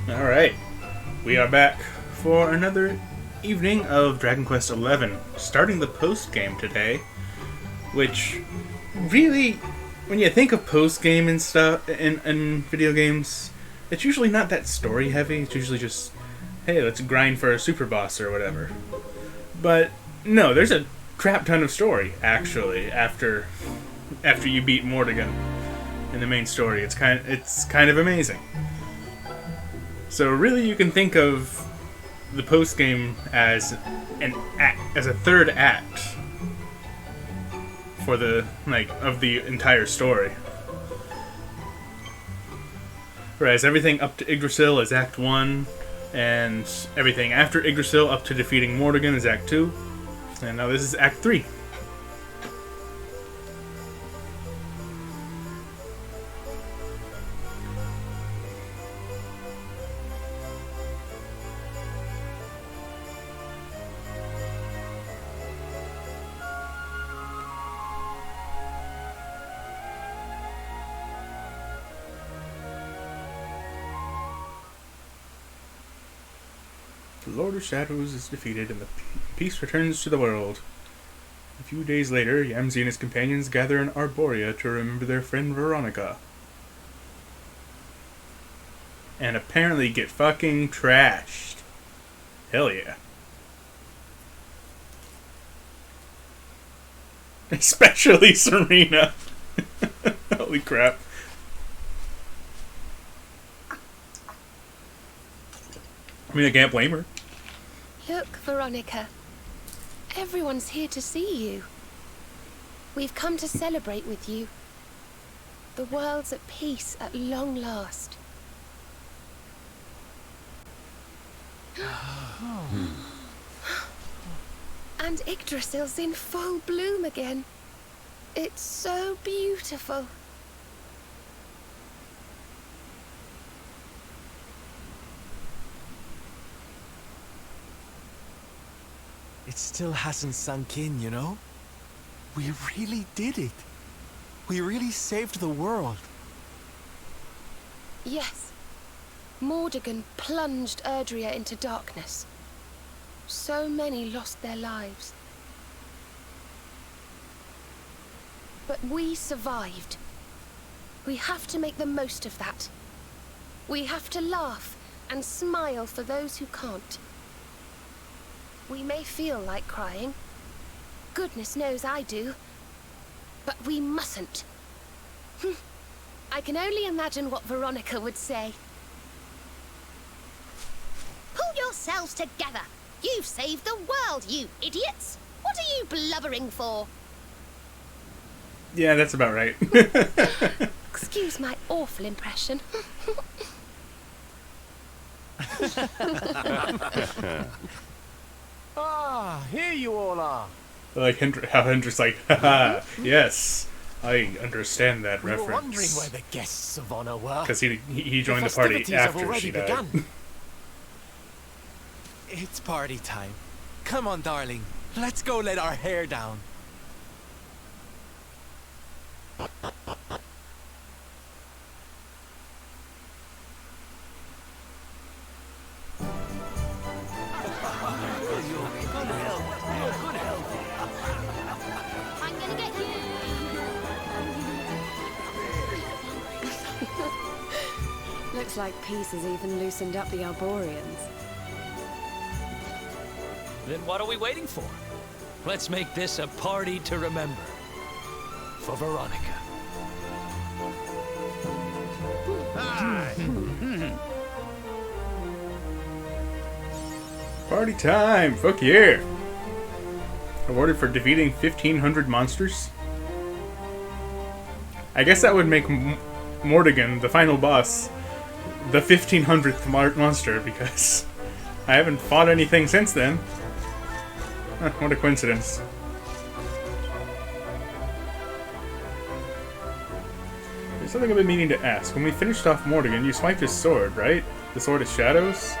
Alright, we are back for another evening of Dragon Quest XI, starting the post-game today, which really, when you think of post-game and stuff, in video games, it's usually not that story-heavy. It's usually just, hey, let's grind for a super boss or whatever. But no, there's a crap ton of story, actually, after you beat Mortigan in the main story. It's kind of amazing. So really, you can think of the post game as a third act for of the entire story. Whereas everything up to Yggdrasil is Act 1, and everything after Yggdrasil up to defeating Mortigan is Act 2, and now this is Act 3. The Lord of Shadows is defeated and the peace returns to the world. A few days later, Yamzi and his companions gather in Arborea to remember their friend Veronica. And apparently get fucking trashed. Hell yeah. Especially Serena. Holy crap. I mean, I can't blame her. Look, Veronica. Everyone's here to see you. We've come to celebrate with you. The world's at peace at long last. And Yggdrasil's in full bloom again. It's so beautiful. It still hasn't sunk in, you know? We really did it. We really saved the world. Yes. Mortigan plunged Erdrea into darkness. So many lost their lives. But we survived. We have to make the most of that. We have to laugh and smile for those who can't. We may feel like crying. Goodness knows I do. But we mustn't. I can only imagine what Veronica would say. Pull yourselves together! You've saved the world, you idiots! What are you blubbering for? Yeah, that's about right. Excuse my awful impression. Ah, here you all are. Like how Hendrik's like, haha, yes, I understand that We reference. were wondering where the guests of honor were. Because he joined the party festivities have after already she died. begun. It's party time. Come on, darling. Let's go let our hair down. I'm gonna get you! Looks like peace has even loosened up the Arboreans. Then what are we waiting for? Let's make this a party to remember. For Veronica. Party time! Fuck yeah! Awarded for defeating 1,500 monsters? I guess that would make Mortigan, the final boss, the 1,500th monster, because I haven't fought anything since then. Huh, what a coincidence. There's something I've been meaning to ask. When we finished off Mortigan, you swiped his sword, right? The Sword of Shadows?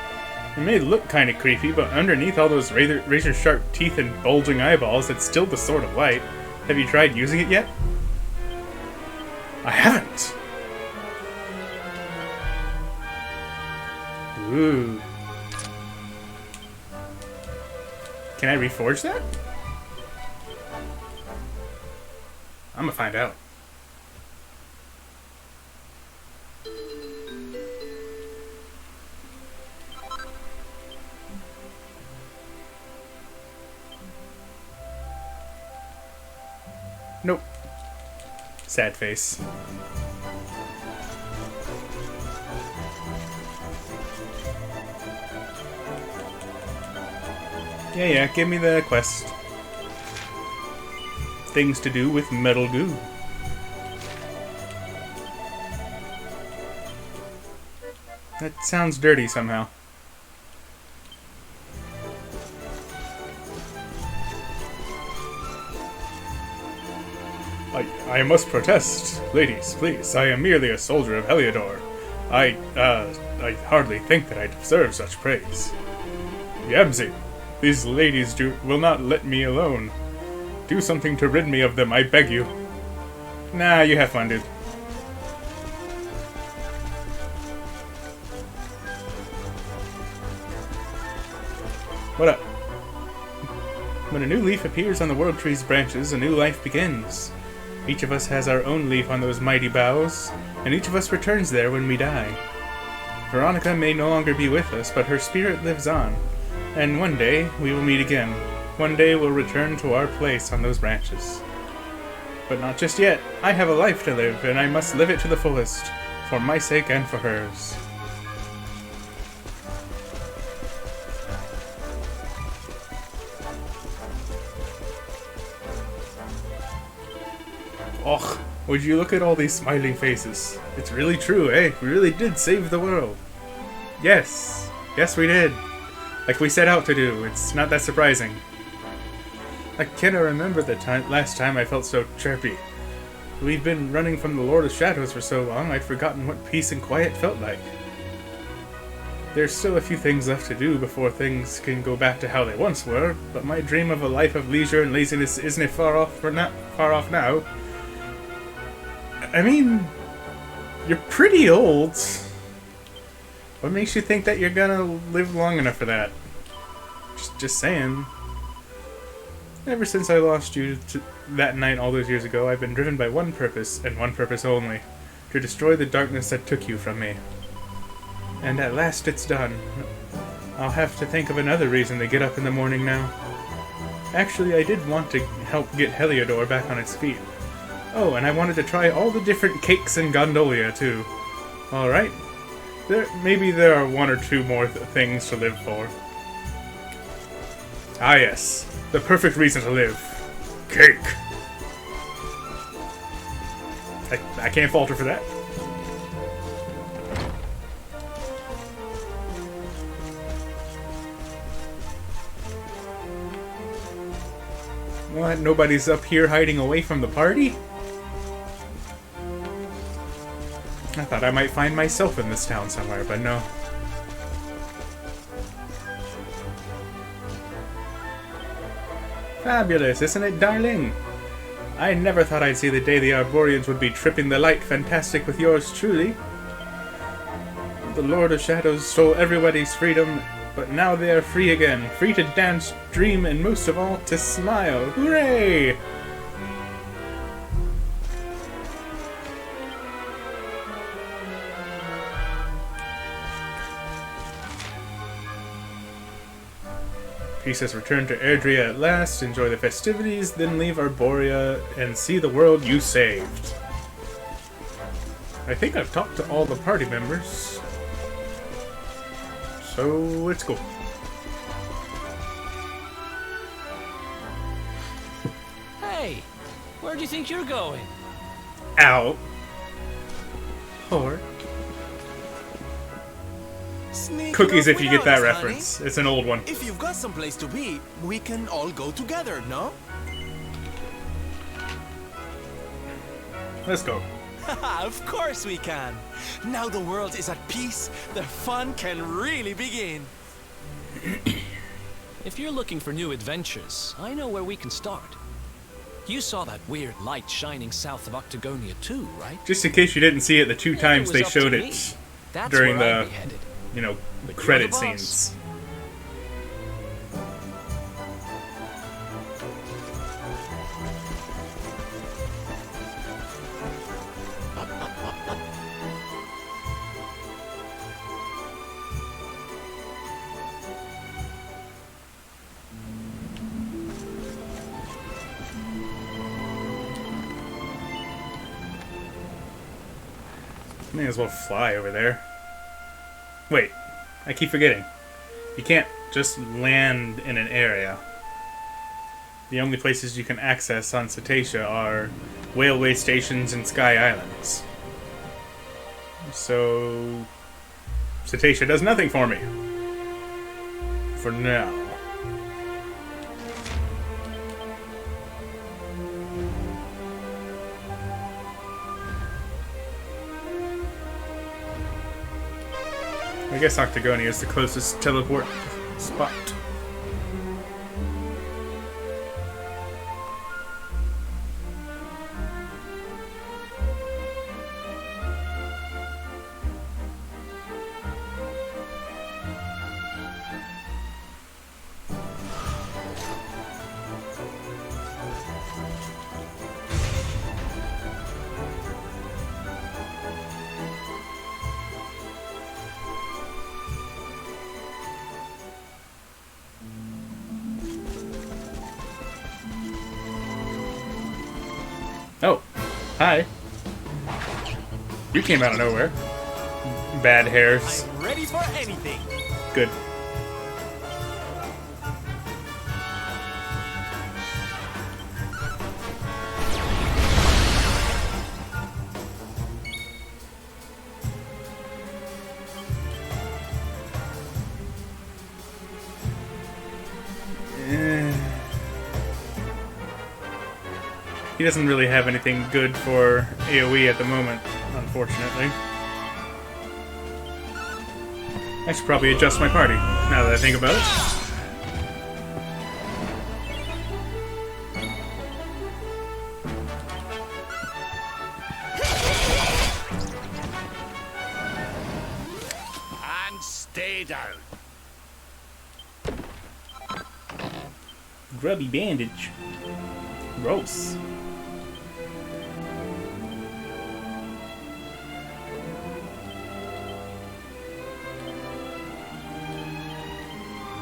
It may look kind of creepy, but underneath all those razor-sharp teeth and bulging eyeballs, it's still the Sword of Light. Have you tried using it yet? I haven't! Ooh. Can I reforge that? I'm gonna find out. Nope. Sad face. Yeah, give me the quest. Things to do with metal goo. That sounds dirty somehow. I must protest. Ladies, please, I am merely a soldier of Heliodor. I hardly think that I deserve such praise. Yabsy, these ladies will not let me alone. Do something to rid me of them, I beg you. Nah, you have fun, dude. What up? When a new leaf appears on the world tree's branches, a new life begins. Each of us has our own leaf on those mighty boughs, and each of us returns there when we die. Veronica may no longer be with us, but her spirit lives on, and one day we will meet again. One day we'll return to our place on those branches. But not just yet. I have a life to live, and I must live it to the fullest, for my sake and for hers. Och, would you look at all these smiling faces? It's really true, eh? We really did save the world. Yes. Yes, we did. Like we set out to do. It's not that surprising. I cannot remember the last time I felt so chirpy. We've been running from the Lord of Shadows for so long, I'd forgotten what peace and quiet felt like. There's still a few things left to do before things can go back to how they once were, but my dream of a life of leisure and laziness isn't far off now. I mean, you're pretty old. What makes you think that you're gonna live long enough for that? Just saying. Ever since I lost you that night all those years ago, I've been driven by one purpose, and one purpose only. To destroy the darkness that took you from me. And at last it's done. I'll have to think of another reason to get up in the morning now. Actually, I did want to help get Heliodor back on its feet. Oh, and I wanted to try all the different cakes in Gondolia, too. Alright. Maybe there are one or two more things to live for. Ah yes, the perfect reason to live. Cake! I can't falter for that. What, nobody's up here hiding away from the party? I thought I might find myself in this town somewhere, but no. Fabulous, isn't it, darling? I never thought I'd see the day the Arborians would be tripping the light fantastic with yours truly. The Lord of Shadows stole everybody's freedom, but now they are free again. Free to dance, dream, and most of all, to smile. Hooray! Peace has returned to Erdrea at last. Enjoy the festivities, then leave Arborea and see the world you saved. I think I've talked to all the party members. So, let's go. Hey, where do you think you're going? Out. Whore. Sneak Cookies it if off you get that without us, reference. It's an old one. honey. If you've got someplace to be, we can all go together, no? Let's go. Of course we can. Now the world is at peace, the fun can really begin. If you're looking for new adventures, I know where we can start. You saw that weird light shining south of Octagonia too, right? Just in case you didn't see it the two If it times was they up to showed me, it that's during where I'd the, be headed. But you're credit the boss. scenes. May as well fly over there. Wait, I keep forgetting. You can't just land in an area. The only places you can access on Cetacea are railway stations and sky islands. So Cetacea does nothing for me. For now. I guess Octagonia is the closest teleport spot. Oh, hi. You came out of nowhere. Bad hairs. I'm ready for anything. Good. He doesn't really have anything good for AoE at the moment, unfortunately. I should probably adjust my party, now that I think about it. And stay down. Grubby bandage. Gross.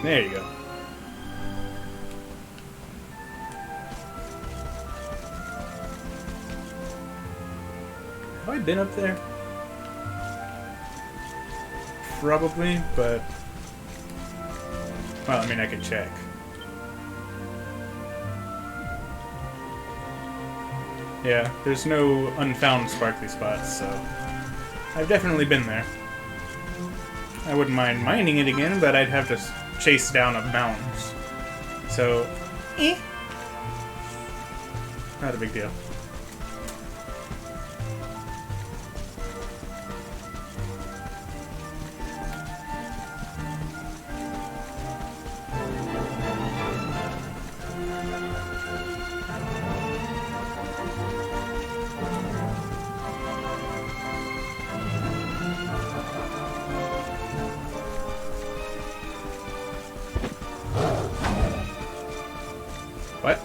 There you go. Have I been up there? Probably, but... Well, I mean, I could check. Yeah, there's no unfound sparkly spots, so... I've definitely been there. I wouldn't mind mining it again, but I'd have to chase down a mountain. So, not a big deal. What?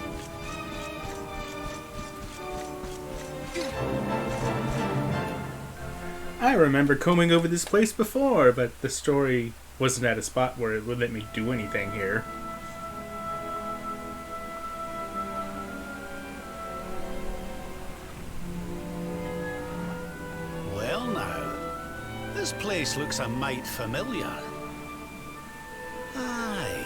I remember combing over this place before, but the story wasn't at a spot where it would let me do anything here. Well now, this place looks a mite familiar. Aye,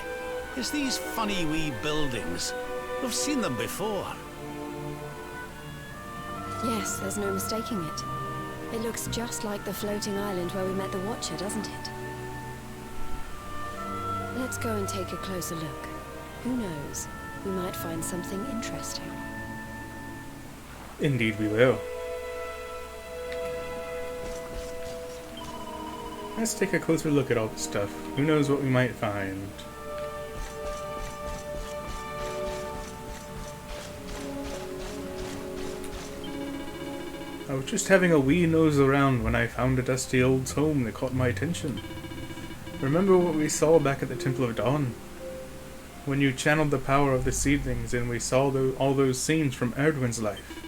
it's these funny wee buildings. We've seen them before. Yes, there's no mistaking it. It looks just like the floating island where we met the Watcher, doesn't it? Let's go and take a closer look. Who knows? We might find something interesting. Indeed we will. Let's take a closer look at all this stuff. Who knows what we might find. I was just having a wee nose around when I found a dusty old home that caught my attention. Remember what we saw back at the Temple of Dawn? When you channeled the power of the seedlings and we saw all those scenes from Erdwin's life.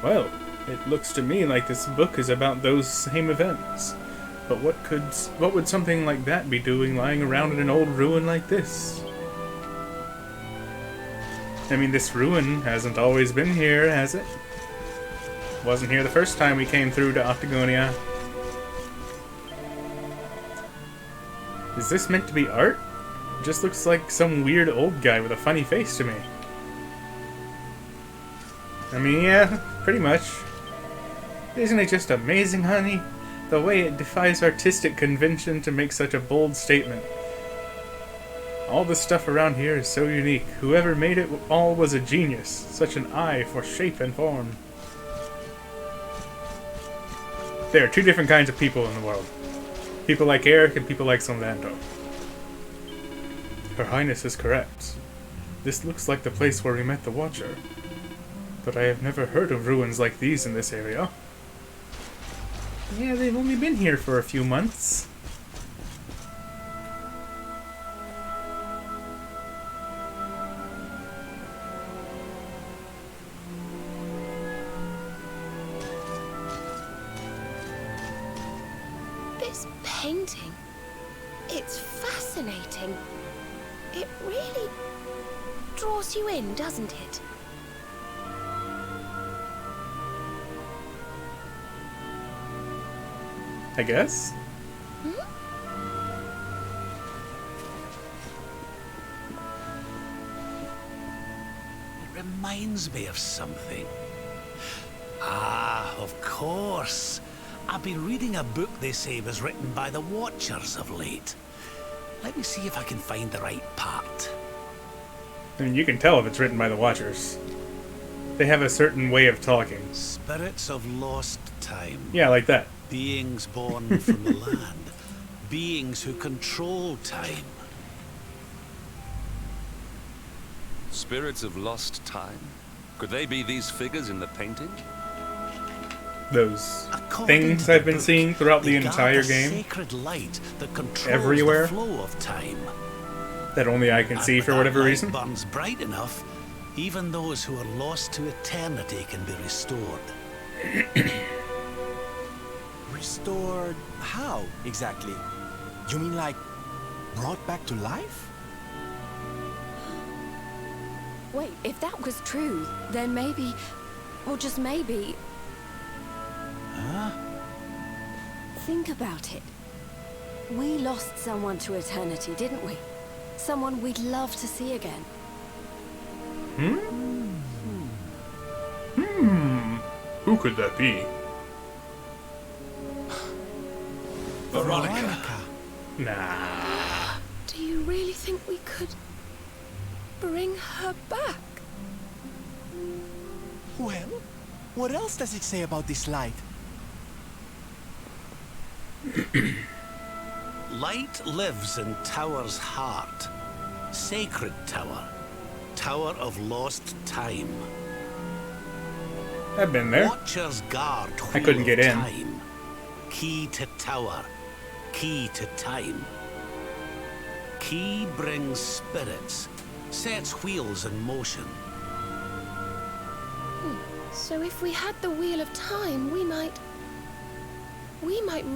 Well, it looks to me like this book is about those same events. But what would something like that be doing lying around in an old ruin like this? I mean, this ruin hasn't always been here, has it? Wasn't here the first time we came through to Octagonia. Is this meant to be art? It just looks like some weird old guy with a funny face to me. I mean, yeah, pretty much. Isn't it just amazing, honey? The way it defies artistic convention to make such a bold statement. All the stuff around here is so unique. Whoever made it all was a genius. Such an eye for shape and form. There are two different kinds of people in the world. People like Eric and people like Solando. Her Highness is correct. This looks like the place where we met the Watcher. But I have never heard of ruins like these in this area. Yeah, they've only been here for a few months. This painting, it's fascinating. It really draws you in, doesn't it? I guess. It reminds me of something. Ah, of course. I've been reading a book they say was written by the Watchers of late. Let me see if I can find the right part. I mean, you can tell if it's written by the Watchers. They have a certain way of talking. Spirits of lost time. Yeah, like that. Beings born from the land. Beings who control time. Spirits of lost time? Could they be these figures in the painting? Those According things to I've the been book, seeing throughout the they guard entire a game. Sacred light that controls Everywhere. the flow of time. That only I can And see when for that whatever light reason. burns bright enough, even those who are lost to eternity can be restored. Restored how, exactly? You mean like brought back to life? Wait, if that was true, then maybe, or just maybe... Huh? Think about it. We lost someone to eternity, didn't we? Someone we'd love to see again. Who could that be? Veronica. Nah. Do you really think we could bring her back? Well, what else does it say about this light? Light lives in Tower's heart. Sacred Tower. Tower of lost time. I've been there. Watchers guard I couldn't wheel get of in. Time. Key to Tower. Key to time. Key brings spirits. Sets wheels in motion. So if we had the Wheel of Time, we might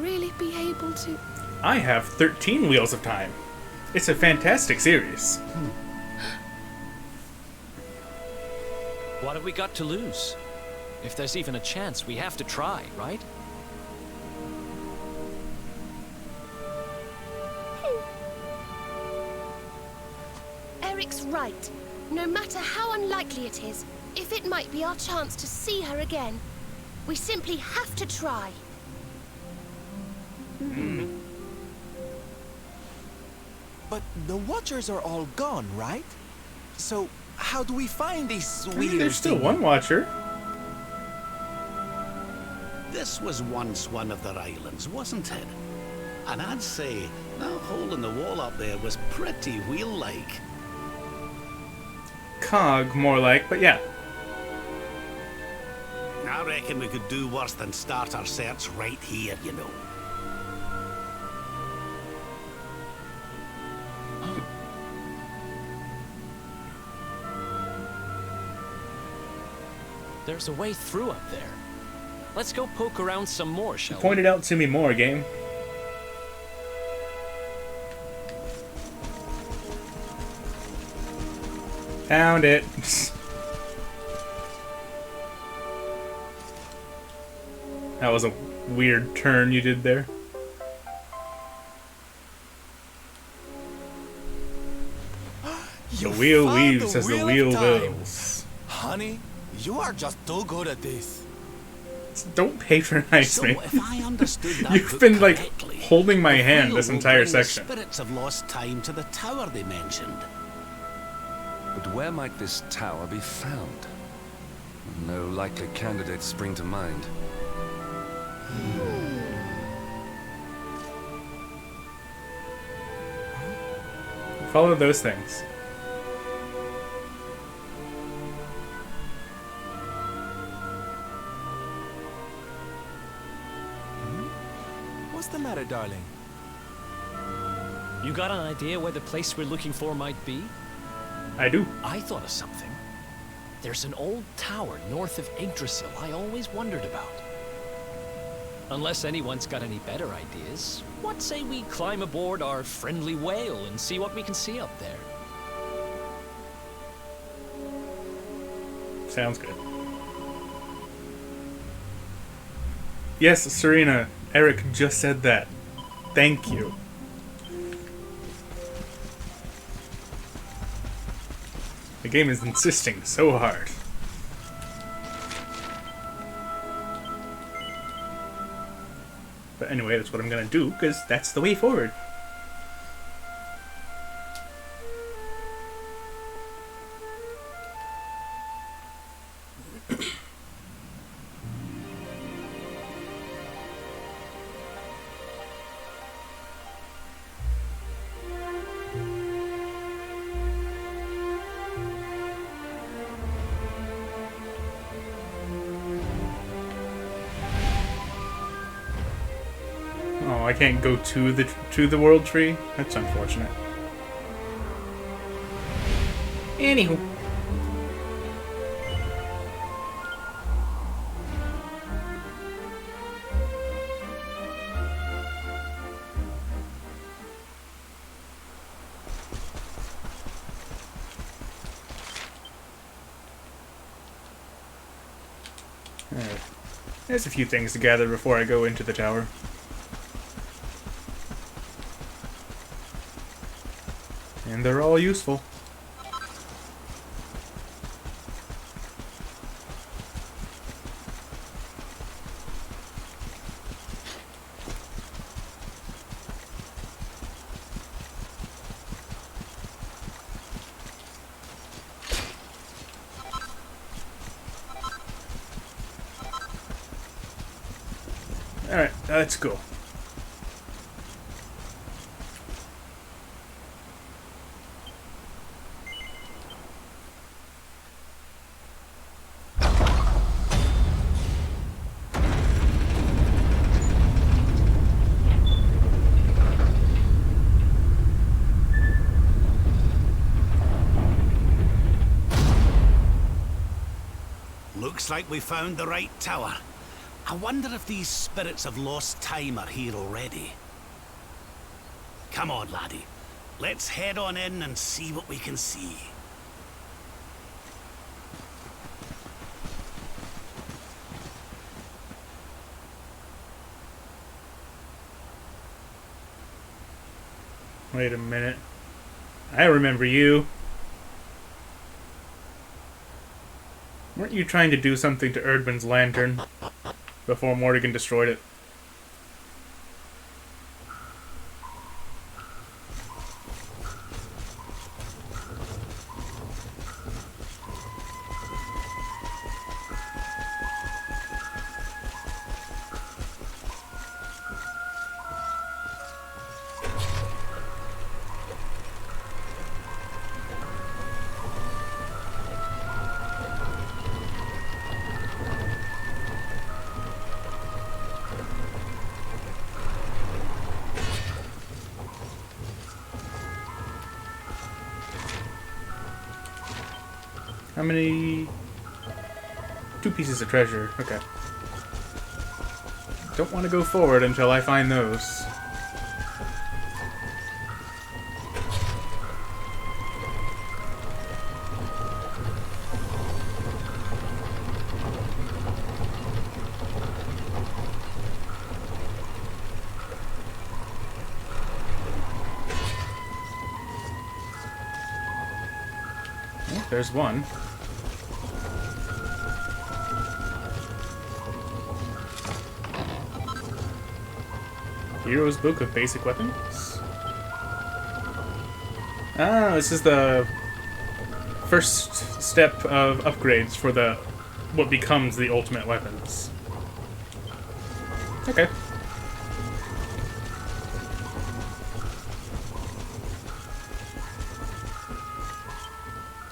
really be able to... I have 13 Wheels of Time. It's a fantastic series. What have we got to lose? If there's even a chance, we have to try, right? Eric's right. No matter how unlikely it is, if it might be our chance to see her again, we simply have to try. But the Watchers are all gone, right? So, how do we find these I weird mean, there's still things? one Watcher. This was once one of their islands, wasn't it? And I'd say that hole in the wall up there was pretty wheel-like. Cog, more like, but yeah. I reckon we could do worse than start our search right here, you know. There's a way through up there. Let's go poke around some more, shall we? Point it out to me more, game. Found it. That was a weird turn you did there. The wheel weaves as the wheel wills. Honey, you are just too good at this. Don't patronize me. So, if I understood that You've book been like correctly, holding my the hand wheel this will entire bring the section. spirits of lost time to the tower they mentioned. But where might this tower be found? No likely candidates spring to mind. Follow those things. What's the matter, darling? You got an idea where the place we're looking for might be? I do. I thought of something. There's an old tower north of Yggdrasil I always wondered about. Unless anyone's got any better ideas, what say we climb aboard our friendly whale and see what we can see up there? Sounds good. Yes, Serena. Eric just said that. Thank you. The game is insisting so hard. But anyway, that's what I'm gonna do, because that's the way forward. Oh, I can't go to the world tree? That's unfortunate. Anywho. Alright. There's a few things to gather before I go into the tower. And they're all useful. Alright, let's go. Looks like we found the right tower. I wonder if these spirits of lost time are here already. Come on, laddie. Let's head on in and see what we can see. Wait a minute. I remember you. Weren't you trying to do something to Erdman's lantern before Morrigan destroyed it? How many 2 pieces of treasure. Okay. Don't want to go forward until I find those. Oh, there's one. Hero's Book of Basic Weapons. Ah, this is the first step of upgrades for the what becomes the ultimate weapons. Okay.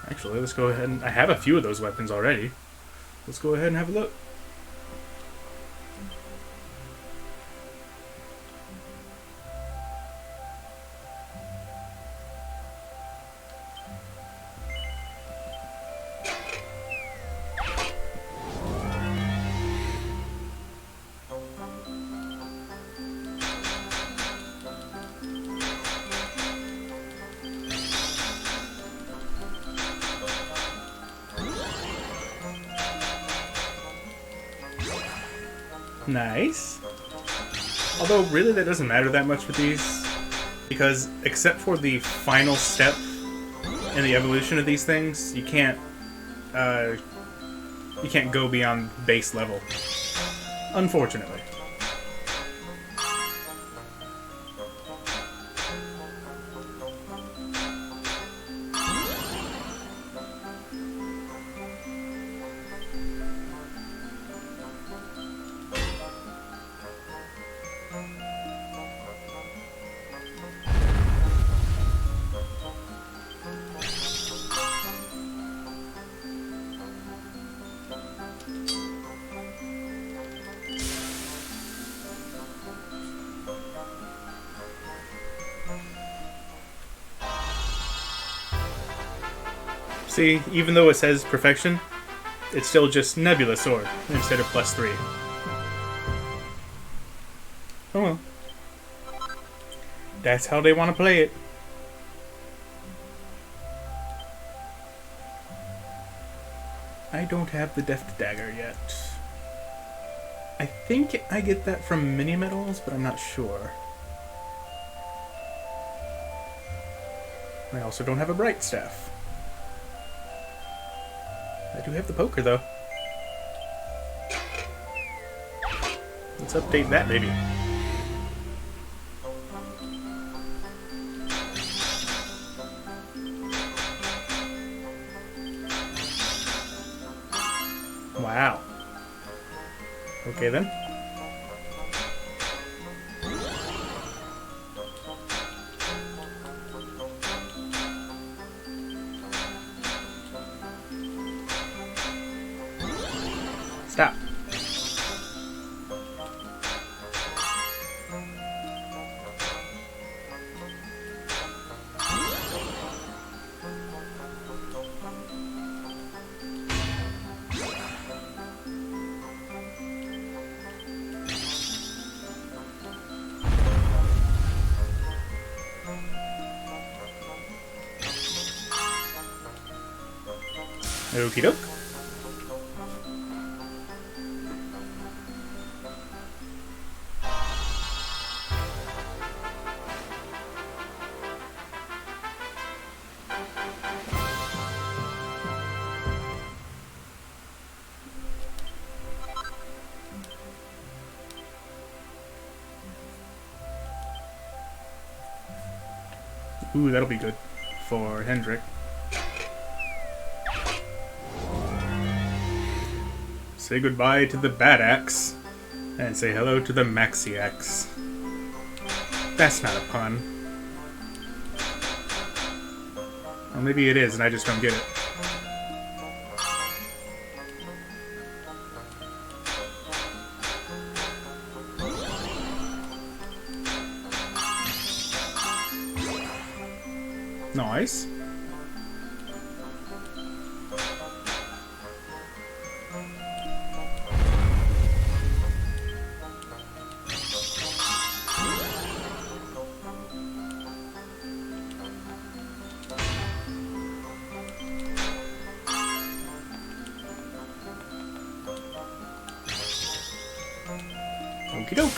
Actually, let's go ahead and... I have a few of those weapons already. Let's go ahead and have a look. Nice. Although, really, that doesn't matter that much with these, because except for the final step in the evolution of these things, you can't go beyond base level. Unfortunately. See, even though it says perfection, it's still just Nebula Sword instead of +3. Oh well. That's how they want to play it. I don't have the Deft Dagger yet. I think I get that from mini medals, but I'm not sure. I also don't have a Bright Staff. I do have the poker, though. Let's update that, baby. Wow. Okay, then. Stop. Okie doke. Ooh, that'll be good for Hendrik. Say goodbye to the Bad Axe, and say hello to the Maxi Axe. That's not a pun. Or maybe it is, and I just don't get it. Nice. Okie doke.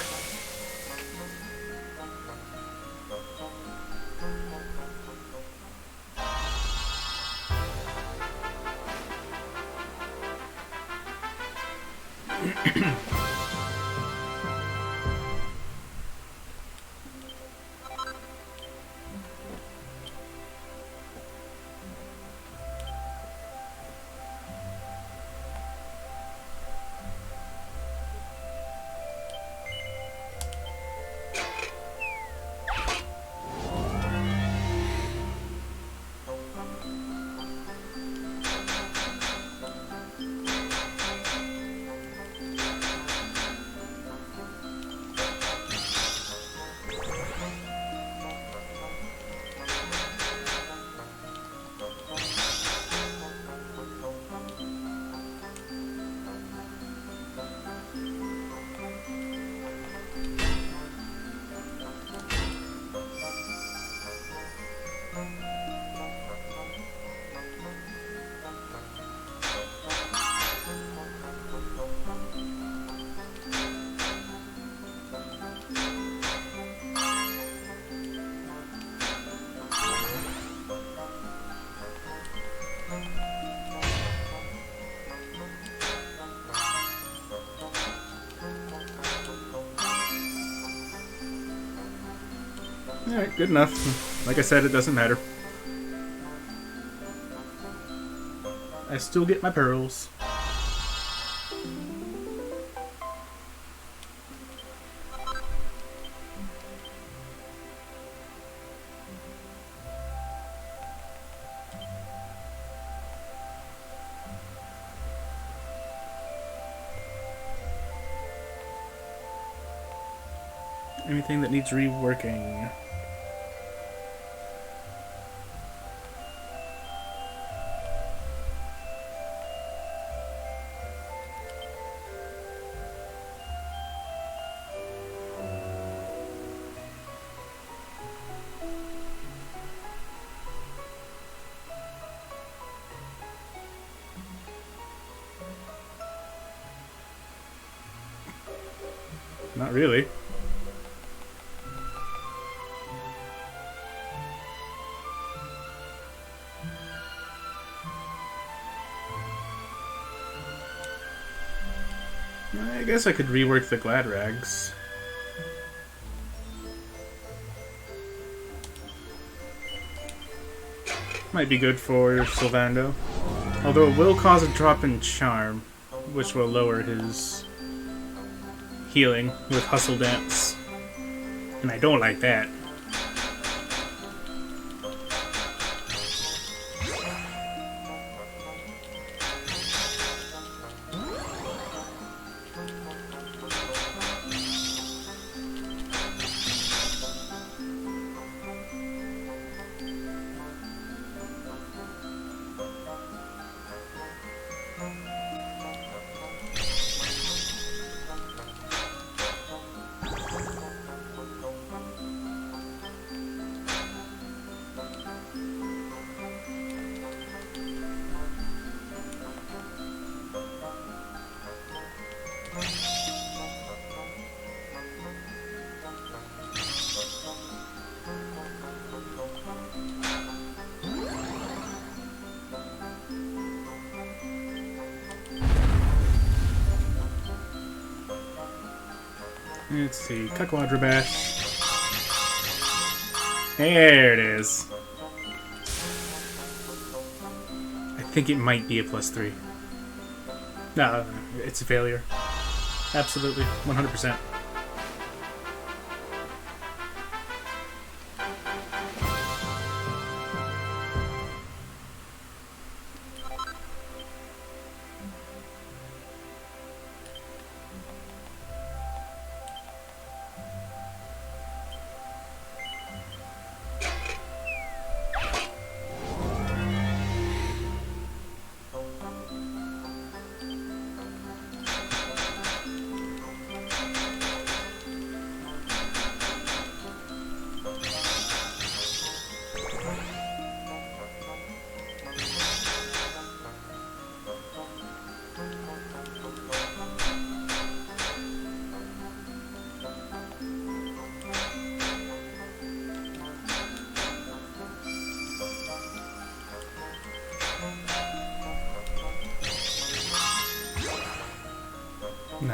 Alright, good enough. Like I said, it doesn't matter. I still get my pearls. Anything that needs reworking? Not really. I guess I could rework the Glad Rags. Might be good for Sylvando. Although it will cause a drop in charm, which will lower his healing with Hustle Dance. And I don't like that. Let's see, Kakwadrabash. There it is. I think it might be a +3. No, it's a failure. Absolutely, 100%.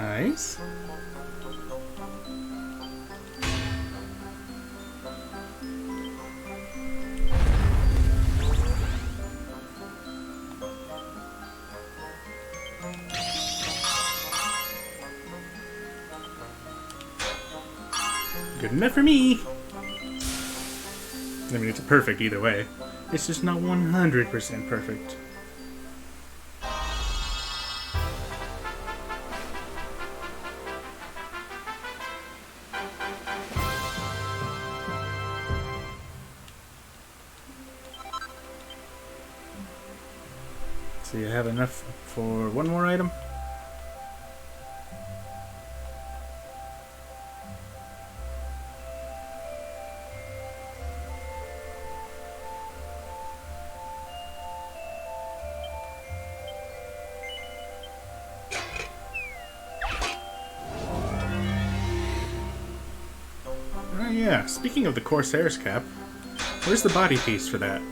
Nice. Good enough for me. I mean, it's perfect either way. It's just not 100% perfect. So you have enough for one more item? Yeah, speaking of the Corsair's cap, where's the body piece for that?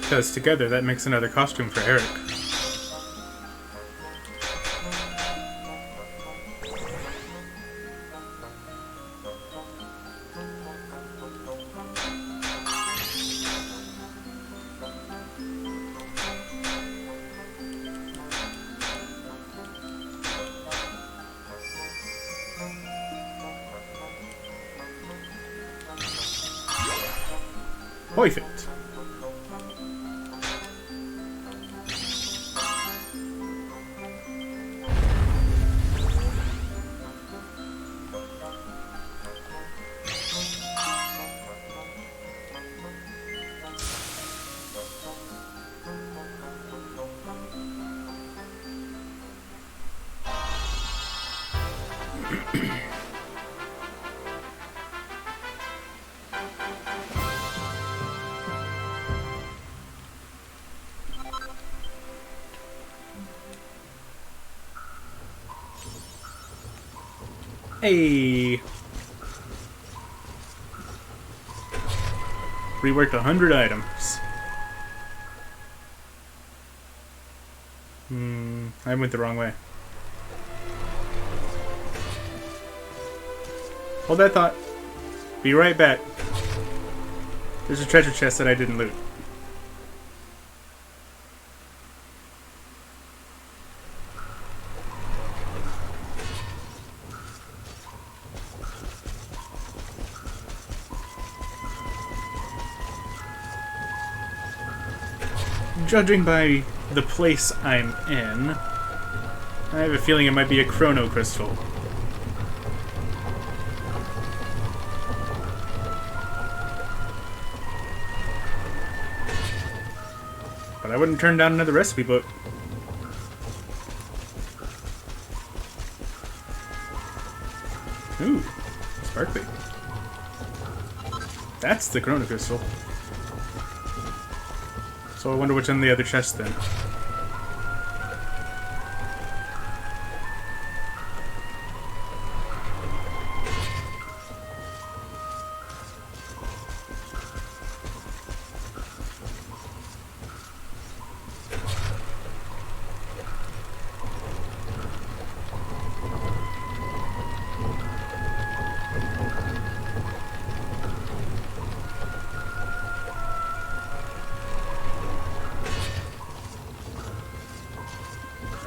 Because together that makes another costume for Eric. Perfect. Hey! Reworked 100 items. I went the wrong way. Hold that thought. Be right back. There's a treasure chest that I didn't loot. Judging by the place I'm in, I have a feeling it might be a chrono crystal. But I wouldn't turn down another recipe book. Ooh, sparkly. That's the chrono crystal. So I wonder what's in the other chest then.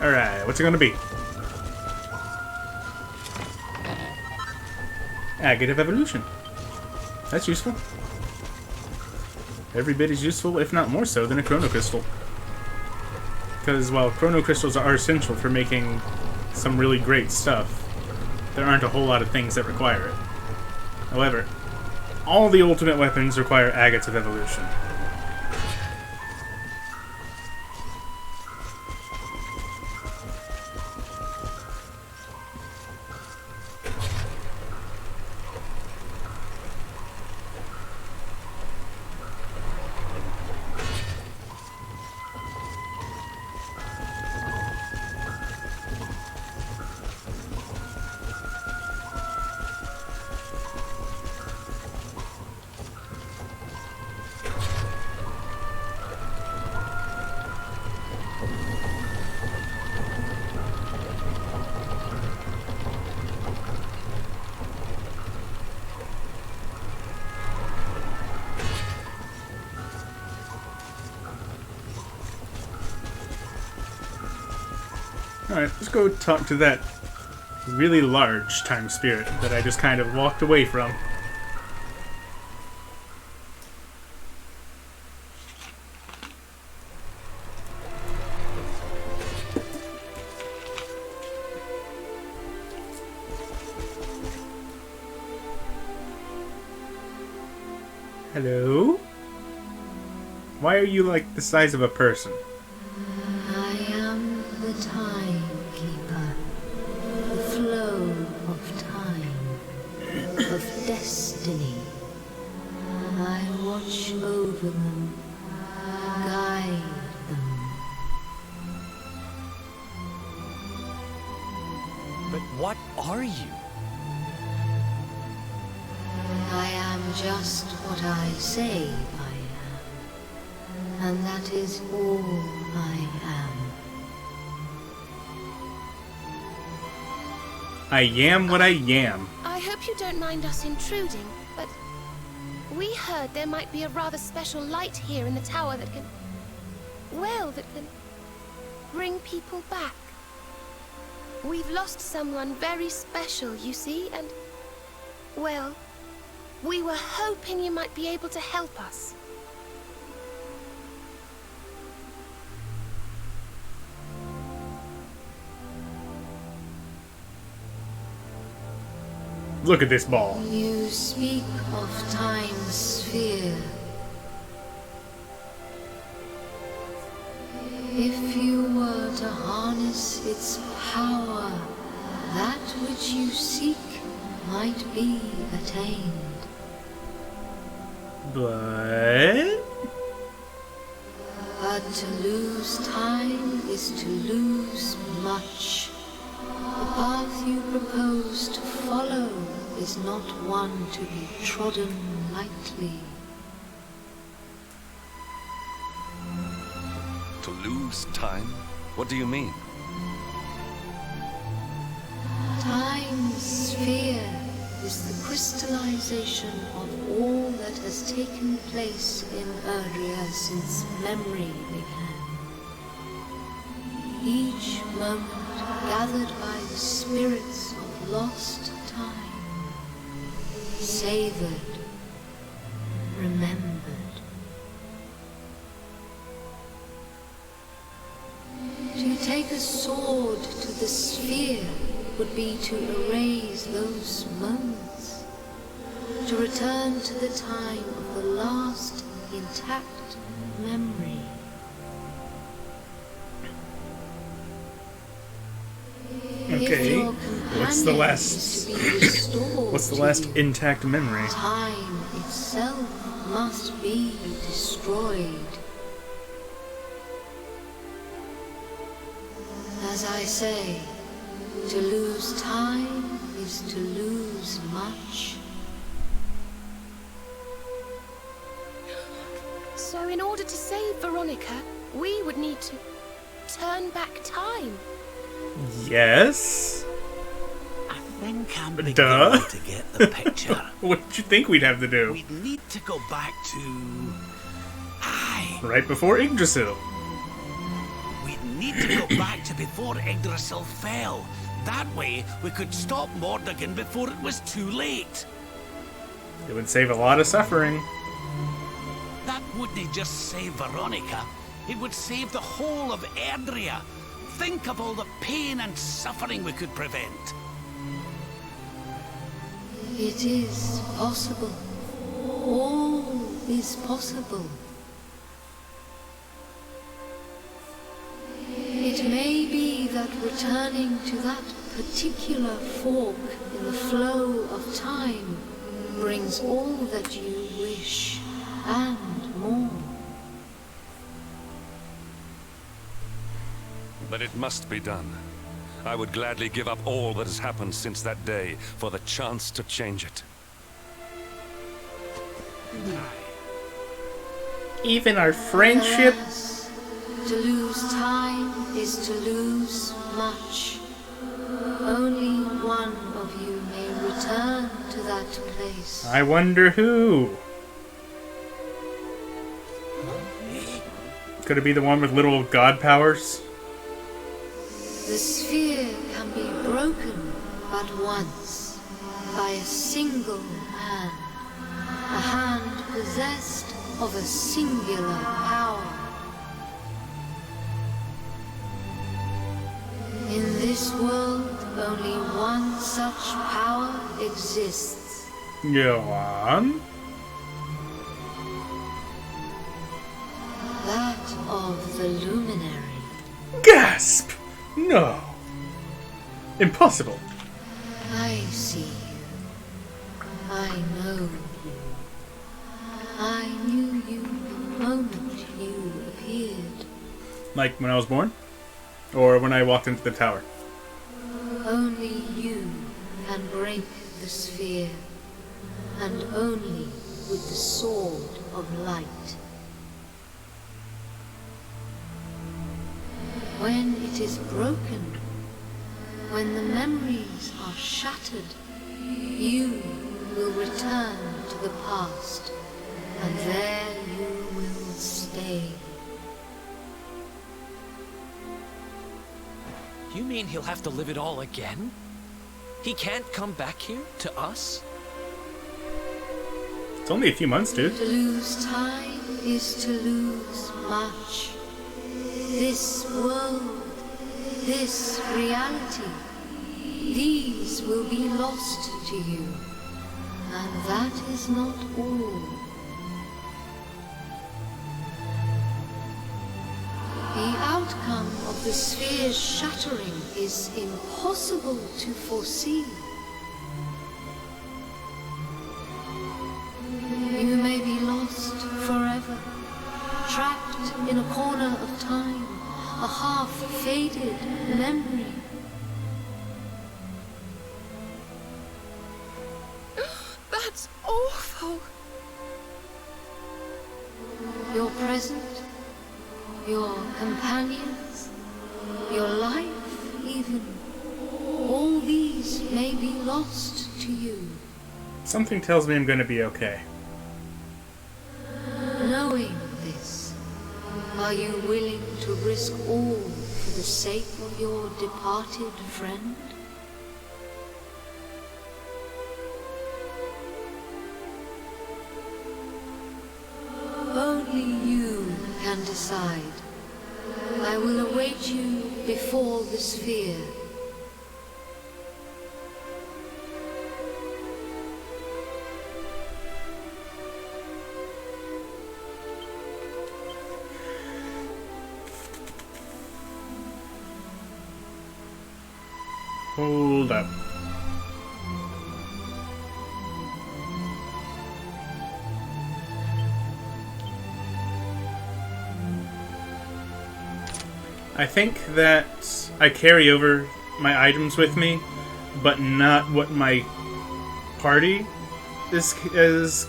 Alright, what's it gonna be? Agate of Evolution. That's useful. Every bit as useful, if not more so, than a chrono crystal. Because while chrono crystals are essential for making some really great stuff, there aren't a whole lot of things that require it. However, all the ultimate weapons require agates of evolution. Alright, let's go talk to that really large time spirit that I just kind of walked away from. Hello? Why are you like the size of a person? I am the timekeeper, the flow of time, of destiny. I watch over them, guide them. But what are you? I am just what I say I am, and that is all I am. I am what I am. I hope you don't mind us intruding, but we heard there might be a rather special light here in the tower that can... well, that can bring people back. We've lost someone very special, you see, and... well, we were hoping you might be able to help us. Look at this ball. You speak of time's sphere. If you were to harness its power, that which you seek might be attained. But... But to lose time is to lose much. The path you propose to follow is not one to be trodden lightly. To lose time? What do you mean? Time's sphere is the crystallization of all that has taken place in Erdrea since memory began. Each moment gathered by the spirits of lost time, savored, remembered. To take a sword to the sphere would be to erase those moments, to return to the time of the last intact memory. Okay, what's the last intact memory? Time itself must be destroyed. As I say, to lose time is to lose much. So in order to save Veronica, we would need to turn back time. Yes? I think I'm Duh. beginning to get the picture. What did you think we'd have to do? We'd need to go back to... Aye. Right before Yggdrasil. We'd need to go back to before Yggdrasil fell. That way, we could stop Mordegon before it was too late. It would save a lot of suffering. That wouldn't just save Veronica. It would save the whole of Erdrea. Think of all the pain and suffering we could prevent. It is possible. All is possible. It may be that returning to that particular fork in the flow of time brings all that you wish and more. But it must be done. I would gladly give up all that has happened since that day for the chance to change it. Even our friendship? Alas, to lose time is to lose much. Only one of you may return to that place. I wonder who? Could it be the one with little god powers? The sphere can be broken but once, by a single hand. A hand possessed of a singular power. In this world, only one such power exists. Go on. That of the Luminary. Gasp! No. Impossible. I see you. I know you. I knew you the moment you appeared. Like when I was born? Or when I walked into the tower? Only you can break the sphere, and only with the sword of light. When it is broken, when the memories are shattered, you will return to the past, and there you will stay. You mean he'll have to live it all again? He can't come back here, to us? It's only a few months, dude. To lose time is to lose much. This world, this reality, these will be lost to you. And that is not all. The outcome of the sphere's shattering is impossible to foresee. You may be lost forever, trapped in a corner of time, a half-faded memory. That's awful. Your present, your companions, your life even, all these may be lost to you. Something tells me I'm gonna be okay. Knowing this, are you willing to risk all for the sake of your departed friend? Only you can decide. I will await you before the sphere. Hold up. I think that I carry over my items with me, but not what my party is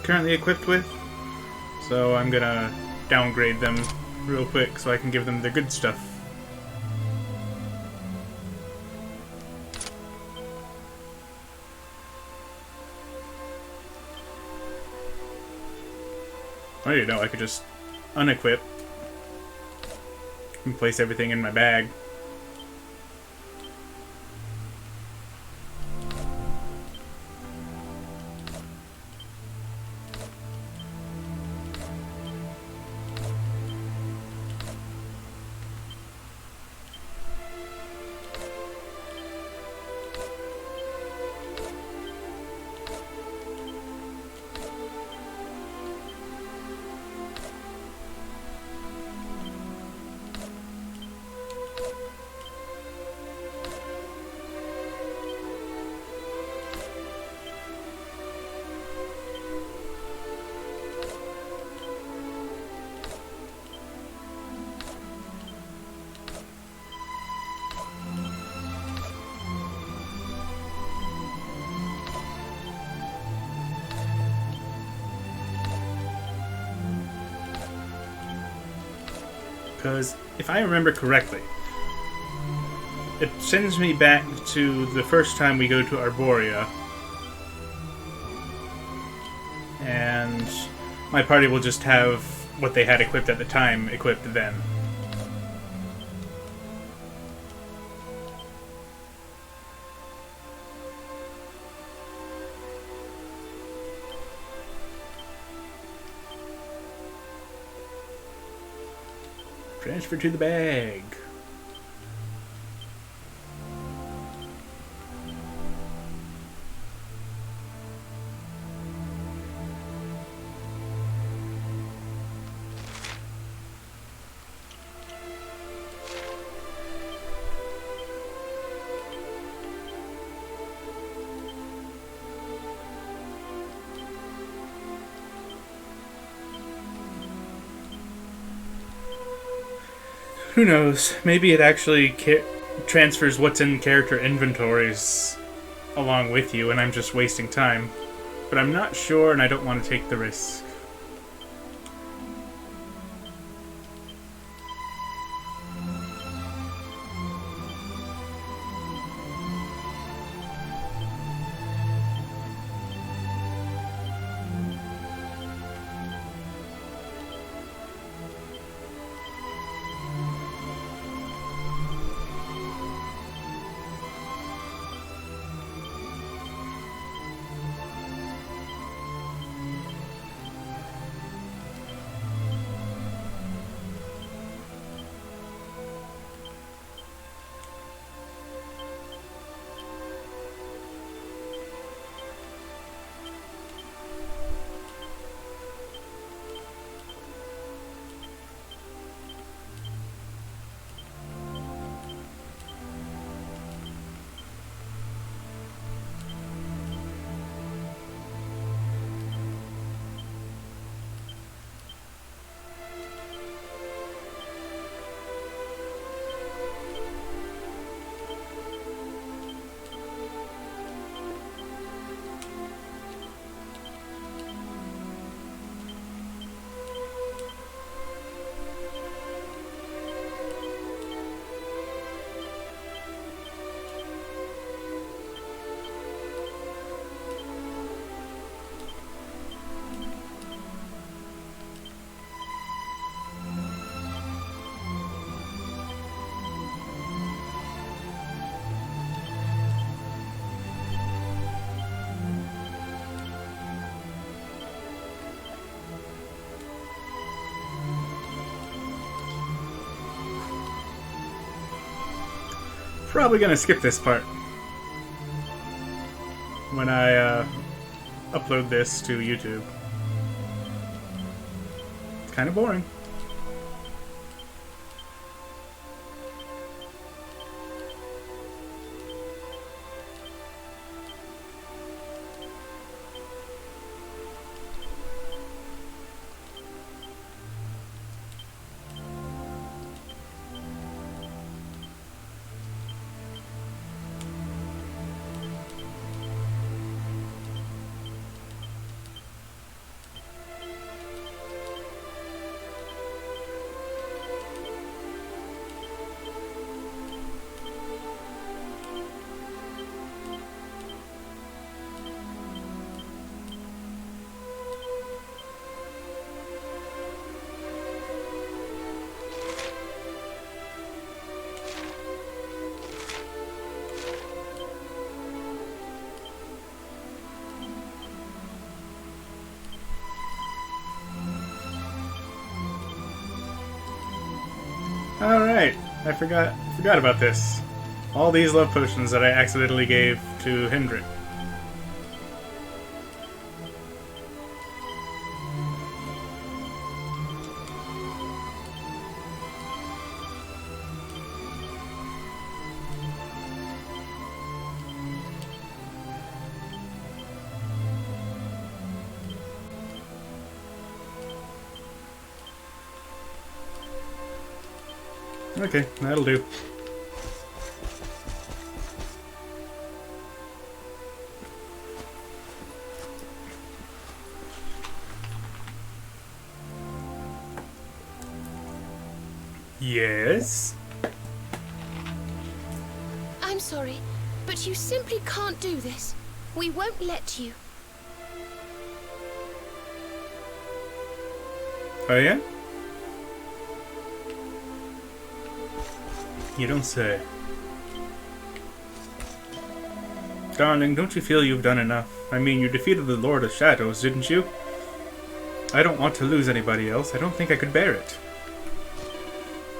currently equipped with. So I'm gonna downgrade them real quick so I can give them the good stuff. I don't know, I could just unequip and place everything in my bag. Because if I remember correctly, it sends me back to the first time we go to Arborea, and my party will just have what they had equipped at the time equipped then. Transfer to the bag. Who knows? Maybe it actually transfers what's in character inventories along with you, and I'm just wasting time. But I'm not sure, and I don't want to take the risk. Probably gonna skip this part when I upload this to YouTube. It's kind of boring. Alright, I forgot about this. All these love potions that I accidentally gave to Hendrik. Okay, that'll do. Yes? I'm sorry, but you simply can't do this. We won't let you. Oh yeah? You don't say. Darling, don't you feel you've done enough? I mean, you defeated the Lord of Shadows, didn't you? I don't want to lose anybody else. I don't think I could bear it.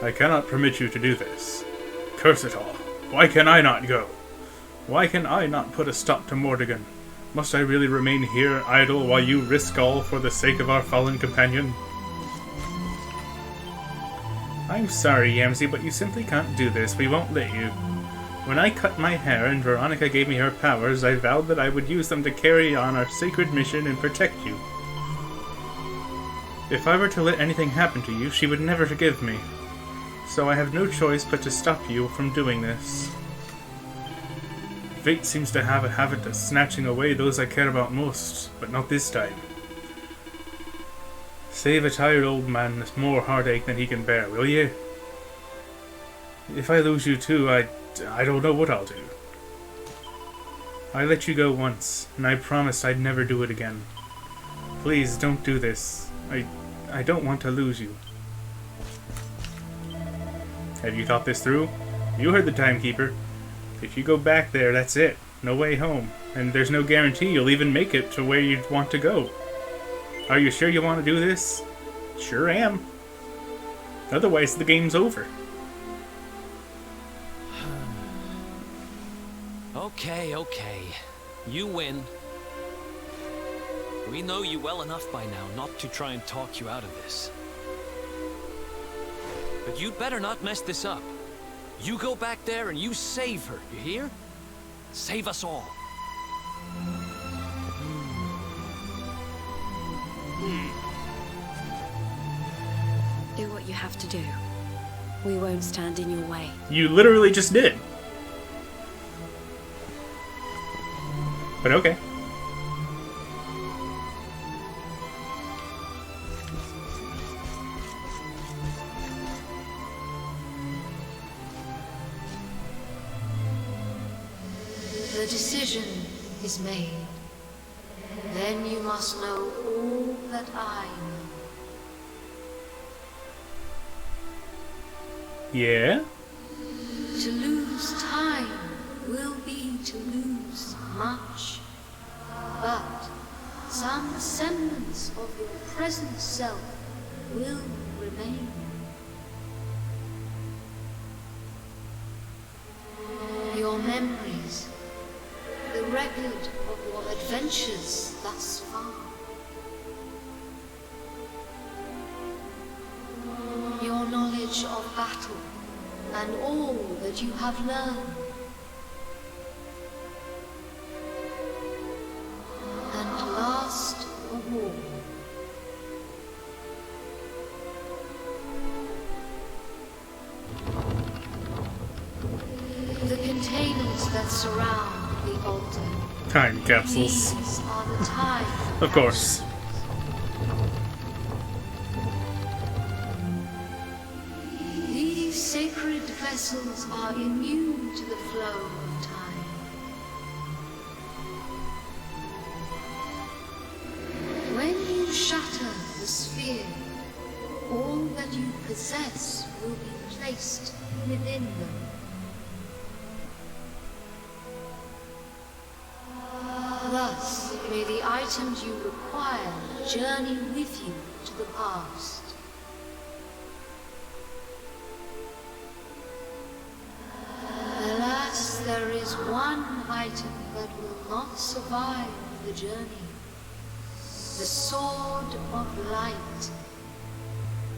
I cannot permit you to do this. Curse it all. Why can I not go? Why can I not put a stop to Mordegon? Must I really remain here idle while you risk all for the sake of our fallen companion? I'm sorry, Yamsey, but you simply can't do this. We won't let you. When I cut my hair and Veronica gave me her powers, I vowed that I would use them to carry on our sacred mission and protect you. If I were to let anything happen to you, she would never forgive me. So I have no choice but to stop you from doing this. Fate seems to have a habit of snatching away those I care about most, but not this time. Save a tired old man more heartache than he can bear, will you? If I lose you too, I don't know what I'll do. I let you go once, and I promised I'd never do it again. Please, don't do this. I don't want to lose you. Have you thought this through? You heard the timekeeper. If you go back there, that's it. No way home. And there's no guarantee you'll even make it to where you want to go. Are you sure you want to do this? Sure am. Otherwise, the game's over. Okay. You win. We know you well enough by now not to try and talk you out of this. But you'd better not mess this up. You go back there and you save her, you hear? Save us all. Do what you have to do. We won't stand in your way. You literally just did. But okay. The decision is made. Then you must know all that I know. Yeah? To lose time will be to lose much. But some semblance of your present self will remain. Your memories, the record of your adventures thus far. Your knowledge of battle and all that you have learned. And last of all, the containers that surround the altar. Time capsules. These are the time Of course. These sacred vessels are immune to the flow of time. When you shatter the sphere, all that you possess will be placed within them. Thus, may the items you require journey with you to the past. Alas, there is one item that will not survive the journey. The Sword of Light.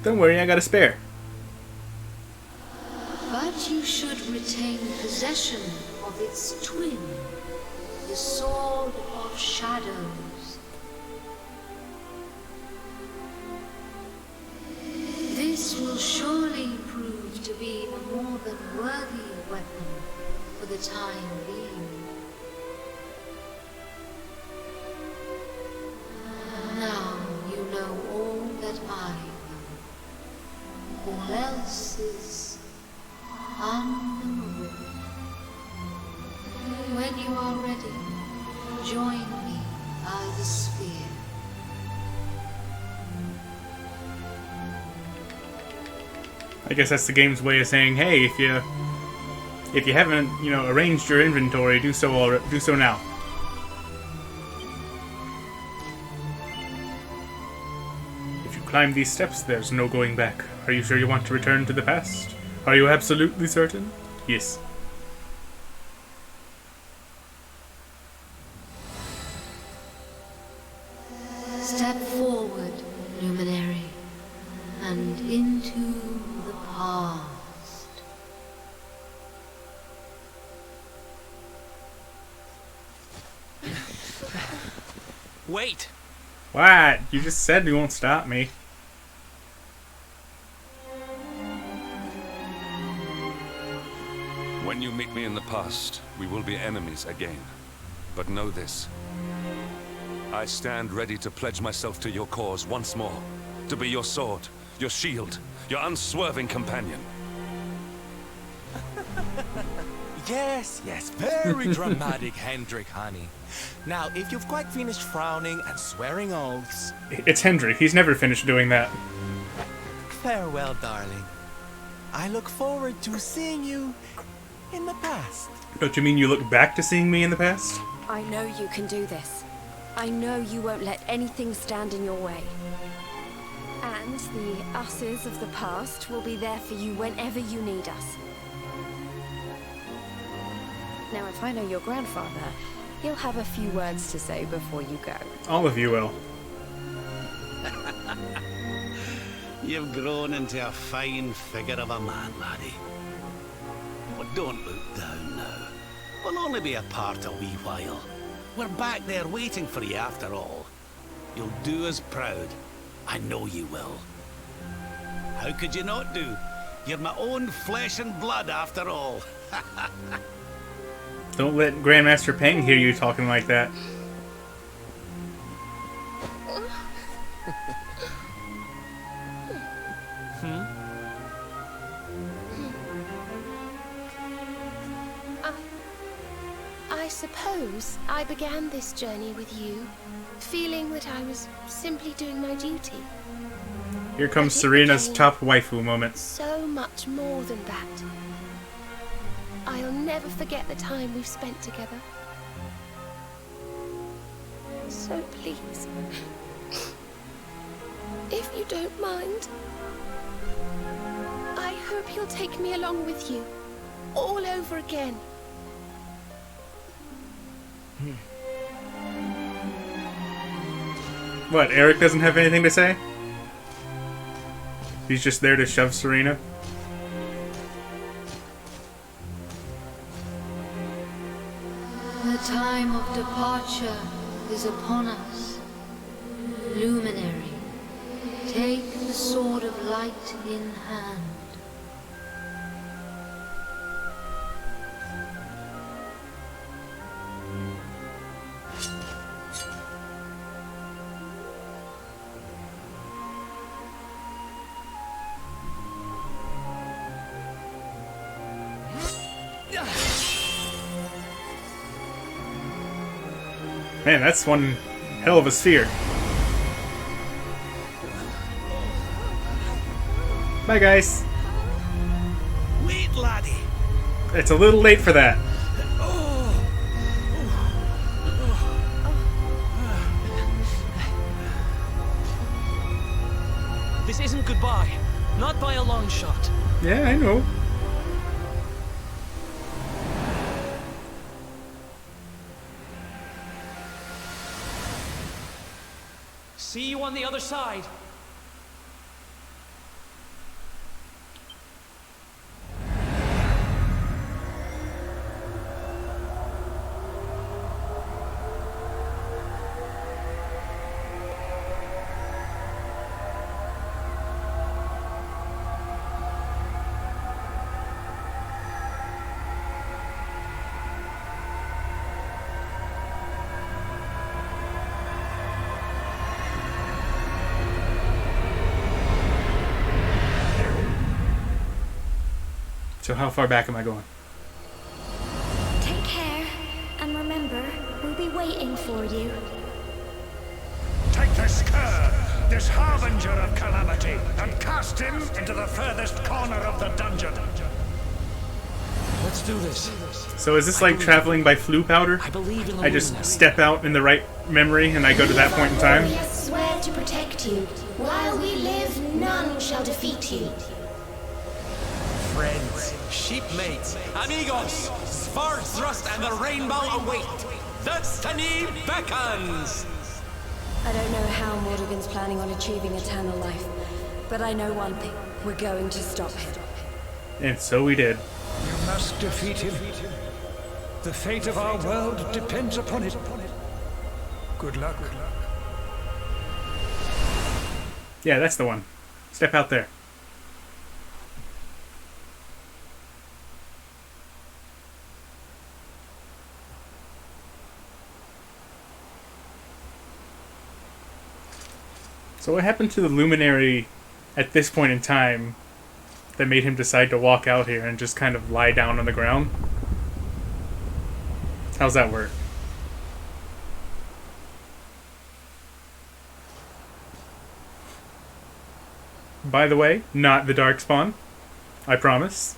Don't worry, I got a spare. But you should retain possession of its twin, the Sword of Shadows. This will surely prove to be a more than worthy weapon for the time being. Now you know all that I know. All else is unknowable. When you are ready, join me by the spear. I guess that's the game's way of saying, hey, if you haven't, arranged your inventory, do so now. climb these steps, there's no going back. Are you sure you want to return to the past? Are you absolutely certain? Yes. Step forward, luminary, and into the past. Wait! What? You just said you won't stop me. When you meet me in the past, we will be enemies again. But know this. I stand ready to pledge myself to your cause once more. To be your sword, your shield, your unswerving companion. Yes, very dramatic, Hendrik, honey. Now, if you've quite finished frowning and swearing oaths... It's Hendrik. He's never finished doing that. Farewell, darling. I look forward to seeing you in the past. Don't you mean you look back to seeing me in the past? I know you can do this. I know you won't let anything stand in your way. And the us's of the past will be there for you whenever you need us. Now, if I know your grandfather, he'll have a few words to say before you go. All of you will. You've grown into a fine figure of a man, laddie. But don't look down now. We'll only be apart a wee while. We're back there waiting for you after all. You'll do us proud. I know you will. How could you not do? You're my own flesh and blood after all. Don't let Grandmaster Peng hear you talking like that. I suppose I began this journey with you, feeling that I was simply doing my duty. Here comes But it Serena's became top waifu moment. So much more than that. I'll never forget the time we've spent together. So please, if you don't mind, I hope you'll take me along with you, all over again. What, Eric doesn't have anything to say? He's just there to shove Serena? The time of departure is upon us. Luminary, take the sword of light in hand. Man, that's one hell of a sphere. Bye, guys. Wait, laddie. It's a little late for that. This isn't goodbye. Not by a long shot. Yeah, I know. See you on the other side. So how far back am I going? Take care, and remember, we'll be waiting for you. Take this cur, this harbinger of calamity, and cast him into the furthest corner of the dungeon. Let's do this. So is this like traveling by flu powder? I believe in the I just luminary. step out in the right memory and I go to that point in time? We swear to protect protect you. While we live, none shall defeat you. Friends, shipmates, amigos, sword thrust and the rainbow await. Destiny beckons! I don't know how Mordegon's planning on achieving eternal life, but I know one thing. We're going to stop him. And so we did. You must defeat him. The fate of our world depends upon it. Good luck. Yeah, that's the one. Step out there. So what happened to the luminary at this point in time that made him decide to walk out here and just kind of lie down on the ground? How's that work? By the way, not the Darkspawn. I promise.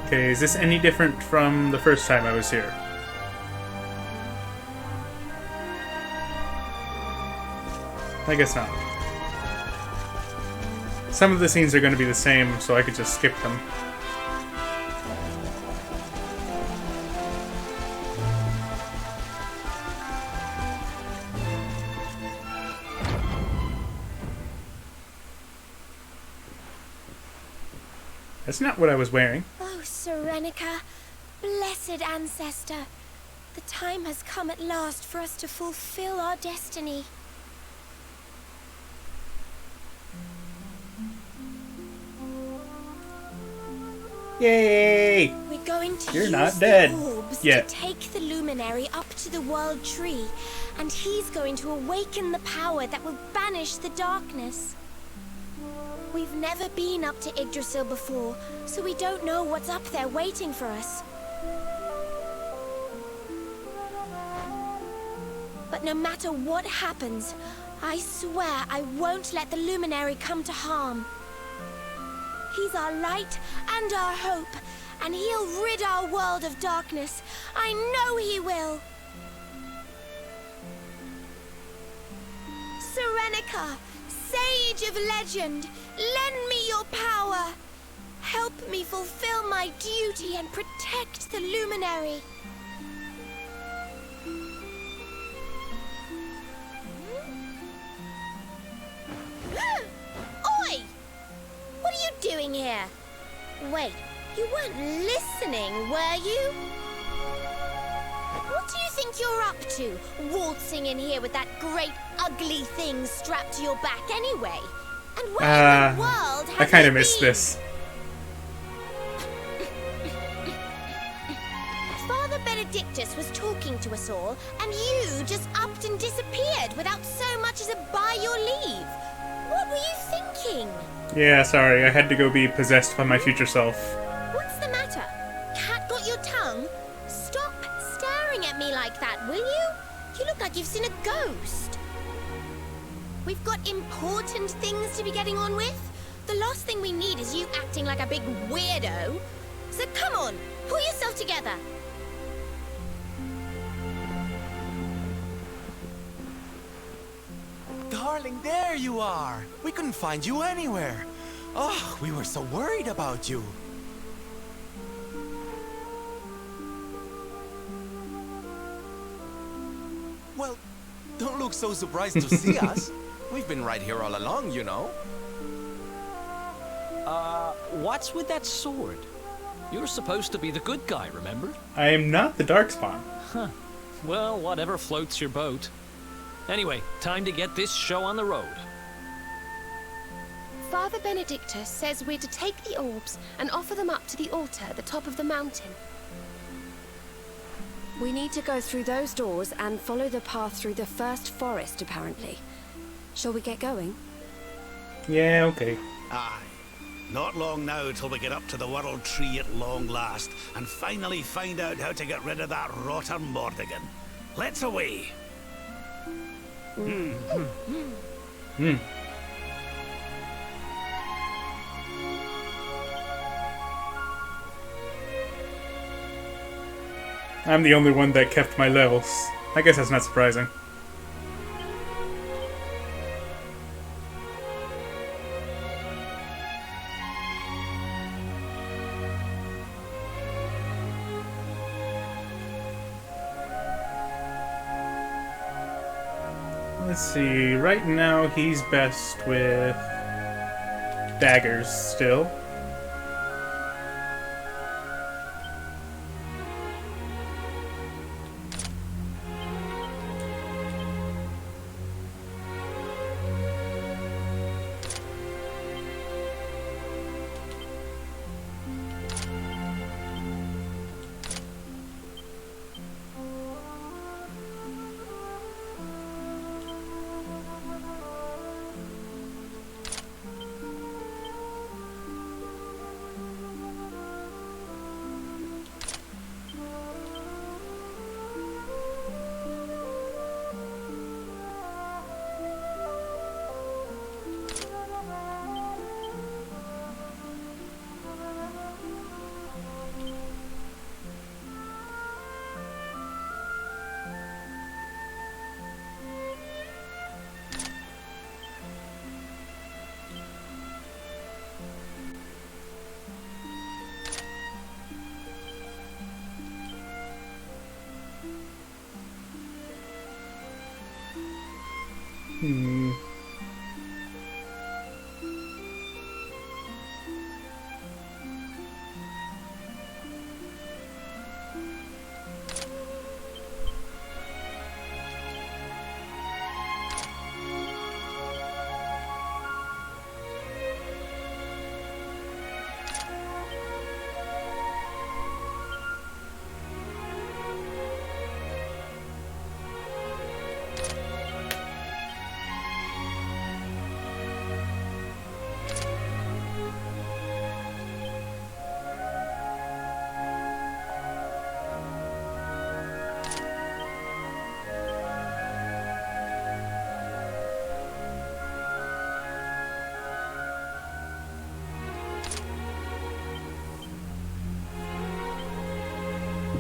Okay, is this any different from the first time I was here? I guess not. Some of the scenes are going to be the same, so I could just skip them. That's not what I was wearing. Oh, Serenica, blessed ancestor. The time has come at last for us to fulfill our destiny. Yay! We're going to You're use not the dead orbs yet. to take the luminary up to the world tree, and he's going to awaken the power that will banish the darkness. We've never been up to Yggdrasil before, so we don't know what's up there waiting for us. But no matter what happens, I swear I won't let the luminary come to harm. He's our light and our hope, and he'll rid our world of darkness. I know he will. Serenica, sage of legend, lend me your power. Help me fulfill my duty and protect the luminary. Oi! What are you doing here? Wait, you weren't listening, were you? What do you think you're up to, waltzing in here with that great ugly thing strapped to your back anyway? And where in the world have I kind you of missed been? this. Father Benedictus was talking to us all, and you just upped and disappeared without so much as a by your leave. What were you thinking? Yeah, sorry, I had to go be possessed by my future self. What's the matter? Cat got your tongue? Stop staring at me like that, will you? You look like you've seen a ghost. We've got important things to be getting on with. The last thing we need is you acting like a big weirdo. So come on, pull yourself together. Darling, there you are. We couldn't find you anywhere. Oh, we were so worried about you. Well, don't look so surprised to see us. We've been right here all along, you know. What's with that sword? You're supposed to be the good guy, remember? I am not the Darkspawn. Huh. Well, whatever floats your boat. Anyway, time to get this show on the road. Father Benedictus says we're to take the orbs and offer them up to the altar at the top of the mountain. We need to go through those doors and follow the path through the first forest, apparently. Shall we get going? Yeah, okay. Aye. Not long now till we get up to the World Tree at long last, and finally find out how to get rid of that rotter Mordigan. Let's away! I'm the only one that kept my levels. I guess that's not surprising. Let's see, right now he's best with daggers still.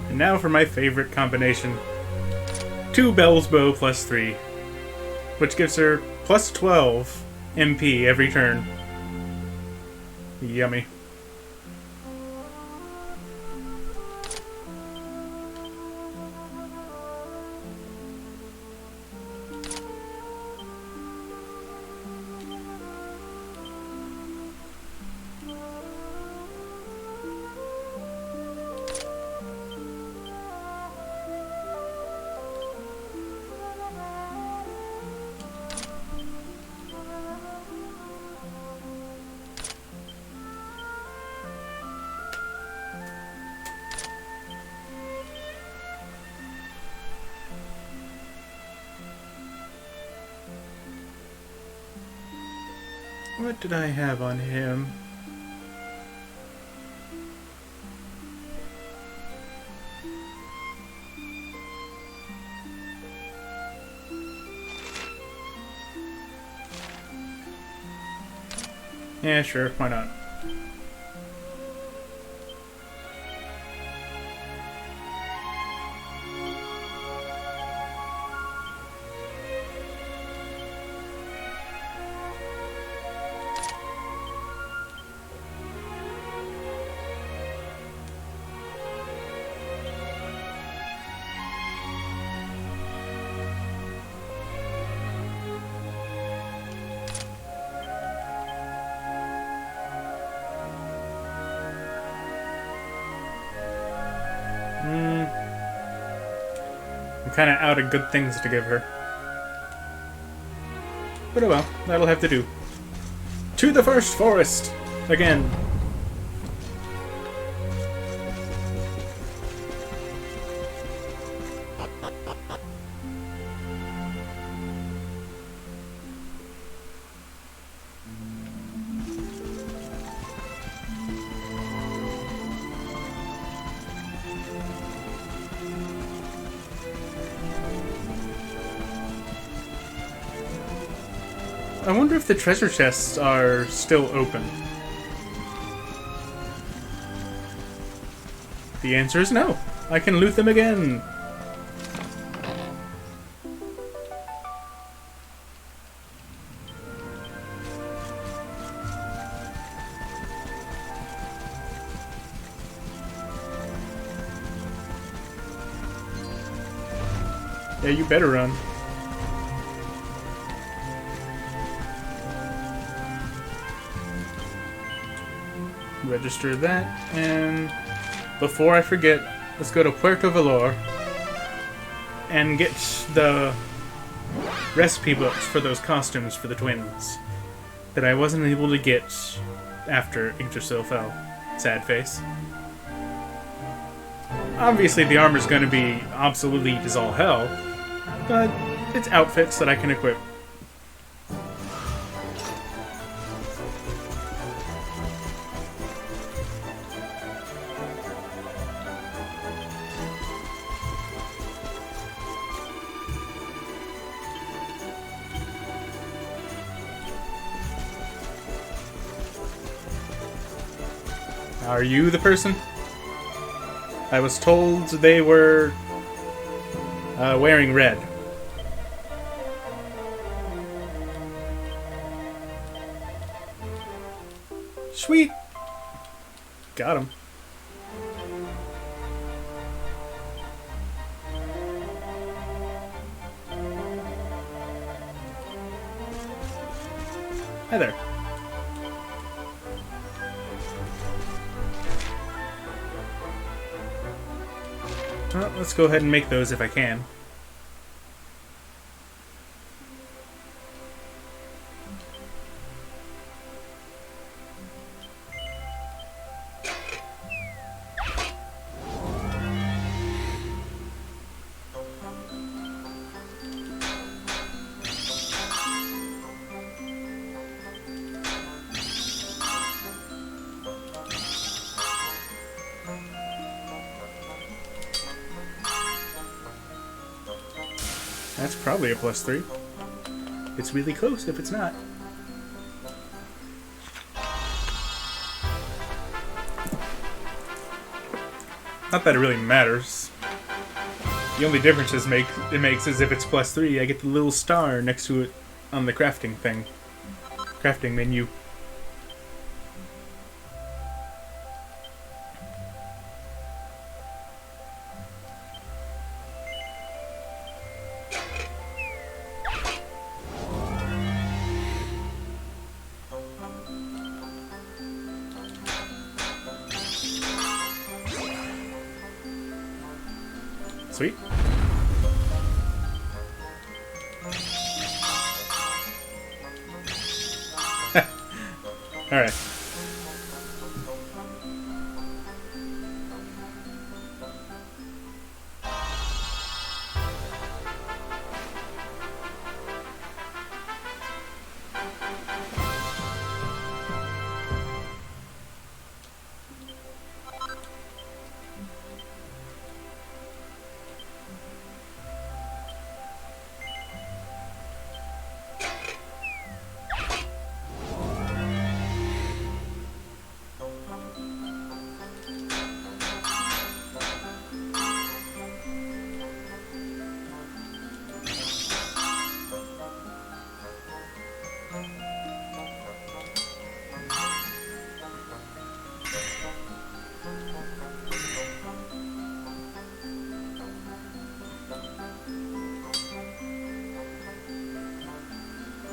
And now for my favorite combination. 2 Bell's Bow plus 3, which gives her plus 12 MP every turn. Yummy. What did I have on him? Yeah, sure, why not? I'm kind of out of good things to give her. But oh well, that'll have to do. To the first forest! Again. I wonder if the treasure chests are still open. The answer is no. I can loot them again. Yeah, you better run. Register that, and before I forget, let's go to Puerto Valor and get the recipe books for those costumes for the twins that I wasn't able to get after Yggdrasil fell. Sad face. Obviously the armor's going to be obsolete as all hell, but it's outfits that I can equip. Are you the person? I was told they were wearing red. Sweet. Got him. Hi there. Well, let's go ahead and make those if I can. That's probably a +3. It's really close if it's not. Not that it really matters. The only difference it makes is if it's +3, I get the little star next to it on the crafting thing. Crafting menu. Sweet. Alright.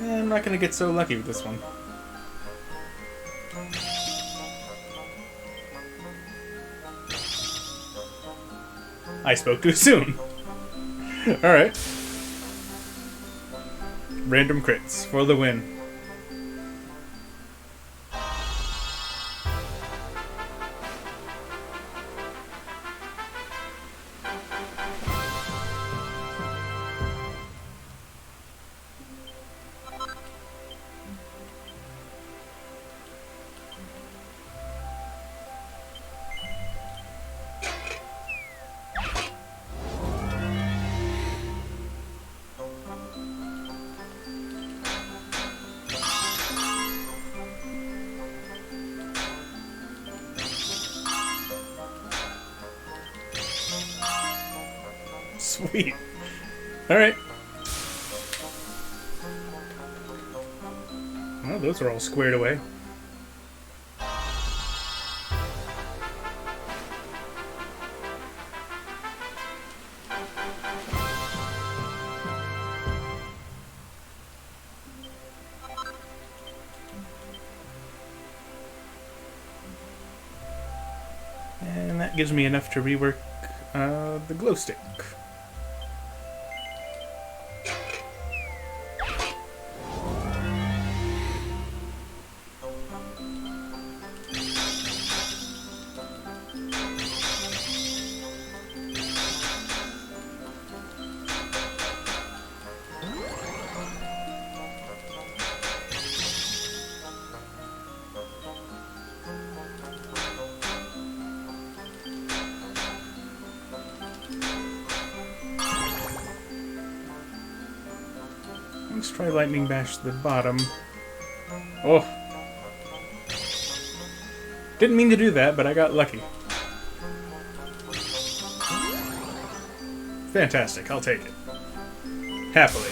I'm not gonna get so lucky with this one. I spoke too soon. Alright. Random crits for the win. Sweet. Alright. Well, those are all squared away. And that gives me enough to rework the glow stick. Let's try lightning bash to the bottom. Oh! Didn't mean to do that, but I got lucky. Fantastic, I'll take it. Happily.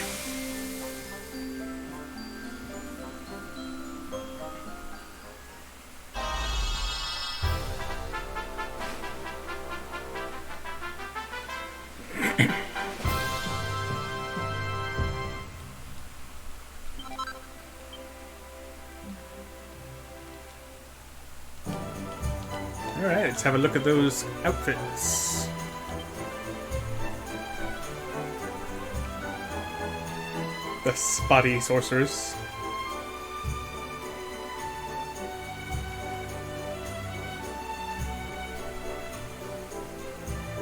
Alright, let's have a look at those outfits. The spotty sorcerers.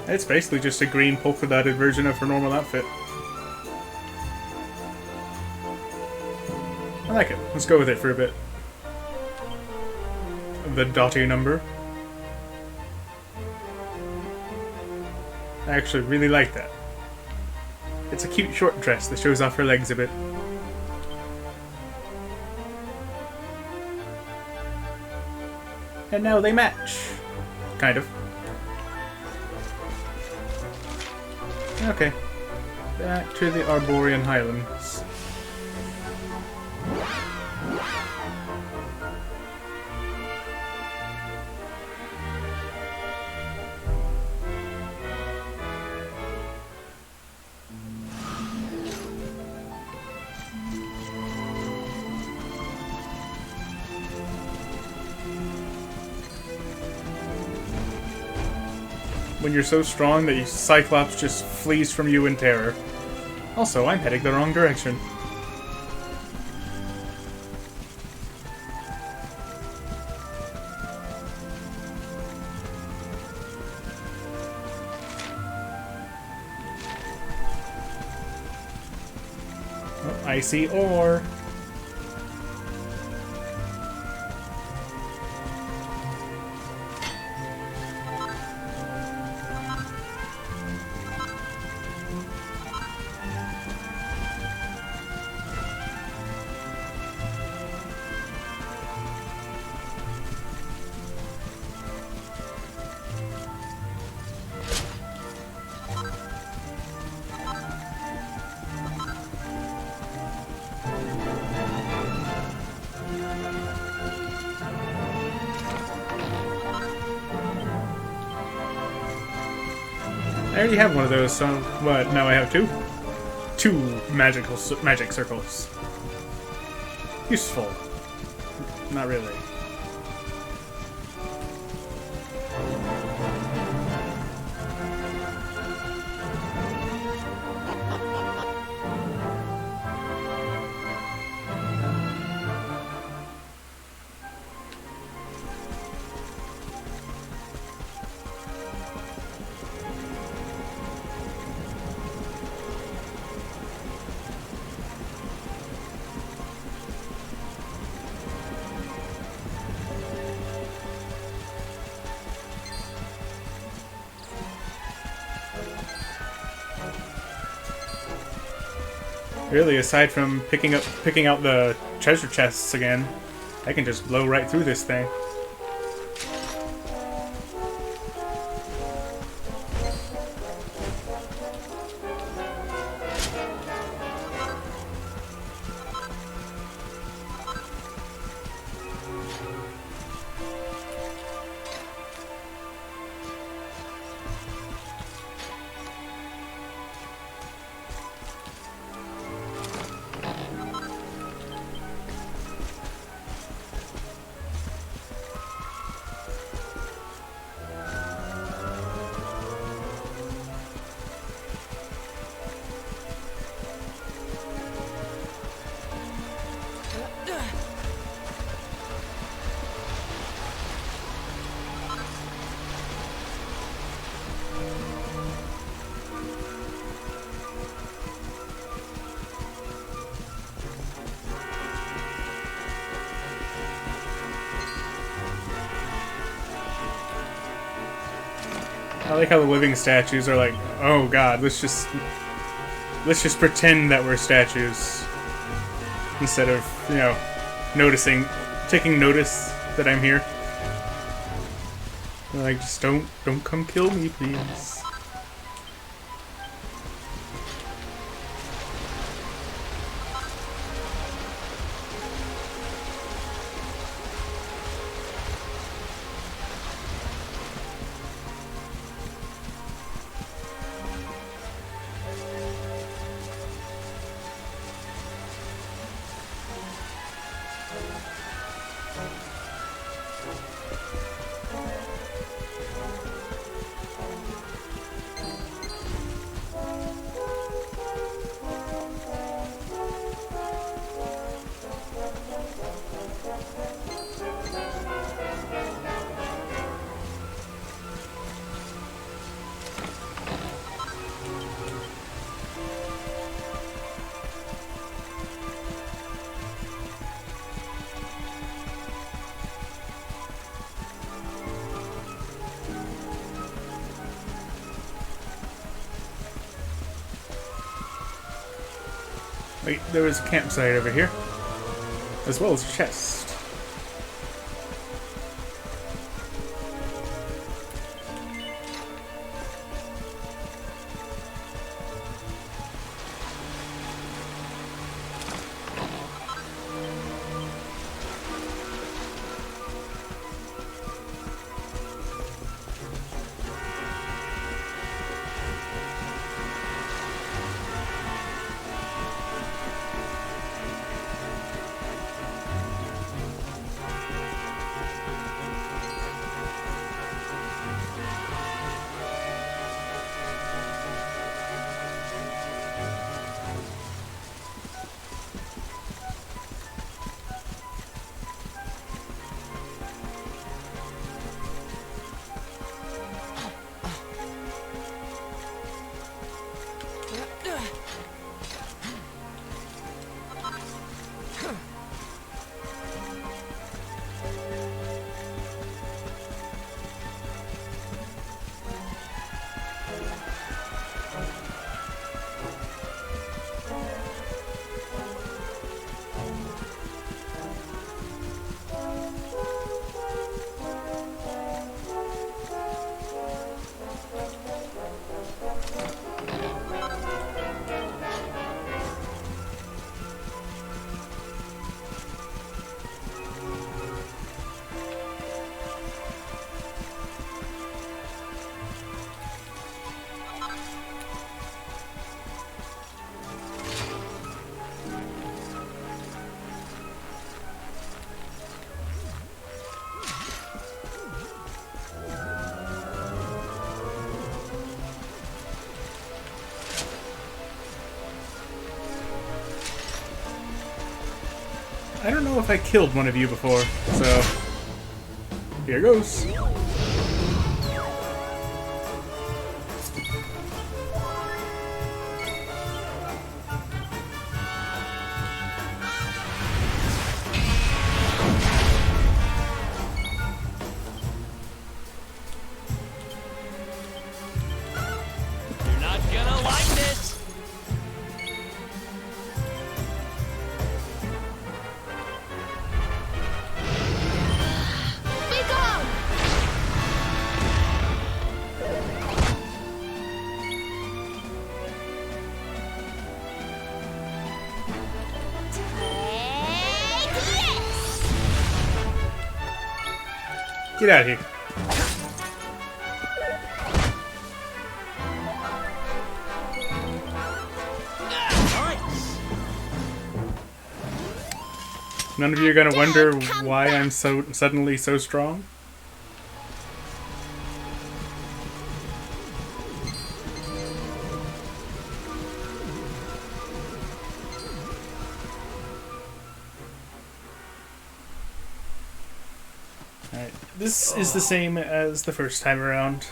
It's basically just a green polka dotted version of her normal outfit. I like it. Let's go with it for a bit. The dotty number. I actually really like that. It's a cute short dress that shows off her legs a bit. And now they match. Kind of. Okay. Back to the Arborean Highlands. When you're so strong that Cyclops just flees from you in terror. Also, I'm heading the wrong direction. Oh, I see ore. I already have one of those, so what? Now I have two? Two magic circles. Useful. Not really. Really, aside from picking out the treasure chests again, I can just blow right through this thing. I like how the living statues are like, oh god, let's just pretend that we're statues instead of, you know, taking notice that I'm here. They're like, just don't come kill me, please. Wait, there was a campsite over here, as well as a chest. I don't know if I killed one of you before, so here goes. You're not gonna like this! Get out of here. None of you are gonna wonder why I'm suddenly so strong? Alright, this is the same as the first time around.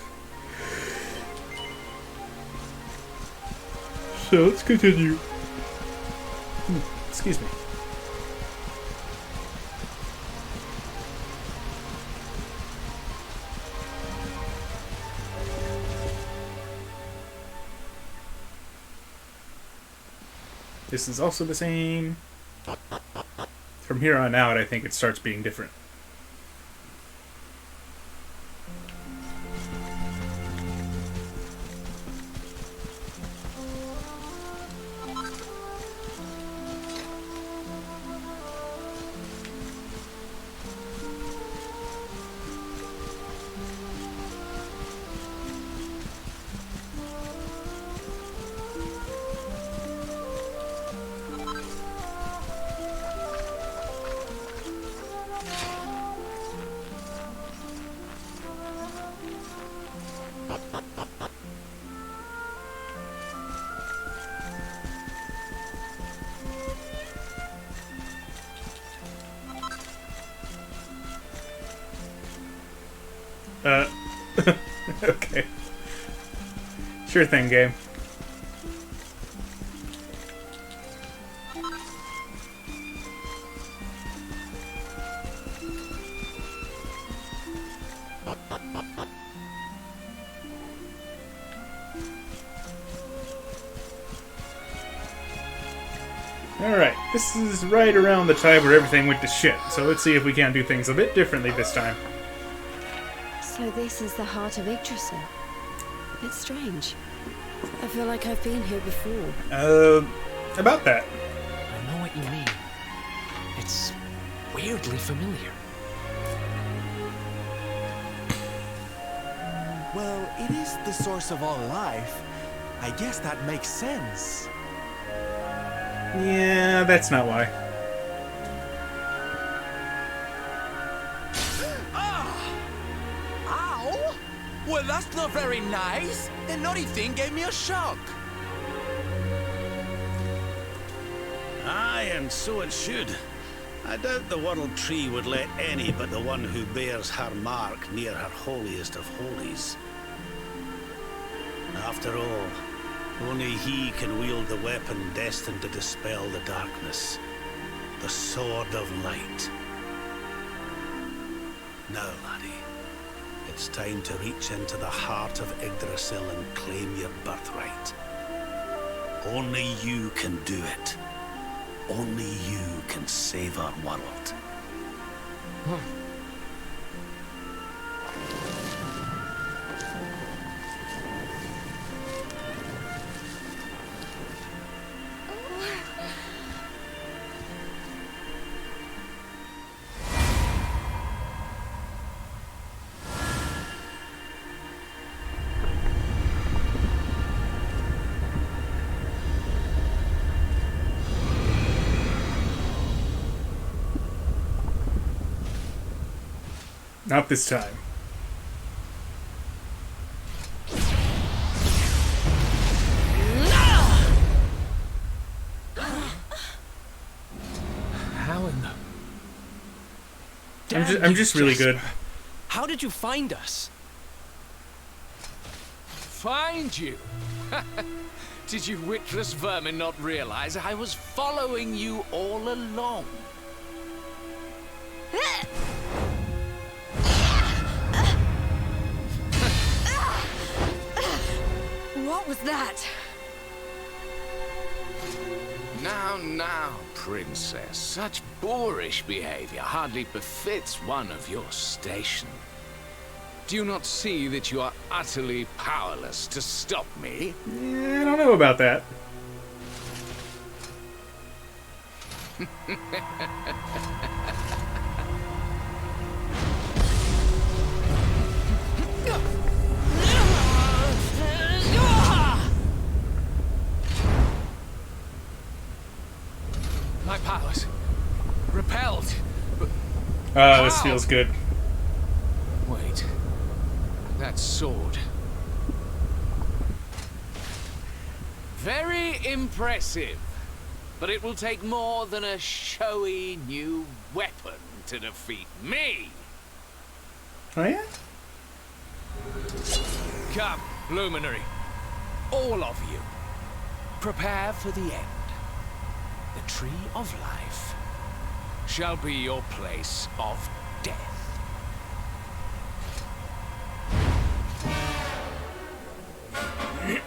So let's continue. Excuse me. This is also the same. From here on out, I think it starts being different. Okay. Sure thing, game. Alright, this is right around the time where everything went to shit, so let's see if we can't do things a bit differently this time. So this is the heart of Yggdrasil. It's strange. I feel like I've been here before. About that. I know what you mean. It's weirdly familiar. Well, it is the source of all life. I guess that makes sense. Yeah, that's not why. Ow! Well, that's not very nice. The naughty thing gave me a shock. Aye, and so it should. I doubt the World Tree would let any but the one who bears her mark near her holiest of holies. After all, only he can wield the weapon destined to dispel the darkness. The Sword of Light. Now, laddie, it's time to reach into the heart of Yggdrasil and claim your birthright. Only you can do it. Only you can save our world. Not this time. How in the... I'm just really good. How did you find us? Find you? Did you witless vermin not realize I was following you all along? What was that? Now, princess. Such boorish behavior hardly befits one of your station. Do you not see that you are utterly powerless to stop me? Yeah, I don't know about that. My powers. Repelled. This feels good. Wait. That sword. Very impressive. But it will take more than a showy new weapon to defeat me. Oh yeah? Come, Luminary. All of you. Prepare for the end. The Tree of Life shall be your place of death.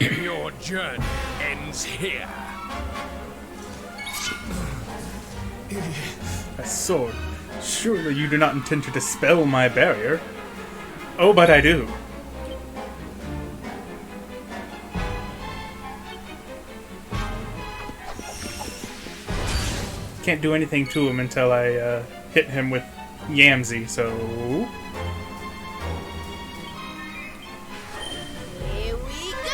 Your journey ends here. A sword. Surely you do not intend to dispel my barrier. Oh, but I do. Can't do anything to him until I hit him with Yamsy, so... Here we go!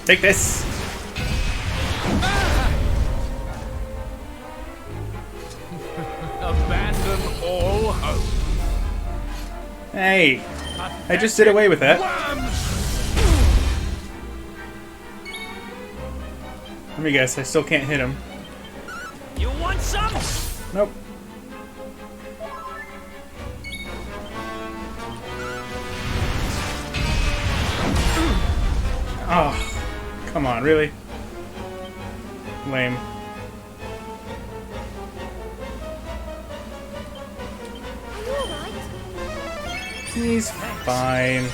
Take this! Abandon all hope. Hey! I just did away with that. Let me guess, I still can't hit him. You want some? Nope. Oh, come on, really? Lame. Are you alright? He's fine.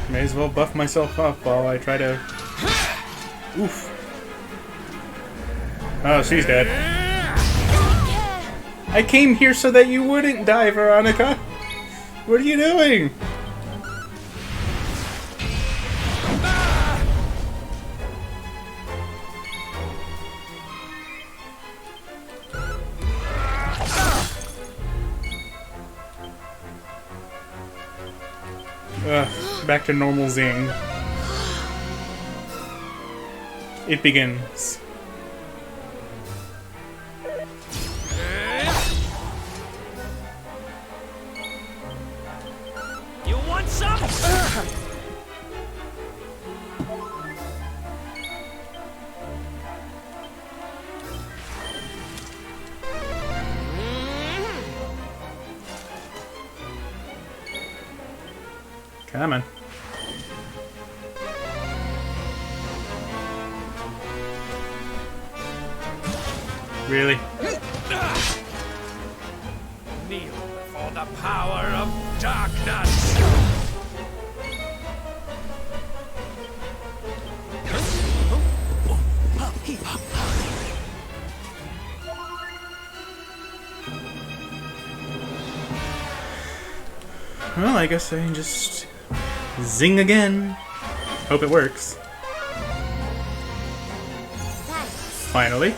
May as well buff myself up while I try to... Oof. Oh, she's dead. I came here so that you wouldn't die, Veronica. What are you doing? Back to normal zing. It begins. You want some? Come on. Really? Kneel before the power of darkness. Well, I guess I can just zing again. Hope it works. Finally.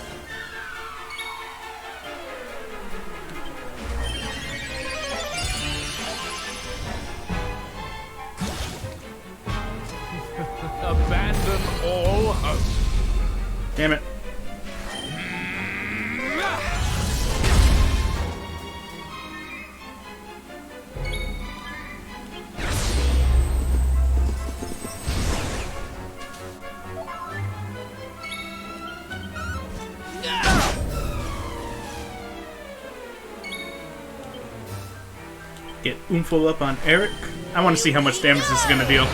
Abandon all hope. Damn it. Get Oomful up on Eric. I want to see how much damage this is going to deal.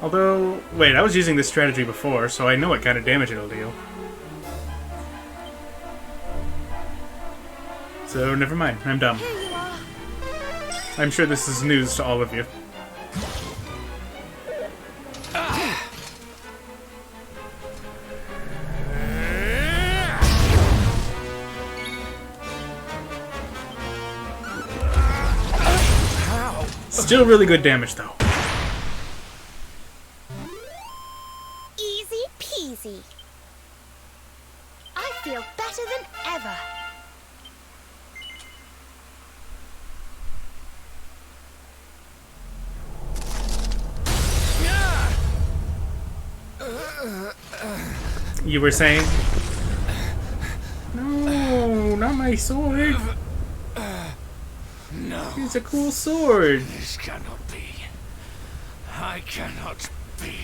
Although, wait, I was using this strategy before, so I know what kind of damage it'll deal. So, never mind. I'm dumb. Here you are. I'm sure this is news to all of you. Still really good damage, though. Easy peasy. I feel better than ever. You were saying? No, not my sword. No. It's a cool sword. This cannot be. I cannot be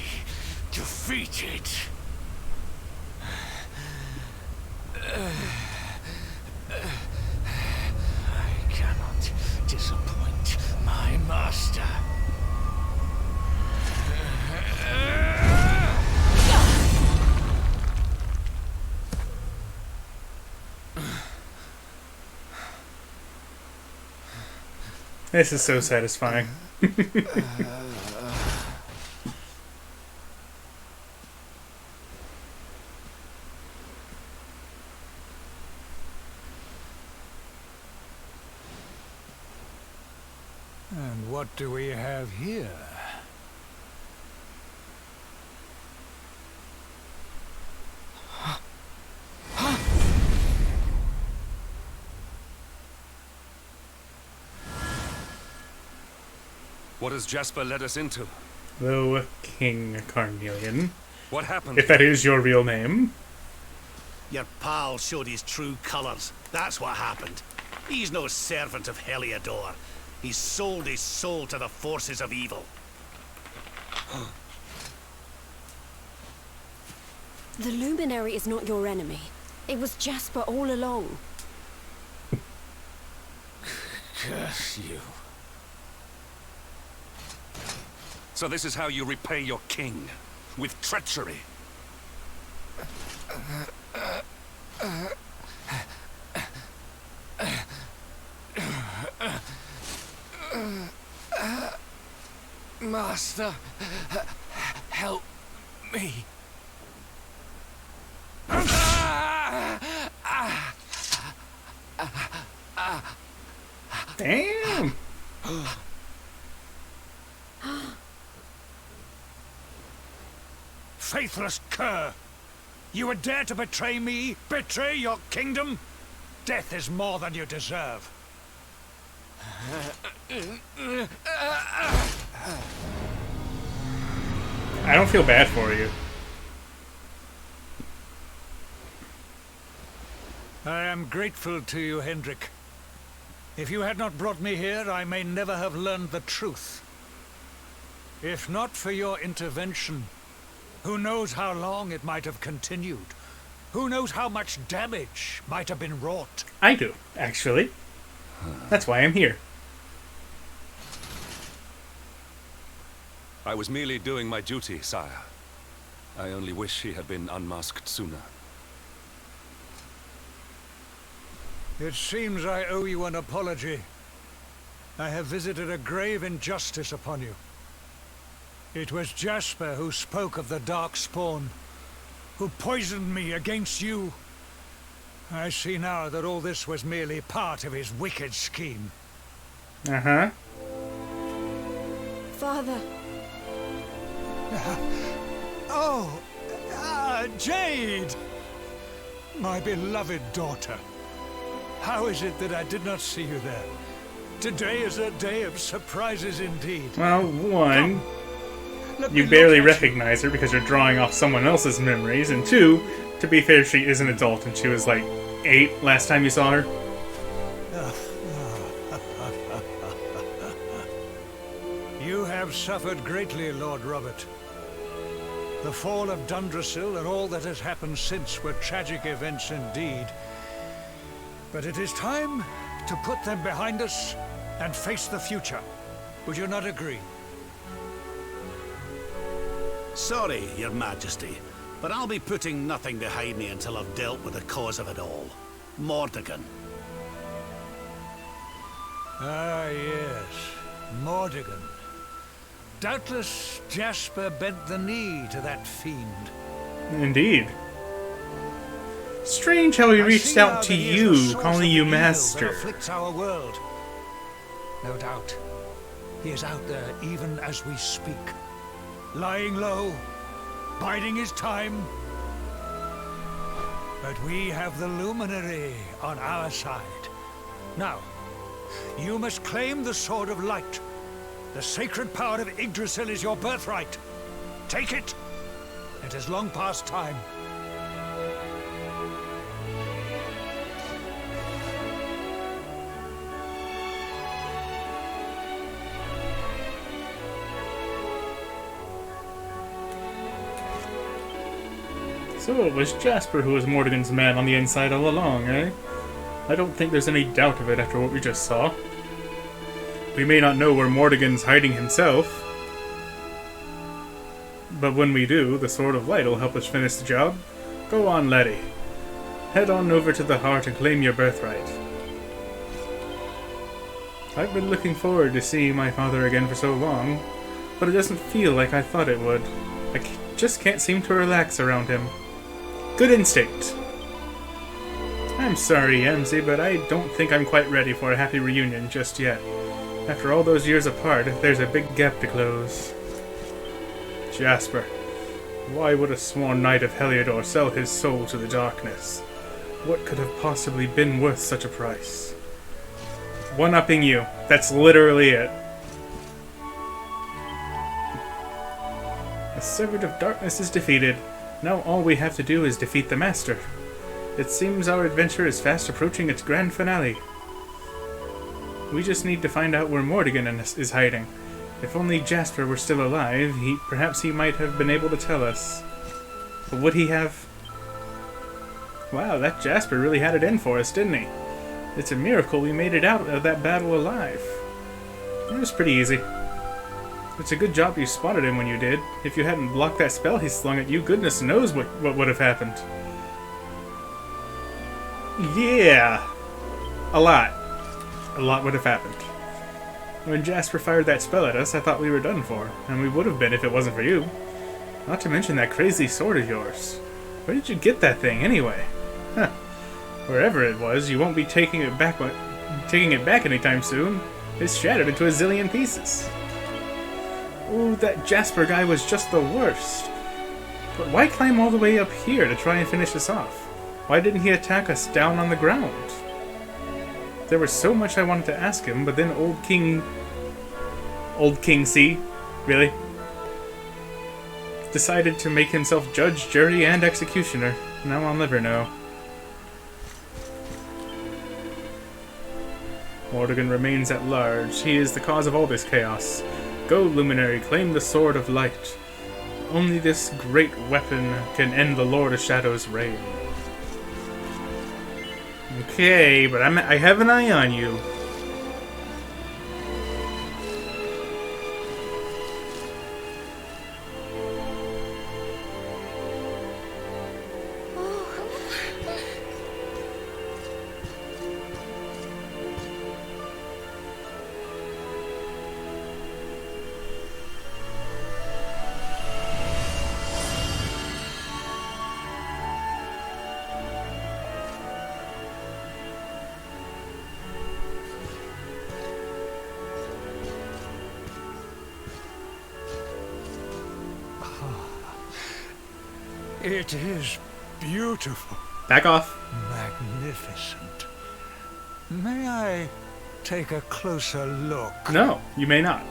defeated. disappoint my master. This is so satisfying. And what do we have here? What has Jasper led us into? Though King Carnelian. What happened? If that is your real name. Your pal showed his true colours. That's what happened. He's no servant of Heliodor. He's sold his soul to the forces of evil. The Luminary is not your enemy. It was Jasper all along. Curse you. So this is how you repay your king? With treachery? Master, help me. Damn! Faithless cur! You would dare to betray me? Betray your kingdom? Death is more than you deserve. I don't feel bad for you. I am grateful to you, Hendrik. If you had not brought me here, I may never have learned the truth. If not for your intervention, who knows how long it might have continued? Who knows how much damage might have been wrought? I do, actually. That's why I'm here. I was merely doing my duty, sire. I only wish he had been unmasked sooner. It seems I owe you an apology. I have visited a grave injustice upon you. It was Jasper who spoke of the Dark Spawn, who poisoned me against you. I see now that all this was merely part of his wicked scheme. Uh-huh. Father. Jade! My beloved daughter. How is it that I did not see you there? Today is a day of surprises indeed. Well, one, you barely recognize her because you're drawing off someone else's memories, and two, to be fair, she is an adult and she was like 8 last time you saw her. You have suffered greatly, Lord Robert. The fall of Dundrasil and all that has happened since were tragic events indeed. But it is time to put them behind us and face the future. Would you not agree? Sorry, Your Majesty, but I'll be putting nothing behind me until I've dealt with the cause of it all. Mordegon. Ah, yes. Mordegon. Doubtless Jasper bent the knee to that fiend. Indeed. Strange how he I reached see out now to that he is the you, source calling of you the evil master. that afflicts our world. No doubt. He is out there even as we speak. Lying low, biding his time. But we have the Luminary on our side. Now, you must claim the Sword of Light. The sacred power of Yggdrasil is your birthright. Take it. It is long past time. So it was Jasper who was Mordegon's man on the inside all along, eh? I don't think there's any doubt of it after what we just saw. We may not know where Mordegon's hiding himself, but when we do, the Sword of Light will help us finish the job. Go on, laddie. Head on over to the heart and claim your birthright. I've been looking forward to seeing my father again for so long, but it doesn't feel like I thought it would. I just can't seem to relax around him. Good instinct. I'm sorry, Emsy, but I don't think I'm quite ready for a happy reunion just yet. After all those years apart, there's a big gap to close. Jasper, why would a sworn knight of Heliodor sell his soul to the darkness? What could have possibly been worth such a price? One-upping you. That's literally it. The Servant of Darkness is defeated. Now all we have to do is defeat the Master. It seems our adventure is fast approaching its grand finale. We just need to find out where Mordegon is hiding. If only Jasper were still alive, perhaps he might have been able to tell us. But would he have? Wow, that Jasper really had it in for us, didn't he? It's a miracle we made it out of that battle alive. It was pretty easy. It's a good job you spotted him when you did. If you hadn't blocked that spell he slung at you, goodness knows what would have happened. Yeah! A lot. A lot would have happened. When Jasper fired that spell at us, I thought we were done for, and we would have been if it wasn't for you. Not to mention that crazy sword of yours. Where did you get that thing, anyway? Huh. Wherever it was, you won't be taking it back anytime soon. It's shattered into a zillion pieces. Ooh, that Jasper guy was just the worst. But why climb all the way up here to try and finish us off? Why didn't he attack us down on the ground? There was so much I wanted to ask him, but then Old King C, really, decided to make himself judge, jury, and executioner. Now I'll never know. Mordegon remains at large. He is the cause of all this chaos. Go, Luminary, claim the Sword of Light. Only this great weapon can end the Lord of Shadow's reign. Okay, but I have an eye on you. It is beautiful. Back off. Magnificent. May I take a closer look? No, you may not.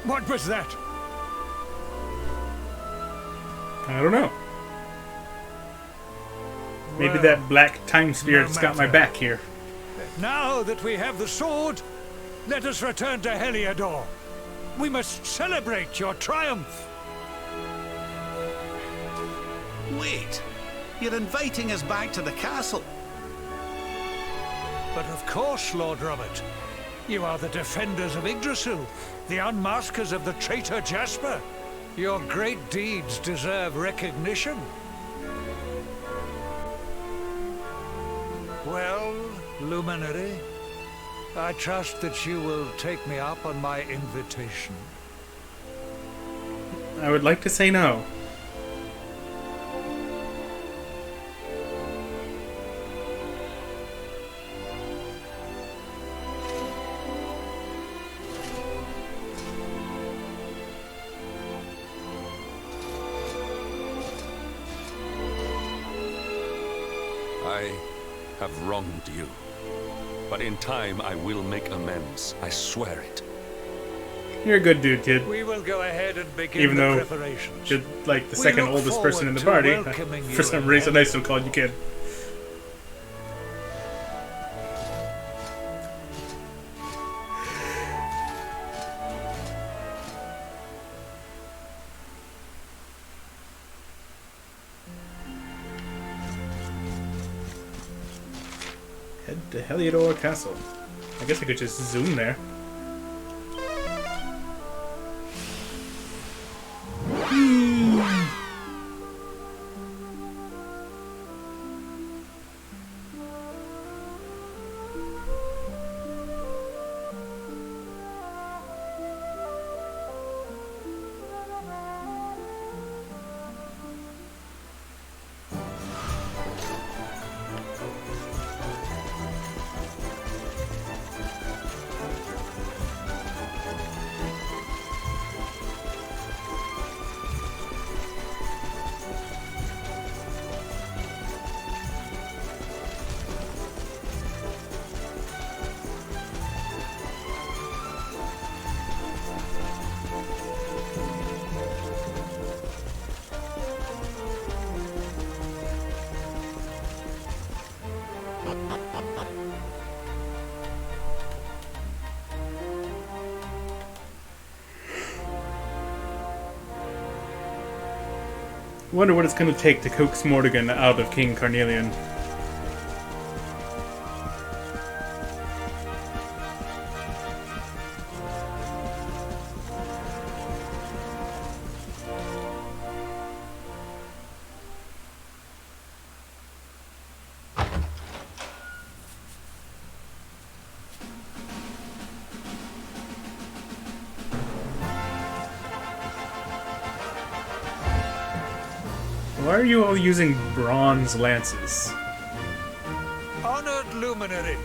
What was that? I don't know. Maybe Well, that black time spirit's no got my matter. back here. Now that we have the sword, let us return to Heliodor. We must celebrate your triumph. Wait! You're inviting us back to the castle. But of course, Lord Robert. You are the defenders of Yggdrasil, the unmaskers of the traitor Jasper. Your great deeds deserve recognition. Well, Luminary, I trust that you will take me up on my invitation. I would like to say no. I have wronged you. But in time, I will make amends. I swear it. You're a good dude, kid. We will go ahead and begin Even the though preparations. you're like the We second look oldest person in the forward to party. welcoming For you some in reason, I Heliodor. still called you kid. Head to Heliodor Castle. I guess I could just zoom there. Wonder what it's going to take to coax Morrigan out of King Carnelian. Why are you all using bronze lances? Honored luminary,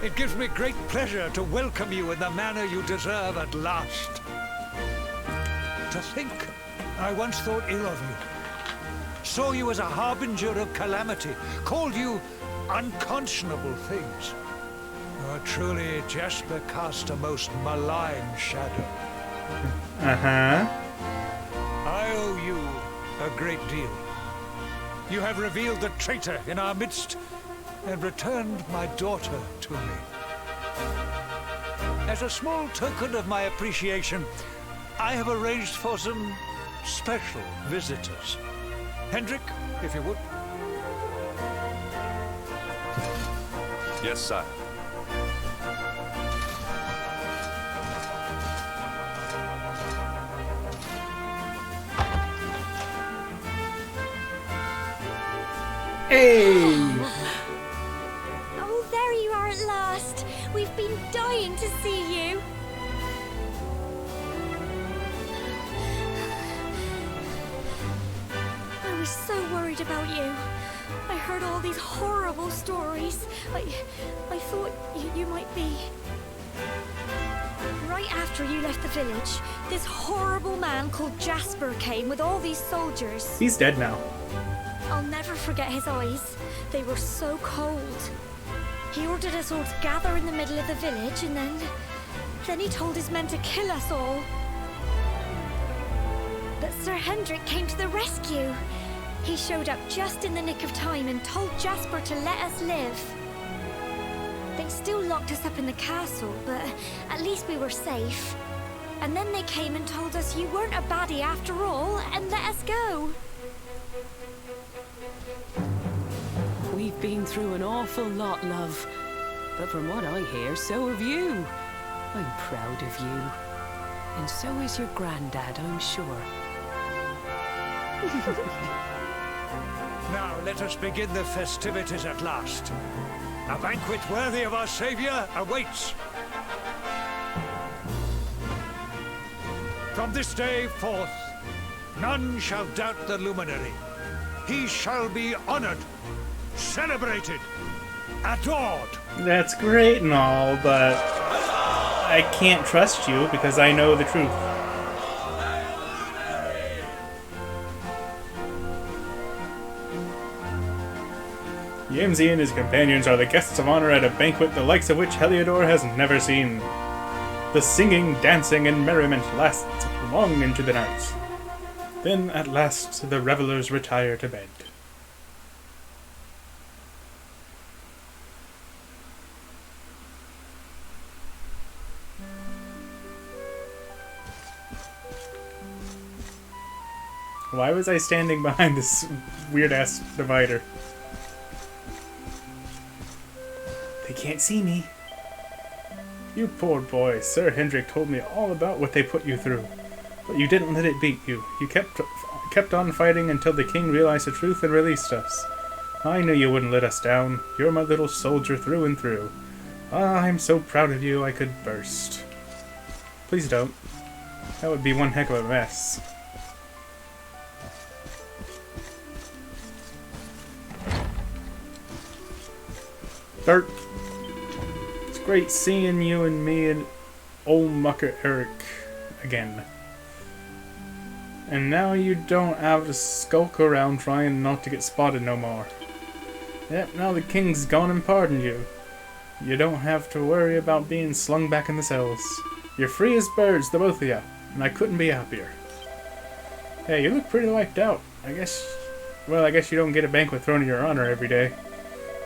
it gives me great pleasure to welcome you in the manner you deserve at last. To think, I once thought ill of you. Saw you as a harbinger of calamity, called you unconscionable things. Oh, truly, Jasper cast a most malign shadow. Uh-huh. I owe you a great deal. You have revealed the traitor in our midst and returned my daughter to me. As a small token of my appreciation, I have arranged for some special visitors. Hendrik, if you would. Yes, sire. Hey! Oh, there you are at last. We've been dying to see you. I was so worried about you. I heard all these horrible stories. I thought you might be... Right after you left the village, this horrible man called Jasper came with all these soldiers. He's dead now. I'll never forget his eyes. They were so cold. He ordered us all to gather in the middle of the village, and then he told his men to kill us all. But Sir Hendrik came to the rescue. He showed up just in the nick of time and told Jasper to let us live. They still locked us up in the castle, but at least we were safe. And then they came and told us you weren't a baddie after all, and let us go. We've been through an awful lot, love. But from what I hear, so have you. I'm proud of you. And so is your granddad, I'm sure. Now let us begin the festivities at last. A banquet worthy of our savior awaits. From this day forth, none shall doubt the luminary. He shall be honored, celebrated, adored. That's great and all, but I can't trust you because I know the truth. Yamsey and his companions are the guests of honor at a banquet the likes of which Heliodor has never seen. The singing, dancing, and merriment lasts long into the night. Then, at last, the revelers retire to bed. Why was I standing behind this weird-ass divider? can't see me. You poor boy. Sir Hendrik told me all about what they put you through. But you didn't let it beat you. You kept on fighting until the king realized the truth and released us. I knew you wouldn't let us down. You're my little soldier through and through. Ah, I'm so proud of you I could burst. Please don't. That would be one heck of a mess. Bert, it's great seeing you and me and old mucker Eric again. And now you don't have to skulk around trying not to get spotted no more. Yep, now the king's gone and pardoned you. You don't have to worry about being slung back in the cells. You're free as birds, the both of you, and I couldn't be happier. Hey, you look pretty wiped out. I guess you don't get a banquet thrown in your honor every day.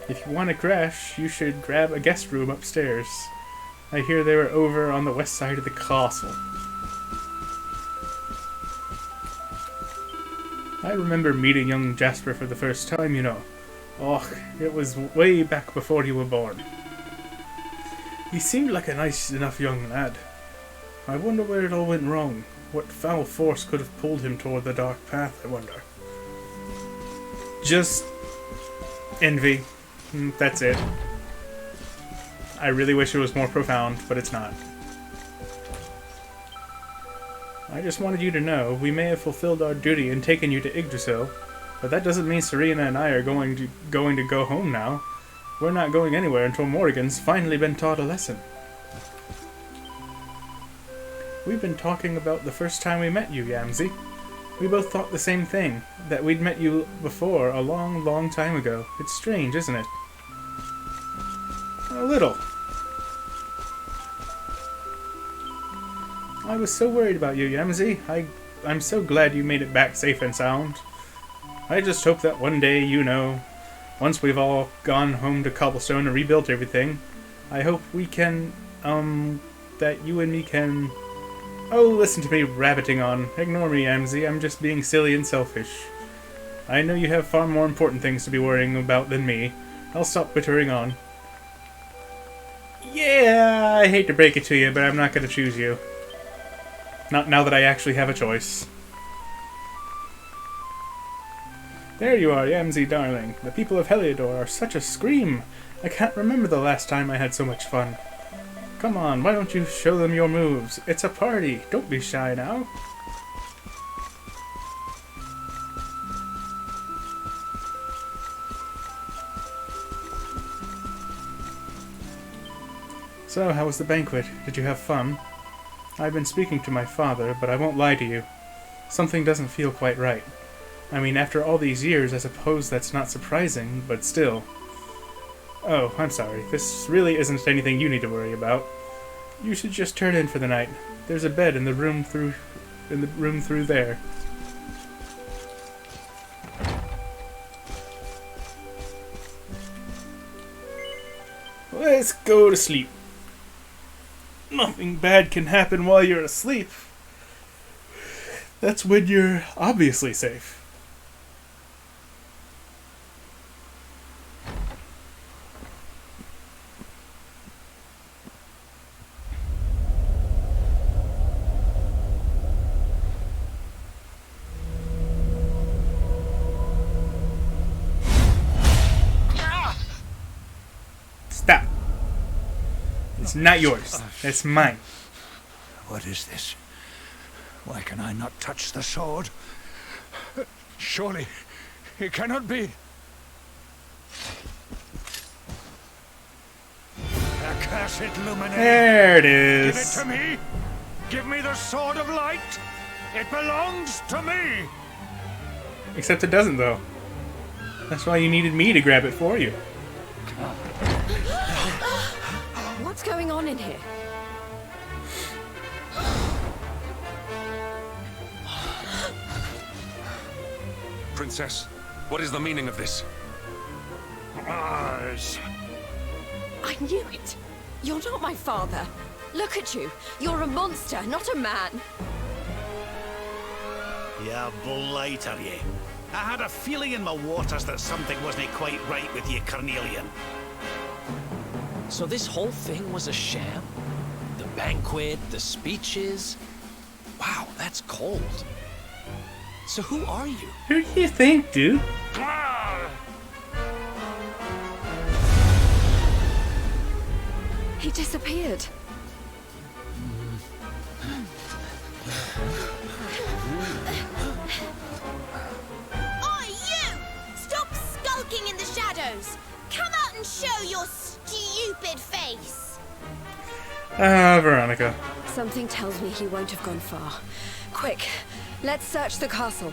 If you want to crash, you should grab a guest room upstairs. I hear they were over on the west side of the castle. I remember meeting young Jasper for the first time, you know. Oh, it was way back before you were born. He seemed like a nice enough young lad. I wonder where it all went wrong. What foul force could have pulled him toward the dark path, I wonder. Just envy. That's it. I really wish it was more profound, but it's not. I just wanted you to know we may have fulfilled our duty in taking you to Yggdrasil, but that doesn't mean Serena and I are going to go home now. We're not going anywhere until Morrigan's finally been taught a lesson. We've been talking about the first time we met you, Yamsey. We both thought the same thing, that we'd met you before a long, long time ago. It's strange, isn't it? A little. I was so worried about you, Yamsey. I'm so glad you made it back safe and sound. I just hope that one day, you know, once we've all gone home to Cobblestone and rebuilt everything, I hope we can, that you and me can... Oh, listen to me rabbiting on. Ignore me, Yamsey. I'm just being silly and selfish. I know you have far more important things to be worrying about than me. I'll stop bittering on. Yeah, I hate to break it to you, but I'm not going to choose you. Not now that I actually have a choice. There you are, Yamsey, darling. The people of Heliodor are such a scream. I can't remember the last time I had so much fun. Come on, why don't you show them your moves? It's a party. Don't be shy now. So, how was the banquet? Did you have fun? I've been speaking to my father, but I won't lie to you. Something doesn't feel quite right. I mean, after all these years, I suppose that's not surprising, but still. Oh, I'm sorry. This really isn't anything you need to worry about. You should just turn in for the night. There's a bed in the room through there. Let's go to sleep. Nothing bad can happen while you're asleep. That's when you're obviously safe. Stop. It's not yours. It's mine. What is this? Why can I not touch the sword? Surely, it cannot be. Accursed luminary. There it is. Give it to me. Give me the sword of light. It belongs to me. Except it doesn't, though. That's why you needed me to grab it for you. What's going on in here? Princess, what is the meaning of this? Eyes. I knew it. You're not my father. Look at you. You're a monster, not a man. You blighter, you. I had a feeling in my waters that something wasn't quite right with you, Carnelian. So this whole thing was a sham? The banquet, the speeches? Wow, that's cold. So who are you? Who do you think, dude? He disappeared. Oi, you! Stop skulking in the shadows! Come out and show your stupid face! Veronica. Something tells me he won't have gone far. Quick, let's search the castle.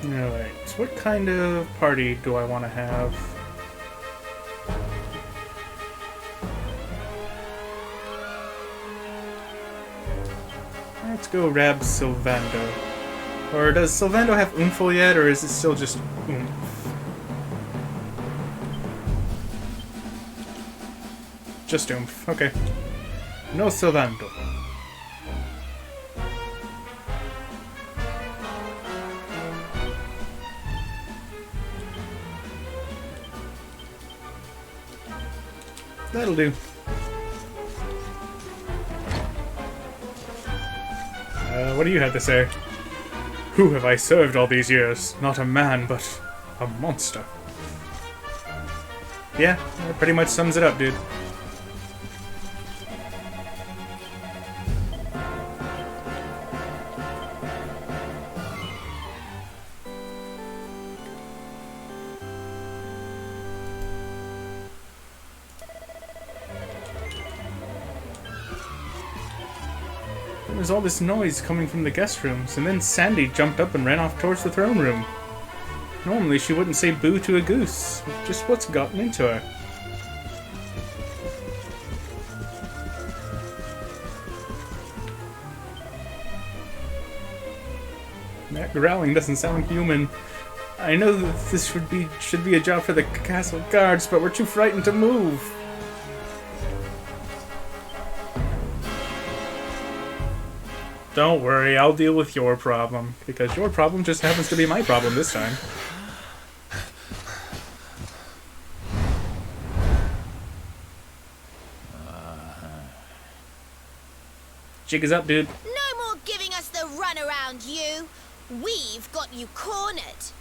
Alright, so what kind of party do I want to have? Let's go grab Sylvando. Or does Sylvando have Oomful yet, or is it still just Oomph? Just Oomph, okay. No Sylvando. That'll do. What do you have to say? Who have I served all these years? Not a man, but a monster. Yeah, that pretty much sums it up, dude. There was all this noise coming from the guest rooms, and then Sandy jumped up and ran off towards the throne room. Normally she wouldn't say boo to a goose. Just what's gotten into her? That growling doesn't sound human. I know that this should be a job for the castle guards, but we're too frightened to move. Don't worry, I'll deal with your problem, because your problem just happens to be my problem this time. Jig is up, dude. No more giving us the runaround, you! We've got you cornered!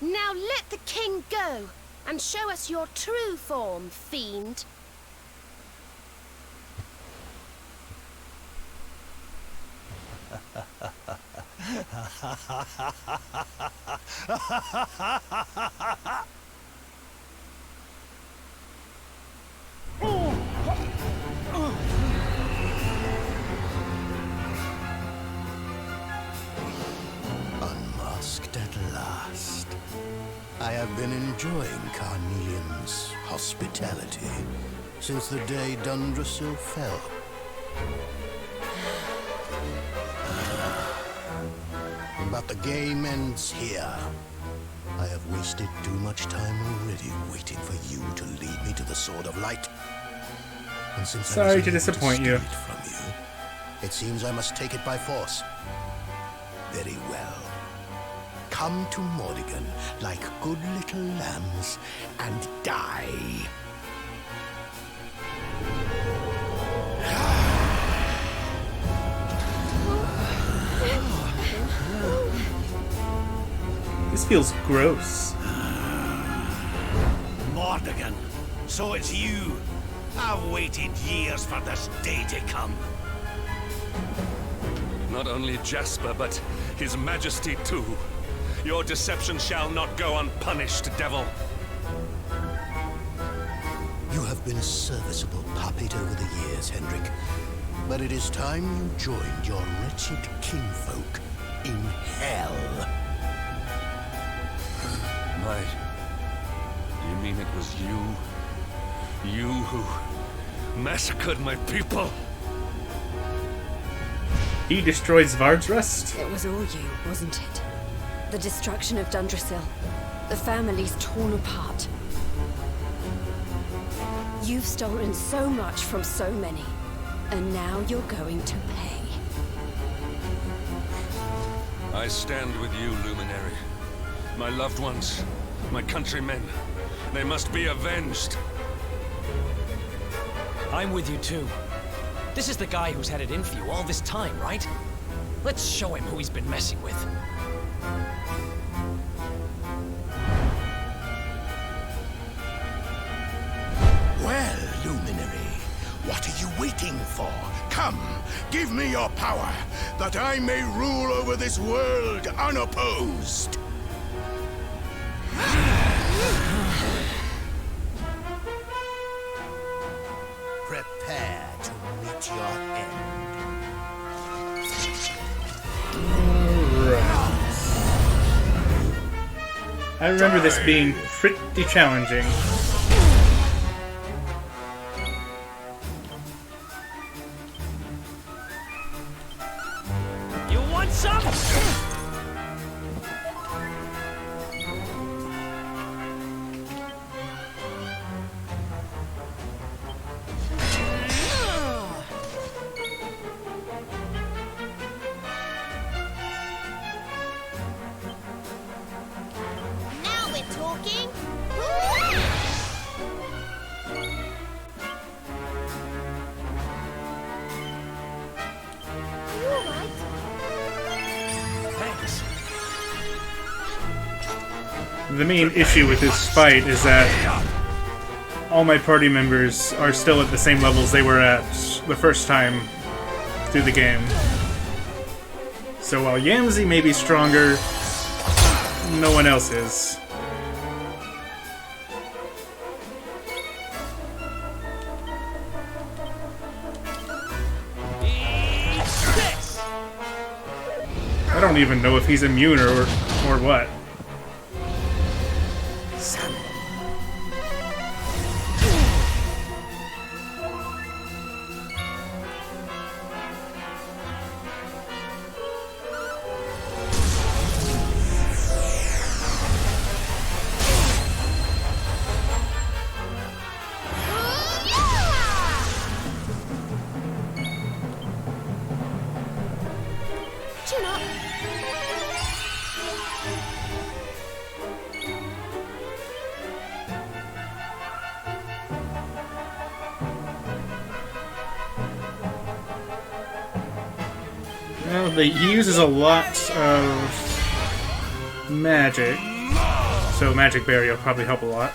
Now let the king go, and show us your true form, fiend. Unmasked at last. I have been enjoying Carnelian's hospitality since the day Dundrasil fell. But the game ends here. I have wasted too much time already waiting for you to lead me to the Sword of Light. And since Sorry to disappoint you. From you, it seems I must take it by force. Very well. Come to Morrigan like good little lambs and die. This feels gross. Morrigan, so it's you. I've waited years for this day to come. Not only Jasper, but His Majesty too. Your deception shall not go unpunished, devil. You have been a serviceable puppet over the years, Hendrik. But it is time you joined your wretched kinfolk in hell. You mean it was you? You who massacred my people? He destroyed Svard's Rest. It was all you, wasn't it? The destruction of Dundrasil. The families torn apart. You've stolen so much from so many, and now you're going to pay. I stand with you, Luminary. My loved ones, my countrymen, they must be avenged. I'm with you too. This is the guy who's had it in for you all this time, right? Let's show him who he's been messing with. Well, Luminary, what are you waiting for? Come, give me your power, that I may rule over this world unopposed. Prepare to meet your end. I remember this being pretty challenging. You want some? Now we're talking. You all right? Thanks. The main issue with this fight is that all my party members are still at the same levels they were at the first time through the game. So while Yamsey may be stronger, no one else is. I don't even know if he's immune or what. Chin up. Well, he uses a lot of magic, so Magic Berry will probably help a lot.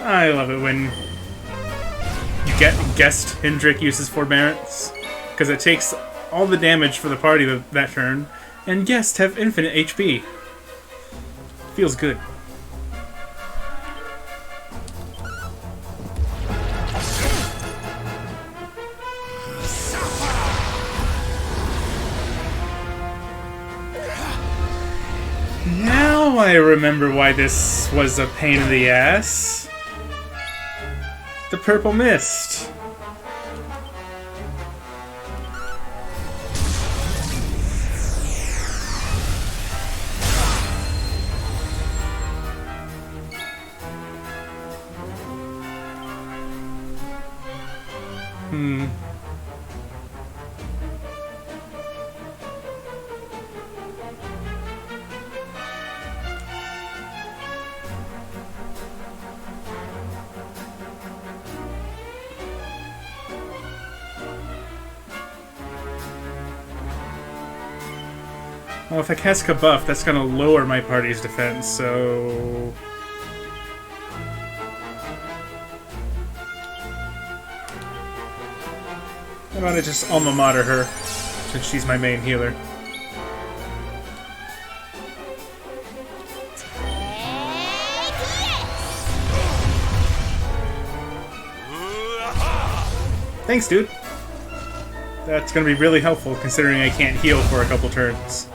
I love it when you get guest Hendrik uses Forbearance, because it takes all the damage for the party that turn, and guests have infinite HP. Feels good. Now I remember why this was a pain in the ass. The purple mist. Well, if I cast a buff, that's gonna lower my party's defense, so... How about I just alma mater her, since she's my main healer. Thanks, dude. That's gonna be really helpful, considering I can't heal for a couple turns.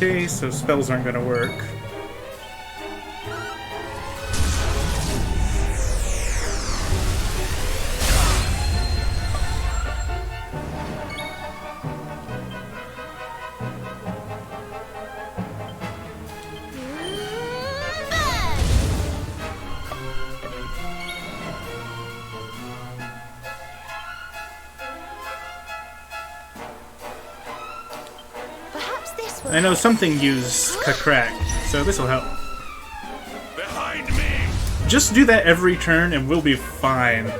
Okay, so spells aren't gonna work. Perhaps this will. I know something used crack, so this will help. Behind me! Just do that every turn and we'll be fine.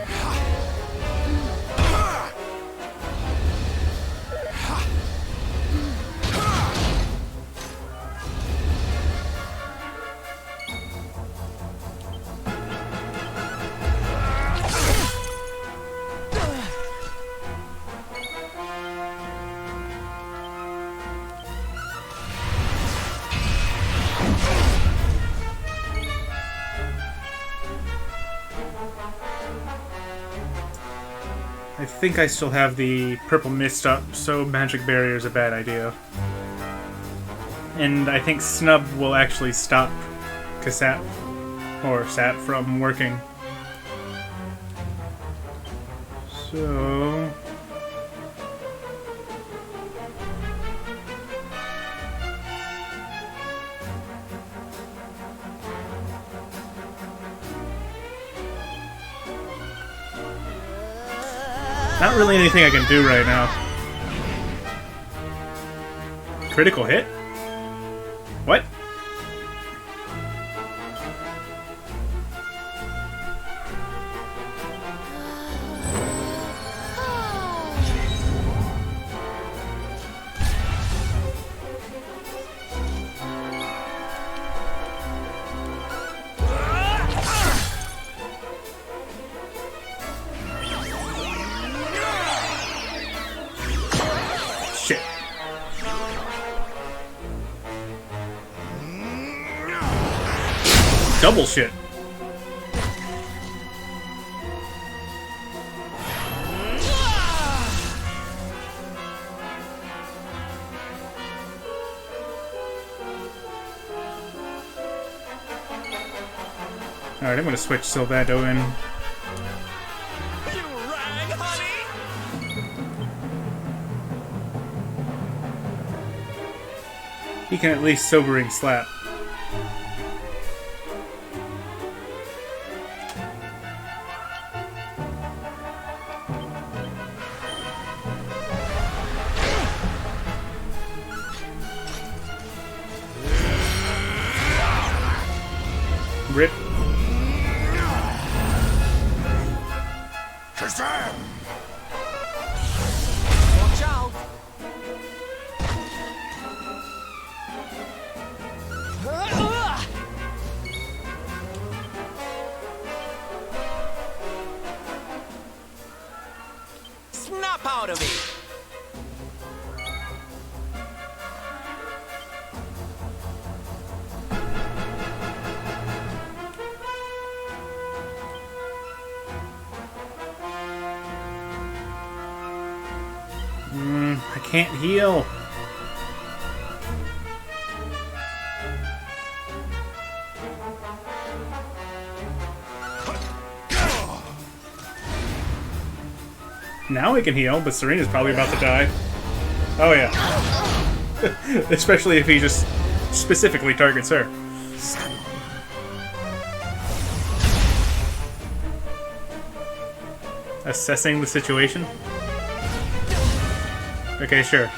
I think I still have the purple mist up, so magic barrier is a bad idea. And I think snub will actually stop Kasap or Sap from working. So not really anything I can do right now. Critical hit? What? Shit. Double shit. Alright, I'm gonna switch Sylvando in. He can at least sobering slap. Rip. Shazam! Watch out! Snap out of it! I can't heal. Now we can heal, but Serena's probably about to die. Oh yeah. Especially if he just specifically targets her. Assessing the situation? Okay, sure.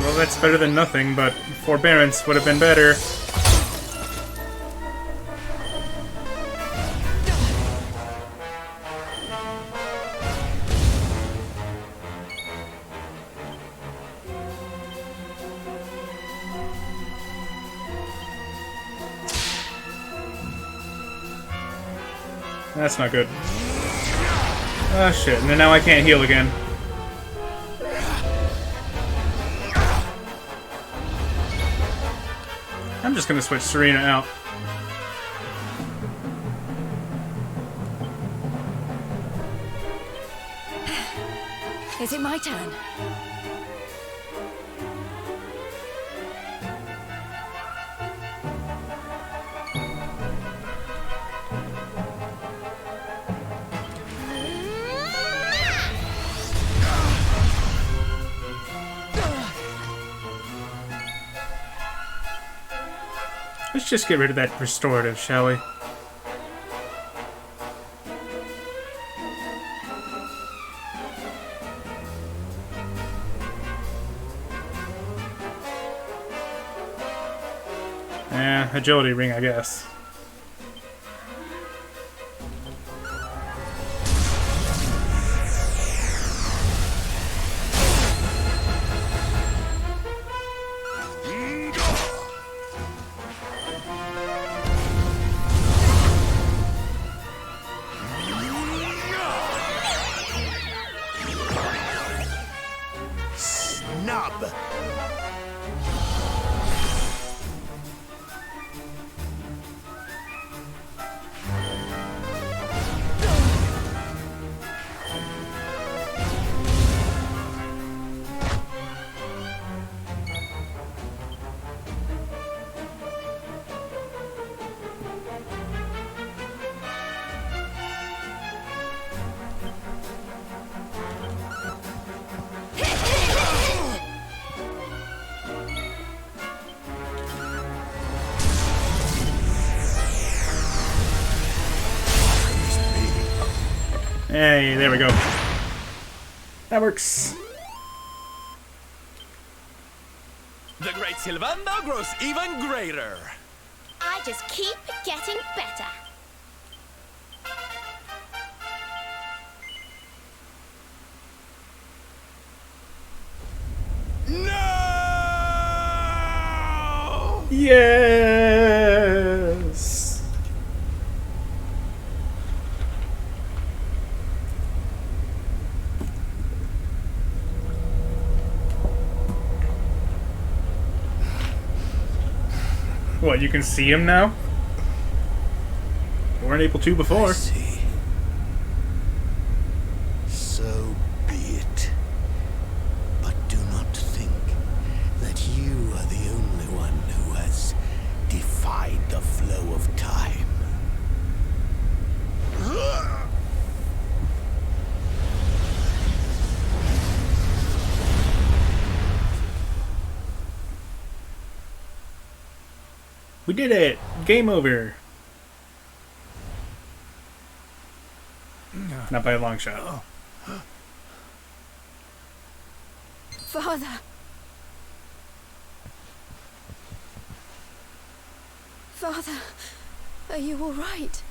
Well, that's better than nothing, but forbearance would have been better. That's not good. Oh shit, and then now I can't heal again. I'm just gonna switch Serena out. Is it my turn? Let's just get rid of that restorative, shall we? Agility ring, I guess. Snub! Hey, there we go. That works. The great Sylvanda grows even greater. I just keep getting better. No! Yes! What, you can see him now? We weren't able to before. I see. So be it. But do not think that you are the only one who has defied the flow of time. We did it! Game over! Not by a long shot. Father! Father, are you all right?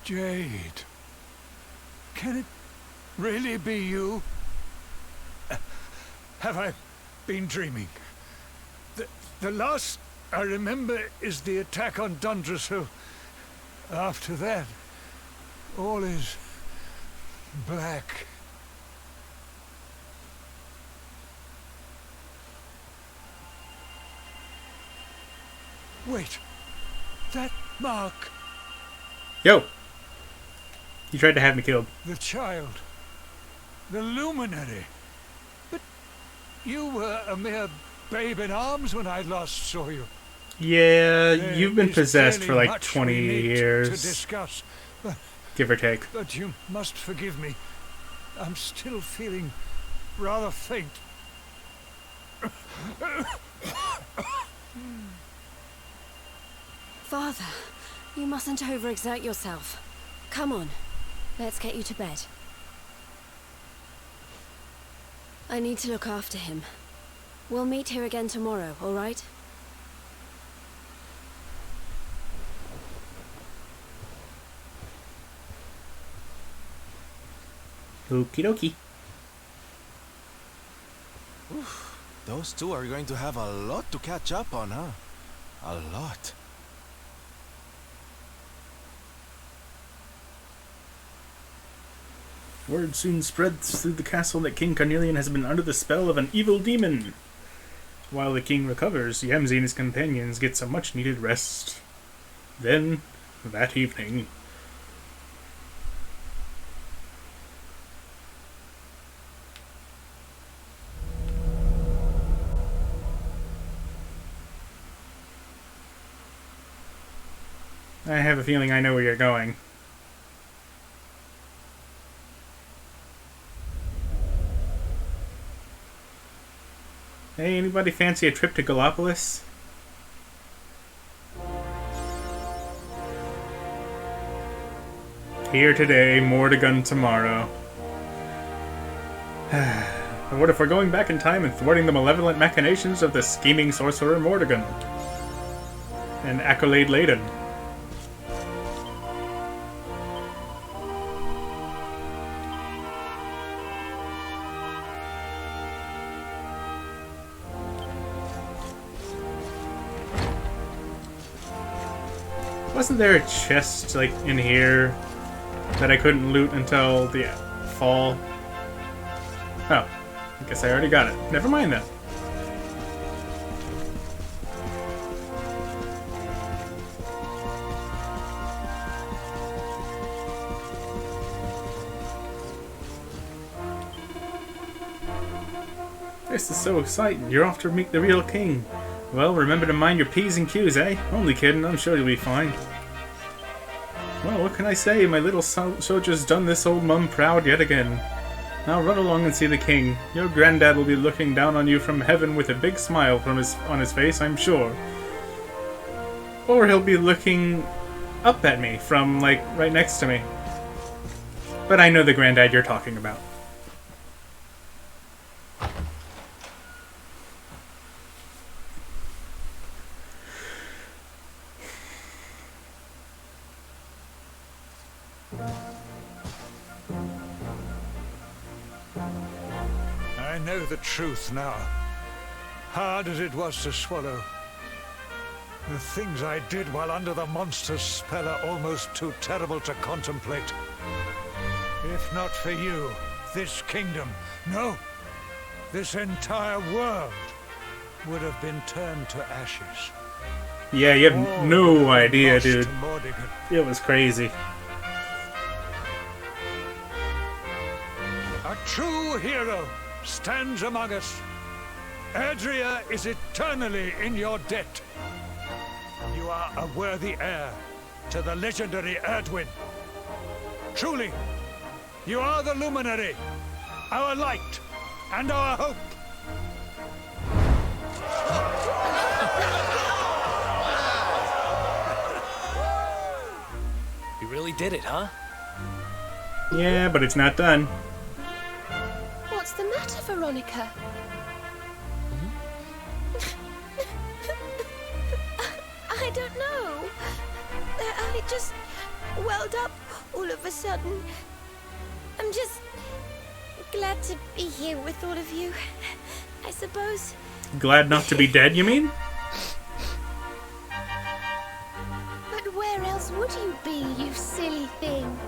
Jade. Can it really be you? Have I been dreaming? The last I remember is the attack on Dundrasil. After that, all is black. Wait, that mark. Yo! You tried to have me killed. The child. The luminary. But you were a mere babe in arms when I last saw you. Yeah, There you've been is possessed for clearly like much 20 we need years. to discuss, Give or take. but you must forgive me. I'm still feeling rather faint. Father, you mustn't overexert yourself. Come on, let's get you to bed. I need to look after him. We'll meet here again tomorrow, all right? Okie dokie. Those two are going to have a lot to catch up on, huh? A lot. Word soon spreads through the castle that King Carnelian has been under the spell of an evil demon. While the king recovers, Yamzi and his companions get some much-needed rest. Then, that evening... I have a feeling I know where you're going. Hey, anybody fancy a trip to Gallipolis? Here today, more to gun tomorrow. But what if we're going back in time and thwarting the malevolent machinations of the scheming sorcerer Mordegon? And accolade laden. Wasn't there a chest, like, in here that I couldn't loot until the fall? Oh, I guess I already got it. Never mind then. This is so exciting. You're off to meet the real king. Well, remember to mind your P's and Q's, eh? Only kidding, I'm sure you'll be fine. Well, what can I say? My little soldier's done this old mum proud yet again. Now run along and see the king. Your granddad will be looking down on you from heaven with a big smile on his face, I'm sure. Or he'll be looking up at me from, like, right next to me. But I know the granddad you're talking about. I know the truth now. Hard as it was to swallow. The things I did while under the monster's spell are almost too terrible to contemplate. If not for you, this kingdom, no, this entire world would have been turned to ashes. Yeah, you have no idea, Lost dude. to Mordegon. It was crazy. A true hero stands among us. Adria is eternally in your debt. You are a worthy heir to the legendary Erdwin. Truly, you are the luminary, our light, and our hope. You really did it, huh? Yeah, but it's not done. What's the matter, Veronica? I don't know. I just welled up all of a sudden. I'm just glad to be here with all of you, I suppose. Glad not to be dead, you mean? But where else would you be, you silly thing?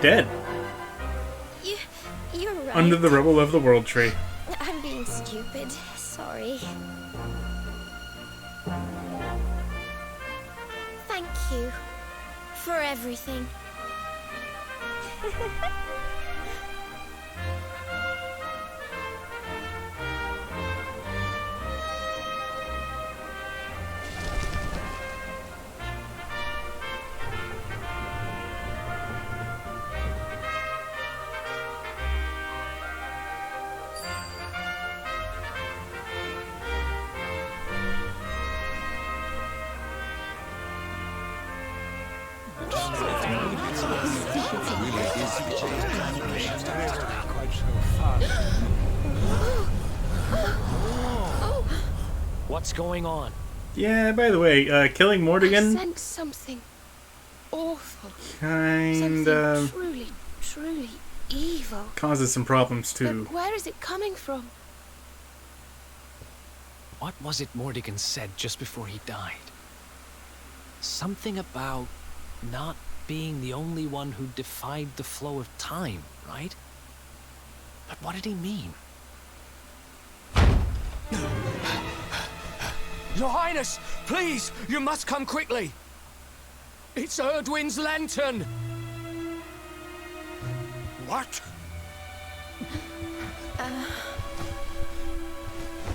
Dead. You're right. Under the rubble of the World Tree. I'm being stupid. Sorry. Thank you for everything. What's going on? Yeah, by the way, killing I Mordegon sense something awful. kind Something truly evil. causes some problems too. But where is it coming from? What was it Mordegon said just before he died? Something about not being the only one who defied the flow of time, right? But what did he mean? Your Highness, please, you must come quickly. It's Erdwin's lantern. What?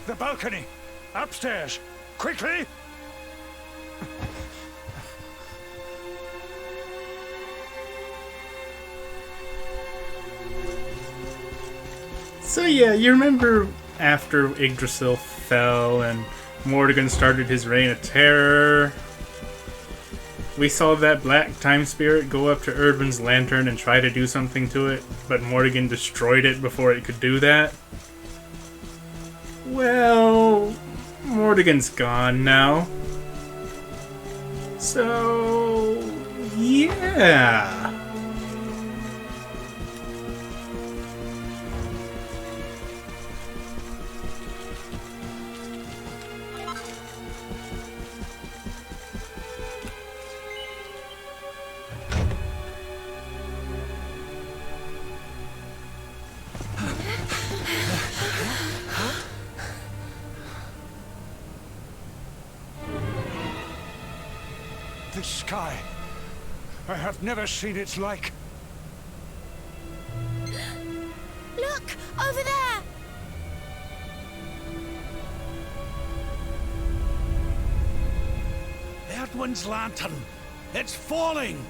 The balcony! Upstairs! Quickly! So yeah, you remember after Yggdrasil fell and Mordegon started his reign of terror, we saw that black time spirit go up to Erdwin's lantern and try to do something to it, but Mordegon destroyed it before it could do that. Well, Mordegon's gone now. So, yeah. This sky, I have never seen its like. Look! Over there! Erdwin's lantern! It's falling!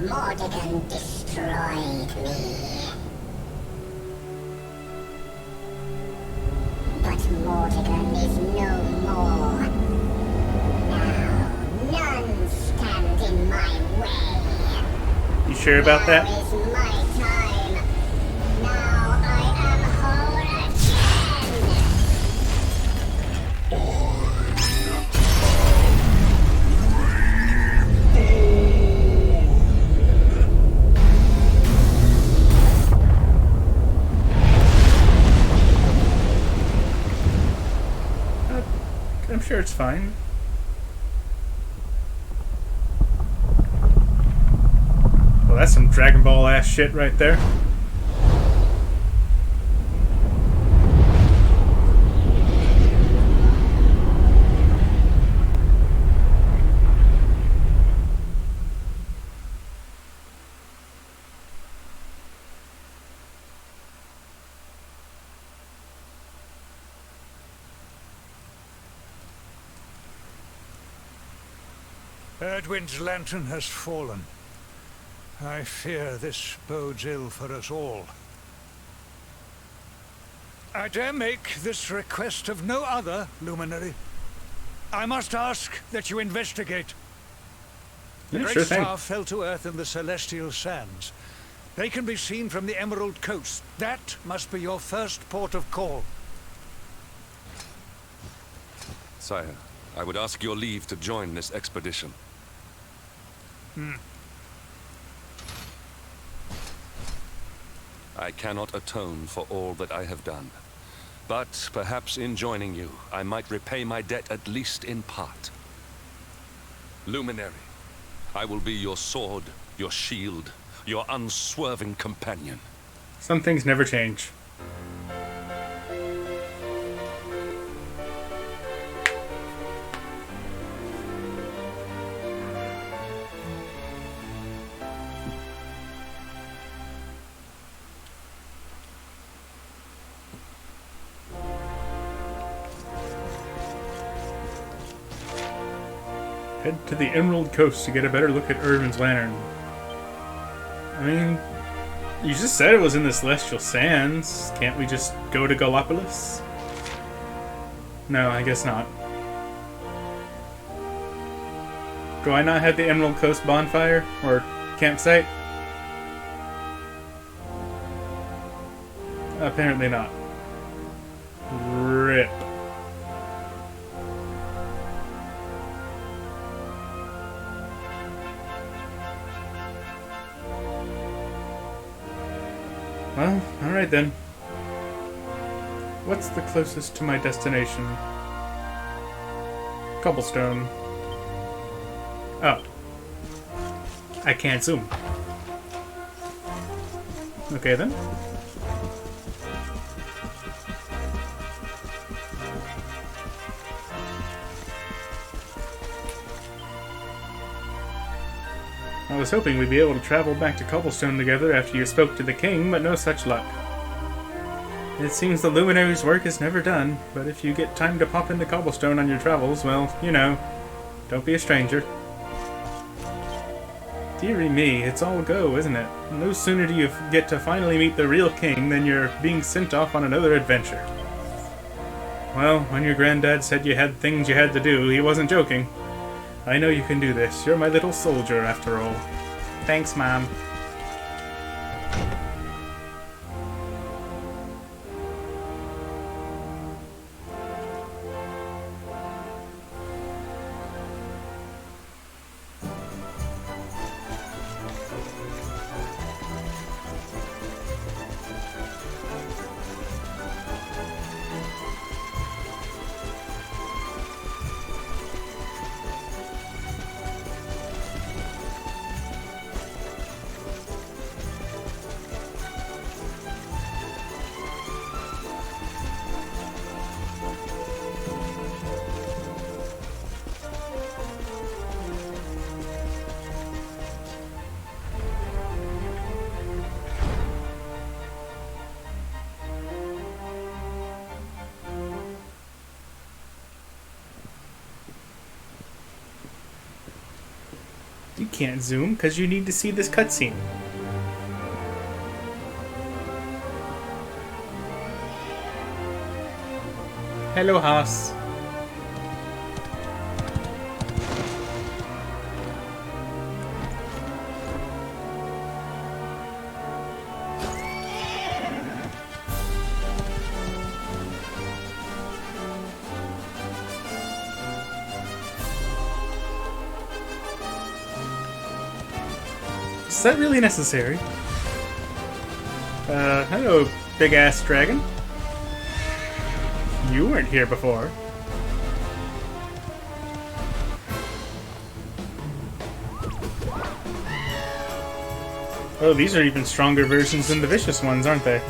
Mordegon destroyed me. But Mordegon is no more. Now, none stand in my way. You sure about that? Now is my time. Now I am whole I'm sure it's fine. Well, that's some Dragon Ball ass shit right there. Erdwin's lantern has fallen. I fear this bodes ill for us all. I dare make this request of no other, Luminary. I must ask that you investigate. The Yeah, great sure thing. star fell to Earth in the Celestial Sands. They can be seen from the Emerald Coast. That must be your first port of call. Sire, I would ask your leave to join this expedition. I cannot atone for all that I have done. But perhaps in joining you, I might repay my debt at least in part. Luminary, I will be your sword, your shield, your unswerving companion. Some things never change. Head to the Emerald Coast to get a better look at Erdwin's lantern. I mean, you just said it was in the Celestial Sands. Can't we just go to Gallipolis? No, I guess not. Do I not have the Emerald Coast bonfire? Or campsite? Apparently not. Rip. Well, alright then. What's the closest to my destination? Cobblestone. Oh. I can't zoom. Okay then. I was hoping we'd be able to travel back to Cobblestone together after you spoke to the king, but no such luck. It seems the Luminary's work is never done, but if you get time to pop into Cobblestone on your travels, well, you know, don't be a stranger. Dearie me, it's all go, isn't it? No sooner do you get to finally meet the real king than you're being sent off on another adventure. Well, when your granddad said you had things you had to do, he wasn't joking. I know you can do this. You're my little soldier, after all. Thanks, Mom. You can't zoom because you need to see this cutscene. Hello, Haas. Is that really necessary? Hello, big-ass dragon. You weren't here before. Oh, these are even stronger versions than the vicious ones, aren't they?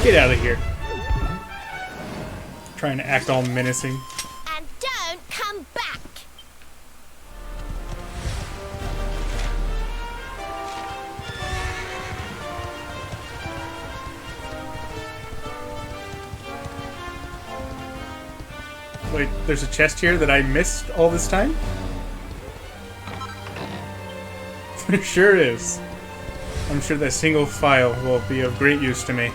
Get out of here. Trying to act all menacing. And don't come back! Wait, there's a chest here that I missed all this time? There sure is. I'm sure that single file will be of great use to me.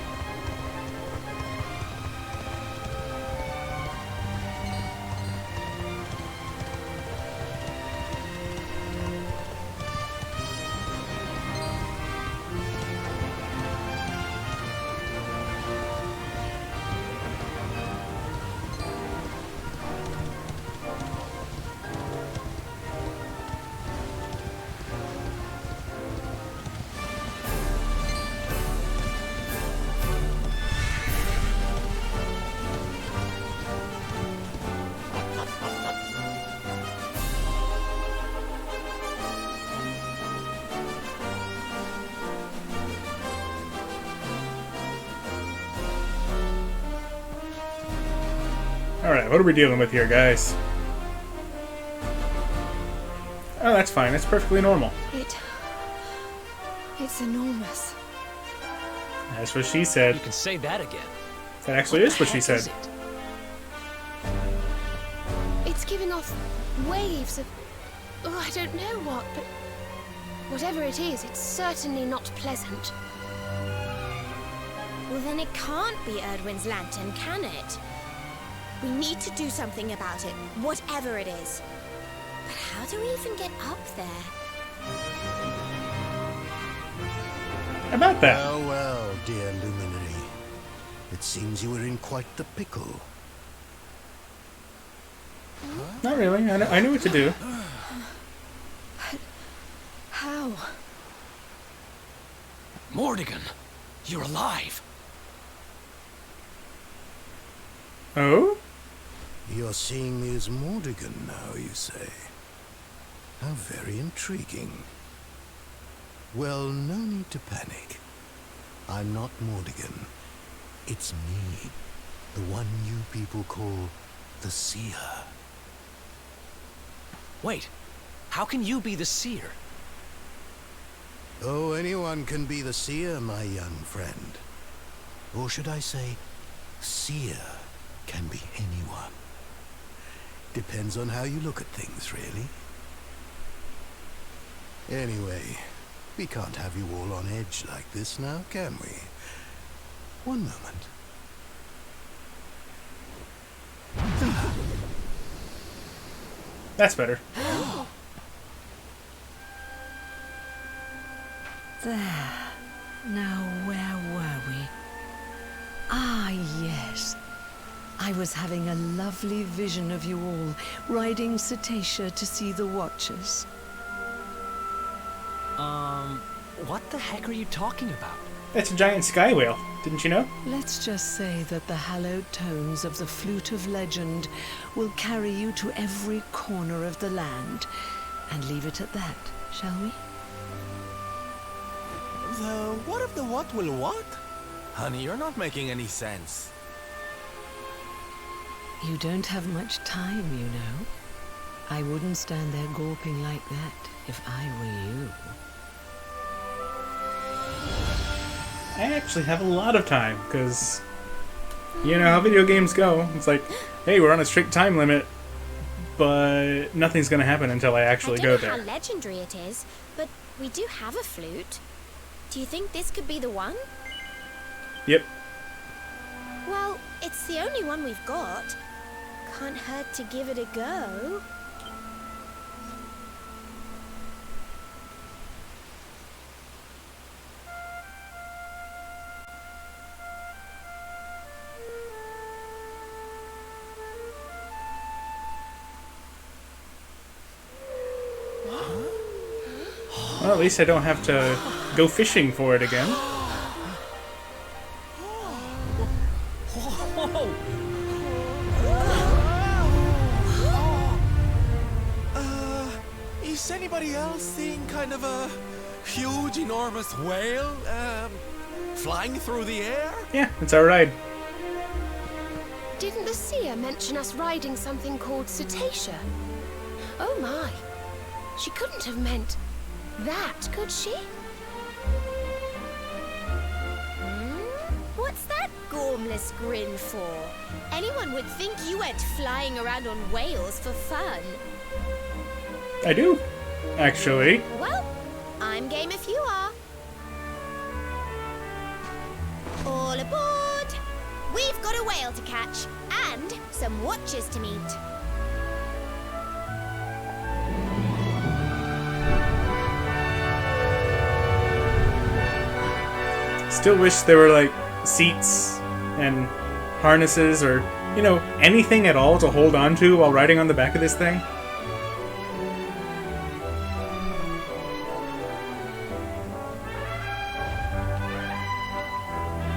Alright, what are we dealing with here, guys? Oh, that's fine. That's perfectly normal. It's enormous. That's what she said. You can say that again. That actually is what she said. Is it? It's giving off waves of... Oh, I don't know what, but... Whatever it is, it's certainly not pleasant. Well, then it can't be Erdwin's lantern, can it? We need to do something about it, whatever it is. But how do we even get up there? About that. Well, well, dear luminary. It seems you were in quite the pickle. Not really. I knew what to do. How? Mordigan, you're alive. Oh? You're seeing me as Mordigan now, you say? How very intriguing. Well, no need to panic. I'm not Mordigan. It's me. The one you people call the Seer. Wait, how can you be the seer? Oh, anyone can be the Seer, my young friend. Or should I say, Seer can be anyone. Depends on how you look at things, really. Anyway, we can't have you all on edge like this now, can we? One moment. That's better. There. Now, where were we? Ah, yes. I was having a lovely vision of you all, riding Cetacea to see the Watchers. What the heck are you talking about? That's a giant sky whale. Didn't you know? Let's just say that the hallowed tones of the Flute of Legend will carry you to every corner of the land, and leave it at that, shall we? What if the what will what? Honey, you're not making any sense. You don't have much time, you know. I wouldn't stand there gawping like that if I were you. I actually have a lot of time, because you know how video games go. It's like, hey, we're on a strict time limit, but nothing's going to happen until I actually go there. I don't know how legendary it is, but we do have a flute. Do you think this could be the one? Yep. Well, it's the only one we've got. Can't hurt to give it a go. Well, at least I don't have to go fishing for it again. Is anybody else seeing kind of a huge, enormous whale, flying through the air? Yeah, it's our ride. Didn't the seer mention us riding something called Cetacea? Oh my. She couldn't have meant that, could she? What's that gormless grin for? Anyone would think you went flying around on whales for fun. I do, actually. Well, I'm game if you are. All aboard! We've got a whale to catch, and some watchers to meet. Still wish there were, like, seats and harnesses or, you know, anything at all to hold on to while riding on the back of this thing.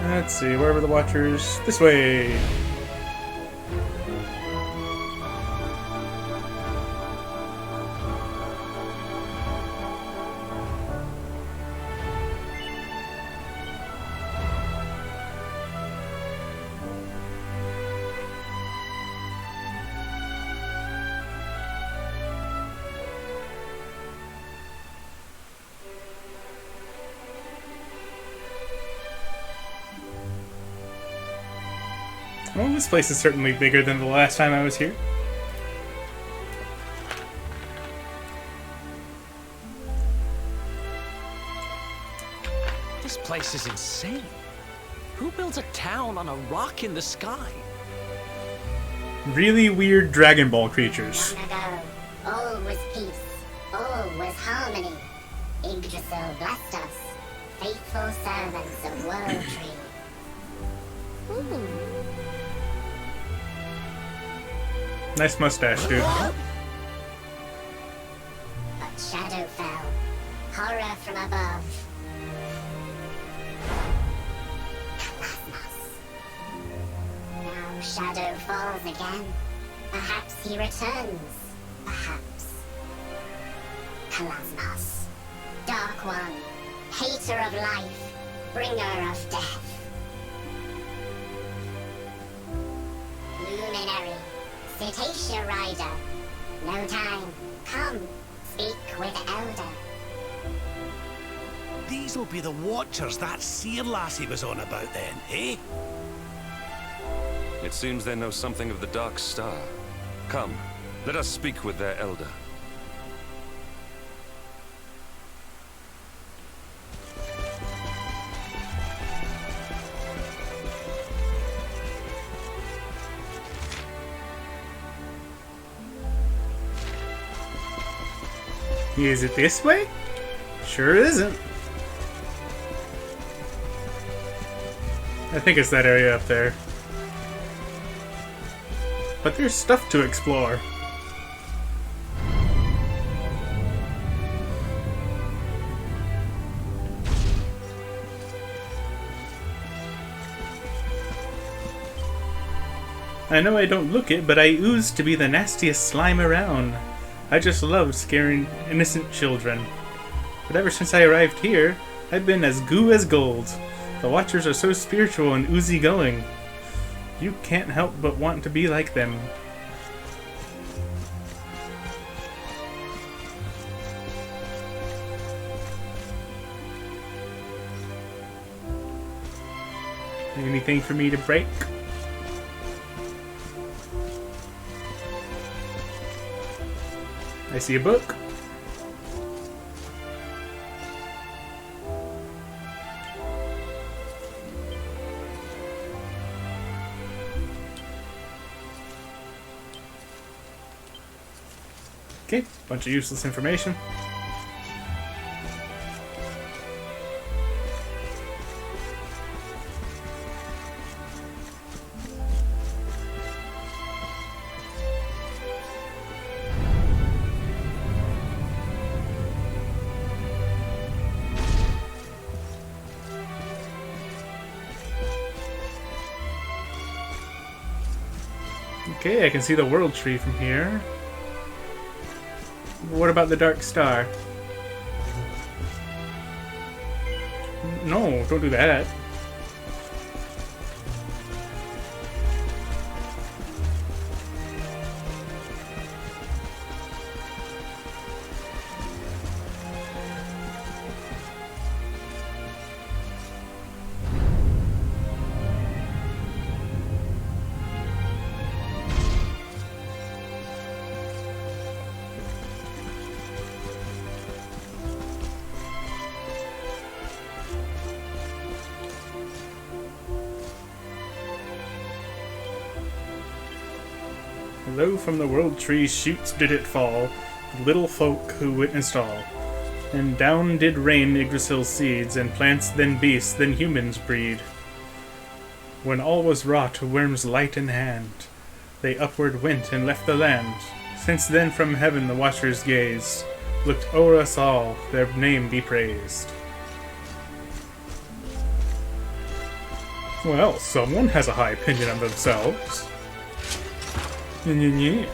Let's see, where were the Watchers? This way! Well, this place is certainly bigger than the last time I was here. This place is insane. Who builds a town on a rock in the sky? Really weird Dragon Ball creatures. Long ago, all was peace, all was harmony. Yggdrasil blessed us, faithful servants of World Tree. Nice mustache, dude. But shadow fell, horror from above. Now shadow falls again. Perhaps he returns. Perhaps. Kalasmas. Dark One. Hater of life. Bringer of death. Luminary. Cetacea Rider. No time. Come. Speak with Elder. These'll be the Watchers that seer lassie was on about then, eh? It seems they know something of the Dark Star. Come, let us speak with their elder. Is it this way? Sure isn't. I think it's that area up there. But there's stuff to explore. I know I don't look it, but I ooze to be the nastiest slime around. I just love scaring innocent children. But ever since I arrived here, I've been as goo as gold. The Watchers are so spiritual and oozy going. You can't help but want to be like them. Anything for me to break? I see a book. Okay, bunch of useless information. Okay, I can see the World Tree from here. What about the Dark Star? No, don't do that. Low from the World Tree's shoots did it fall, the little folk who witnessed all. And down did rain Yggdrasil's seeds, and plants, then beasts, then humans breed. When all was wrought, worms light in hand, they upward went and left the land. Since then from heaven the Watchers gazed, looked o'er us all, their name be praised. Well, someone has a high opinion of themselves. Yeah.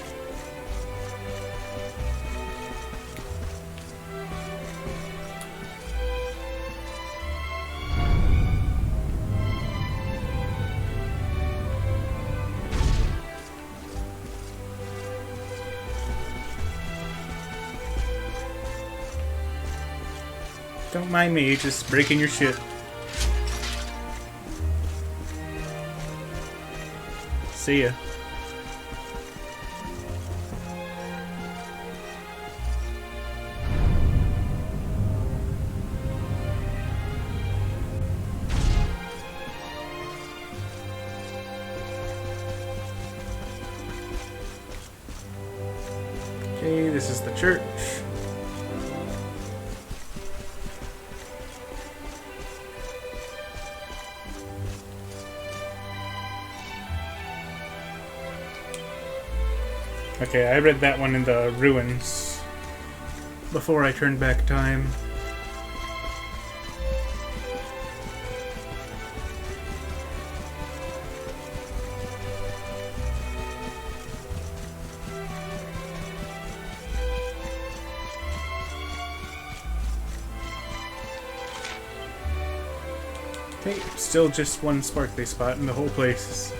Don't mind me, just breaking your shit. See ya. Okay, this is the church. Okay, I read that one in the ruins before I turned back time. Okay, still just one sparkly spot in the whole place.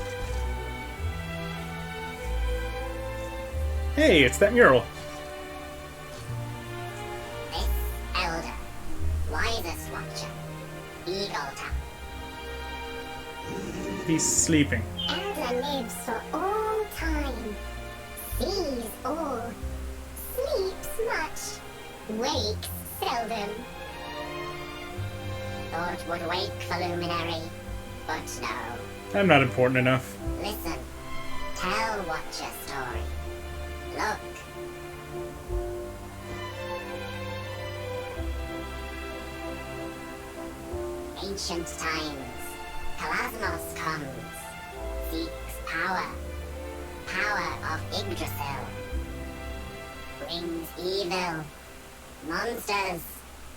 Hey, it's that mural. This elder, wisest watcher, Eagle Tap. He's sleeping. Elder lives for all time, sees all, sleeps much, wakes seldom. Thought would wake for luminary, but no. I'm not important enough. Listen, tell Watcher story. Look. Ancient times, Pelasmos comes, seeks power, power of Yggdrasil. Brings evil, monsters,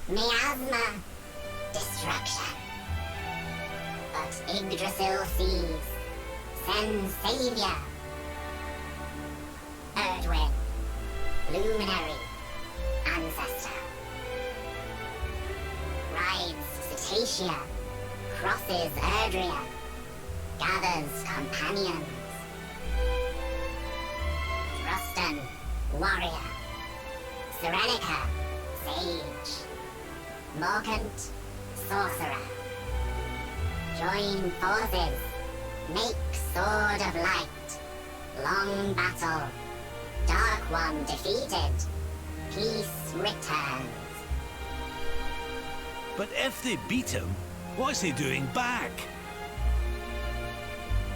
miasma, destruction. But Yggdrasil sees, sends savior. Erdwin, luminary, ancestor. Rides Cetacea, crosses Erdria, gathers companions. Thrustan, warrior. Serenica, sage. Morkant, sorcerer. Join forces, make sword of light. Long battle. Dark One defeated. Peace returns. But if they beat him, what's he doing back?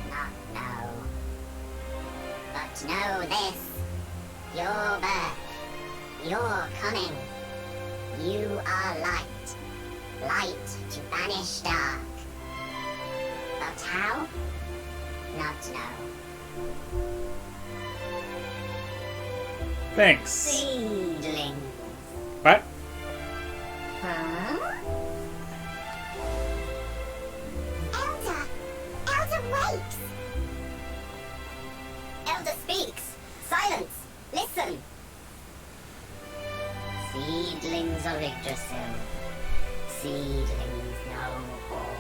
Not know. But know this. Your birth. Your coming. You are light. Light to banish dark. But how? Not know. Thanks. Seedling. What? Huh? Elder! Elder wakes! Elder speaks! Silence! Listen! Seedlings of Yggdrasil. Seedlings know all.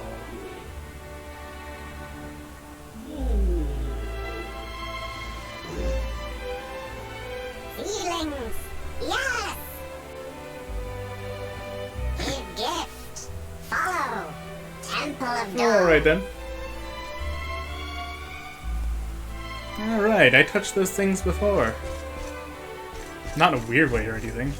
Seedlings! Yes! Give gift! Follow! Temple of Dawn! Alright then. Alright, I touched those things before. Not in a weird way or anything.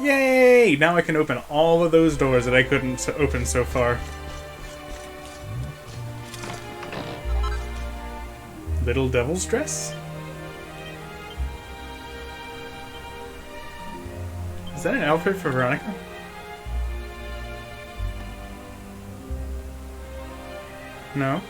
Yay! Now I can open all of those doors that I couldn't open so far. Little Devil's Dress? Is that an outfit for Veronica? No?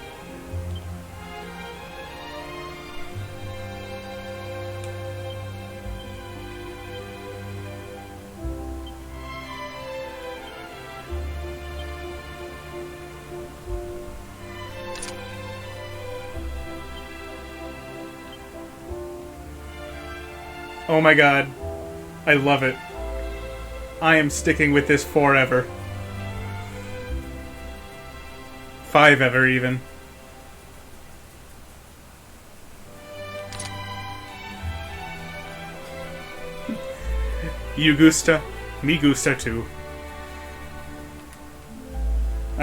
Oh my god. I love it. I am sticking with this forever. 5 ever, even. You gusta, me gusta too.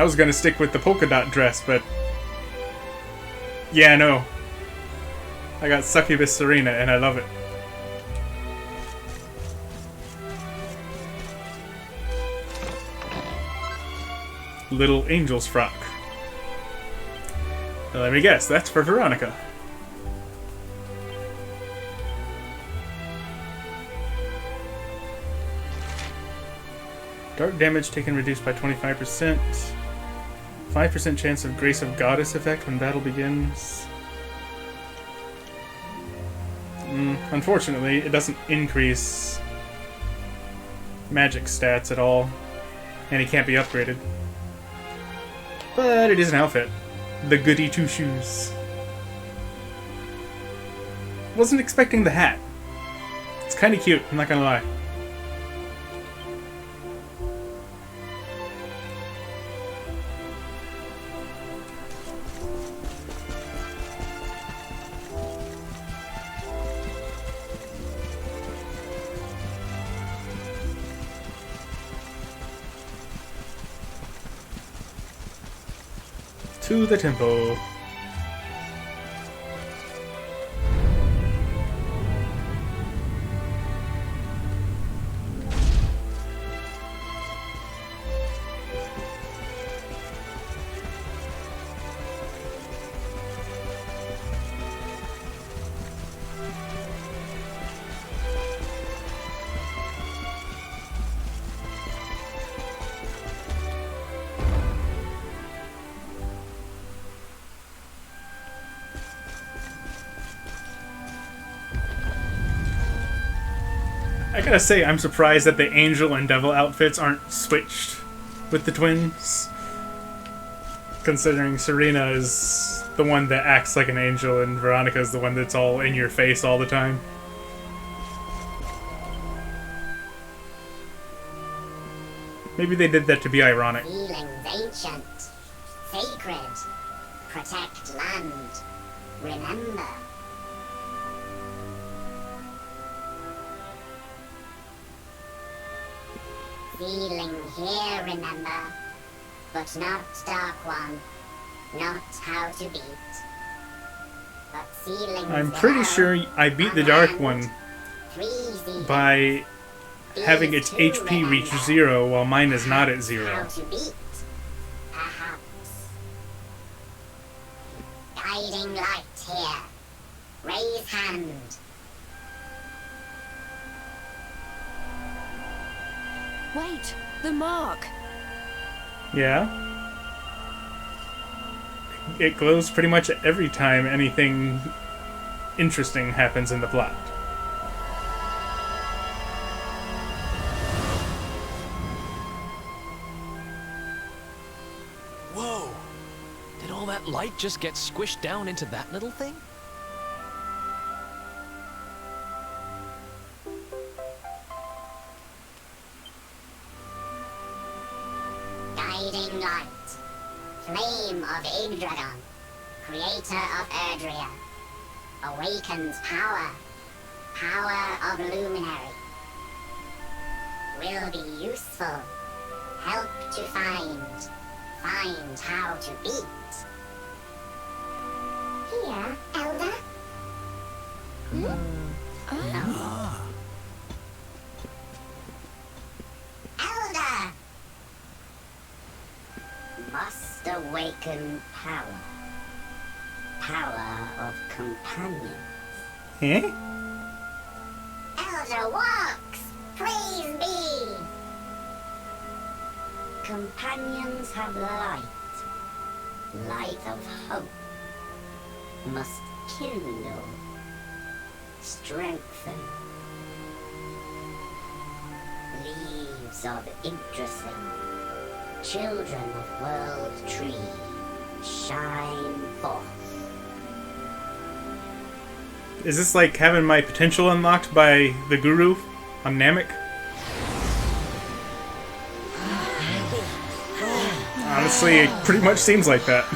I was gonna stick with the polka dot dress, but yeah, no. I got Succubus Serena, and I love it. Little Angel's Frock. Now, let me guess, that's for Veronica. Dark damage taken reduced by 25%. 5% chance of Grace of Goddess effect when battle begins. Unfortunately, it doesn't increase magic stats at all, and it can't be upgraded. But it is an outfit. The goody two shoes. Wasn't expecting the hat. It's kind of cute, I'm not gonna lie. To the temple. I gotta say, I'm surprised that the angel and devil outfits aren't switched with the twins. Considering Serena is the one that acts like an angel and Veronica is the one that's all in your face all the time. Maybe they did that to be ironic. Feelings ancient, sacred, protect land, remember. Feeling here, remember, but not Dark One, not how to beat. But feelings I'm pretty sure I beat the Dark One by having its HP reach 0 while mine is not at 0. How to beat, perhaps. Guiding light here. Raise hand. Wait, the mark. Yeah. It glows pretty much every time anything interesting happens in the plot. Whoa! Did all that light just get squished down into that little thing? Guiding light. Flame of Yggdragon. Creator of Erdrea. Awakens power. Power of Luminary. Will be useful. Help to find. Find how to beat. Here, Elder. Oh. Elder! Must awaken power. Power of companions. Eh? Elder walks! Praise be! Companions have light. Light of hope. Must kindle. Strengthen. Leaves of Yggdrasil. Children of World Tree. Shine forth. Is this like having my potential unlocked by the Guru on Namek? Honestly, it pretty much seems like that.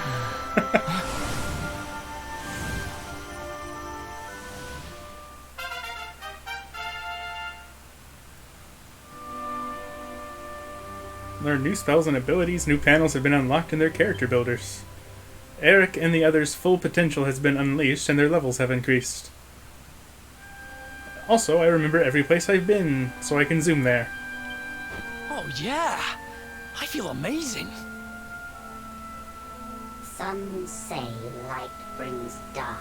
learn new spells and abilities. New panels have been unlocked in their character builders. Eric and the others' full potential has been unleashed and their levels have increased. Also, I remember every place I've been, so I can zoom there. Oh yeah! I feel amazing! Some say light brings dark.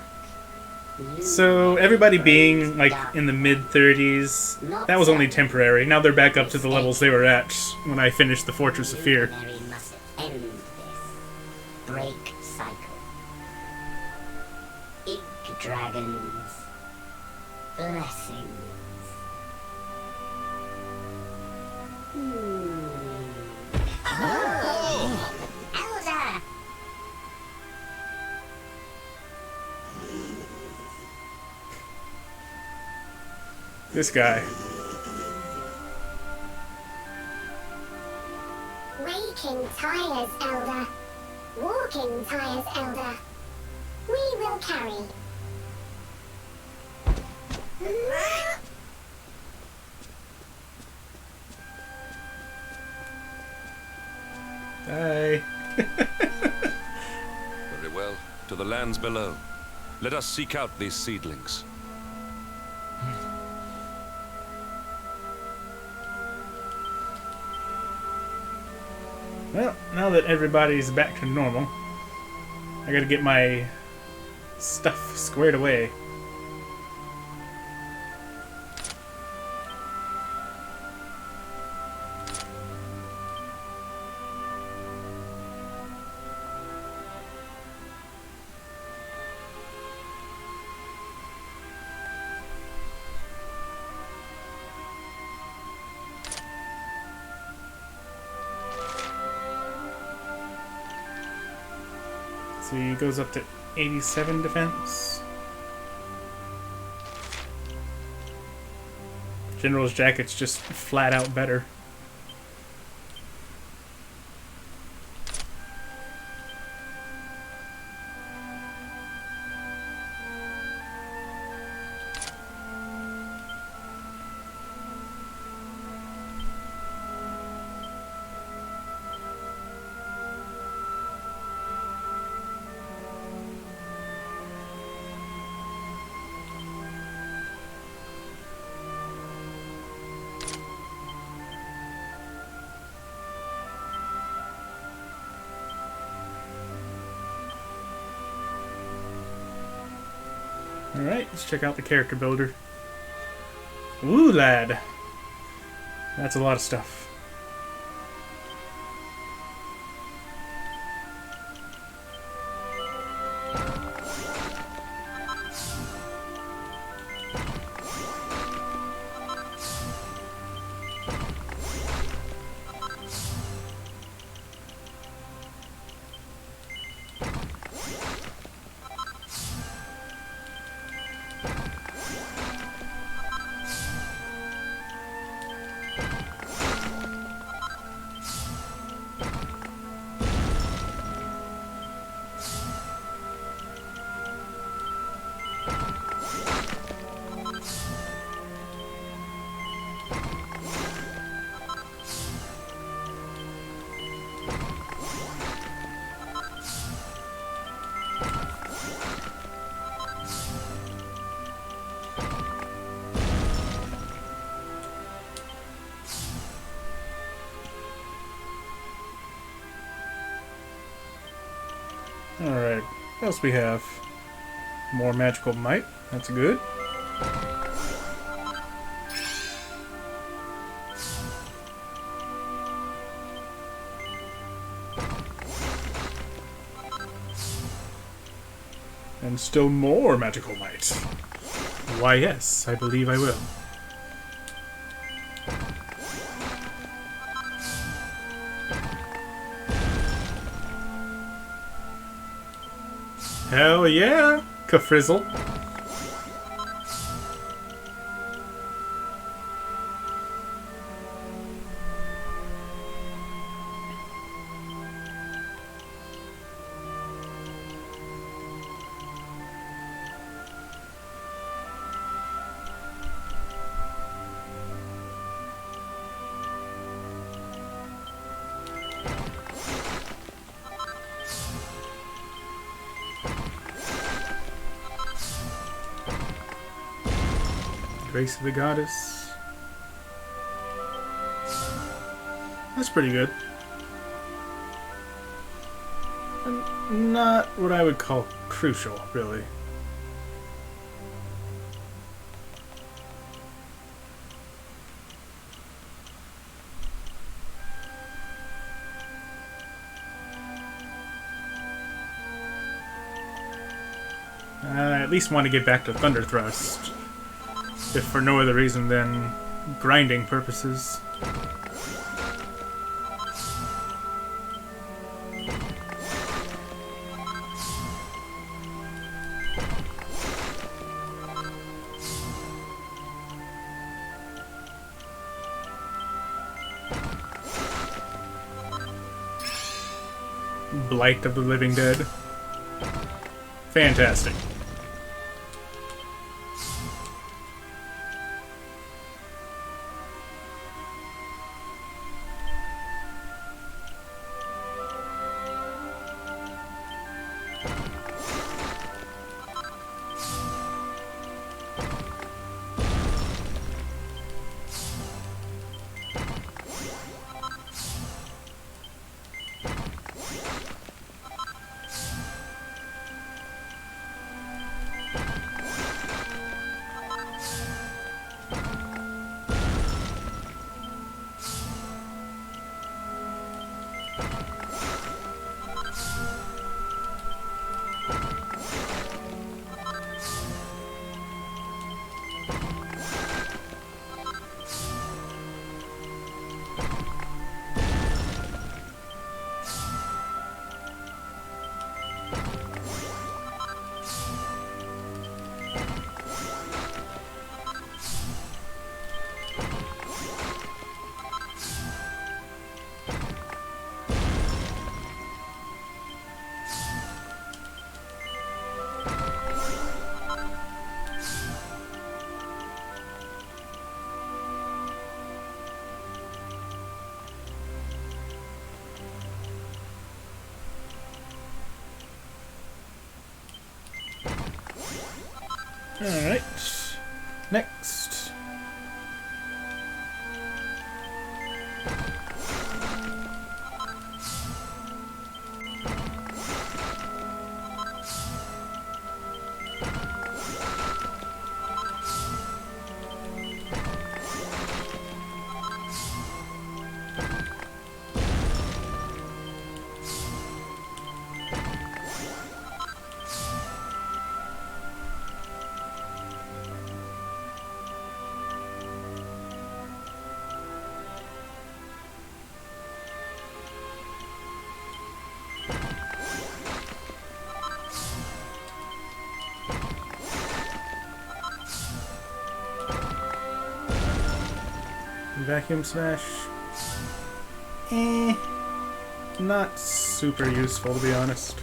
So, everybody being, like, in the mid-30s, that was only temporary. Now they're back up to the levels they were at when I finished the Fortress of Fear. Luminary must end this. Break cycle. Dragons. Blessings. Oh! Elder! This guy. Waking tires, Elder. Walking tires, Elder. We will carry. Hi. Very well. To the lands below. Let us seek out these seedlings. Well, now that everybody's back to normal, I gotta get my stuff squared away. So he goes up to 87 defense. General's jacket's just flat out better. Alright, let's check out the character builder. Ooh, lad. That's a lot of stuff. Alright, what else we have? More magical might, that's good. And still more magical might. Why yes, I believe I will. Hell yeah, Kafrizzle. Grace of the Goddess. That's pretty good. Not what I would call crucial, really. I at least want to get back to Thunder Thrust, if for no other reason than grinding purposes. Blight of the Living Dead. Fantastic. Alright. Next. Vacuum Smash. Not super useful, to be honest.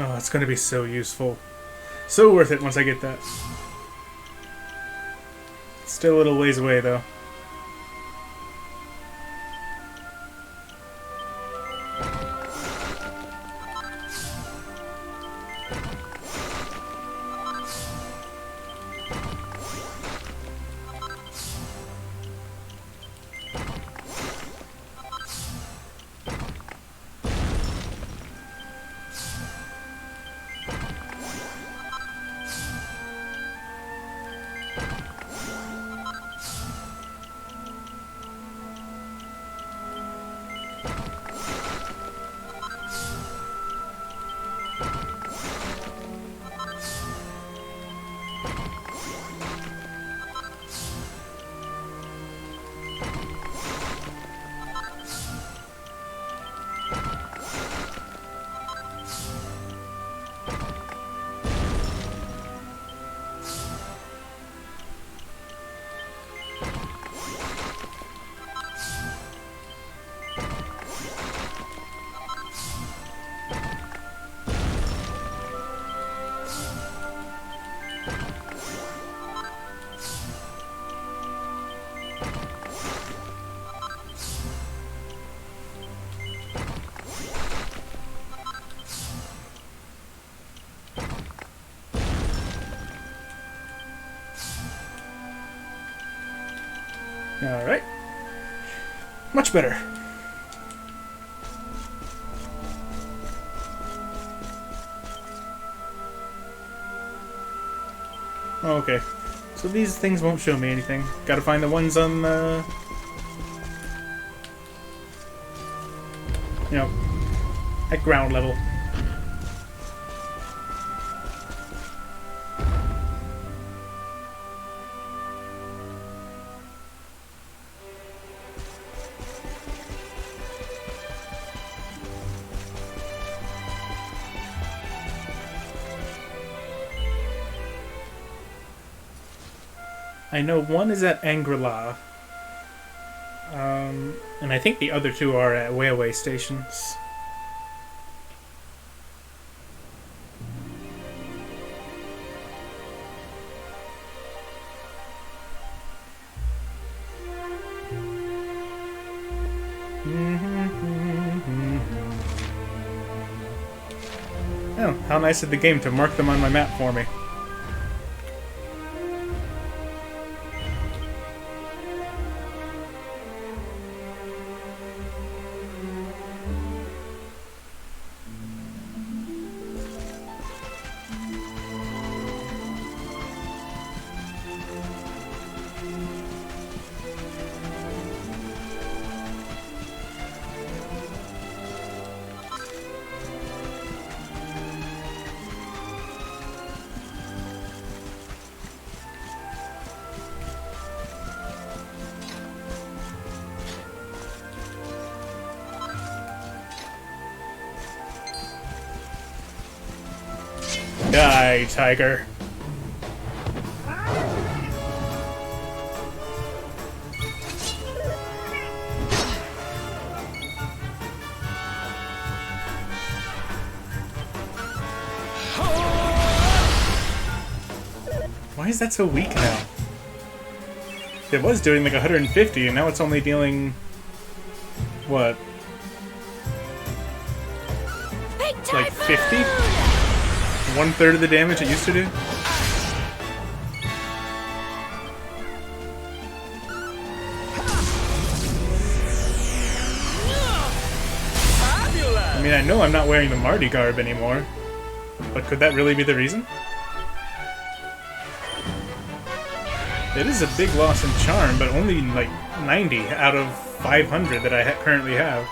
Oh, it's going to be so useful. So worth it once I get that. Still a little ways away, though. Alright. Much better. Okay. So these things won't show me anything. Gotta find the ones on the... you know, at ground level. I know one is at Angri-La. And I think the other two are at railway stations. Oh, how nice of the game to mark them on my map for me. Die, tiger. Why is that so weak now? It was doing like 150 and now it's only dealing... what? Like 50? 1/3 of the damage it used to do? I mean, I know I'm not wearing the Marty garb anymore, but could that really be the reason? It is a big loss in charm, but only like 90 out of 500 that I currently have.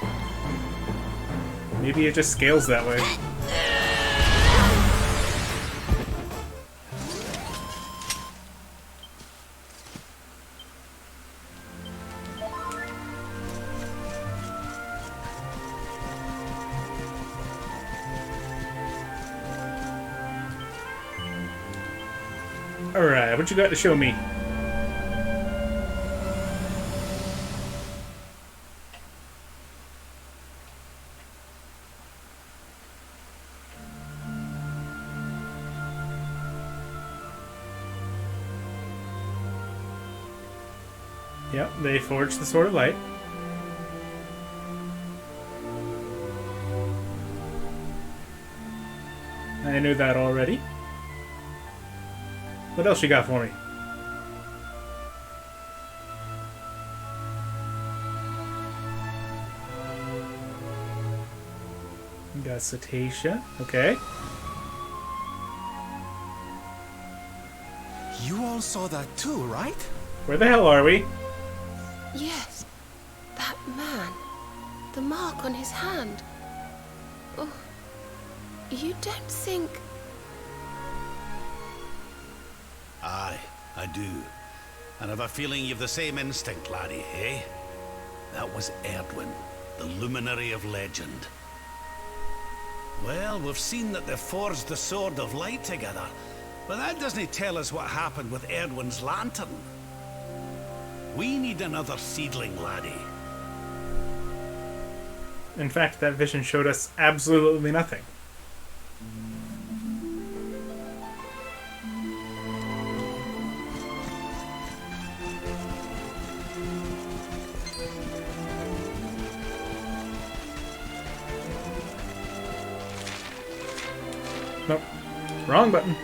Maybe it just scales that way. Alright, what you got to show me? Yep, they forged the Sword of Light. I knew that already. What else you got for me? We got Cetacea. Okay. You all saw that too, right? Where the hell are we? Yes, that man. The mark on his hand. Oh, you don't think... Aye, I do. And I've a feeling you've the same instinct, laddie, eh? That was Erdwin, the luminary of legend. Well, we've seen that they forged the Sword of Light together, but that doesn't tell us what happened with Erdwin's lantern. We need another seedling, laddie. In fact, that vision showed us absolutely nothing. Nope. Wrong button.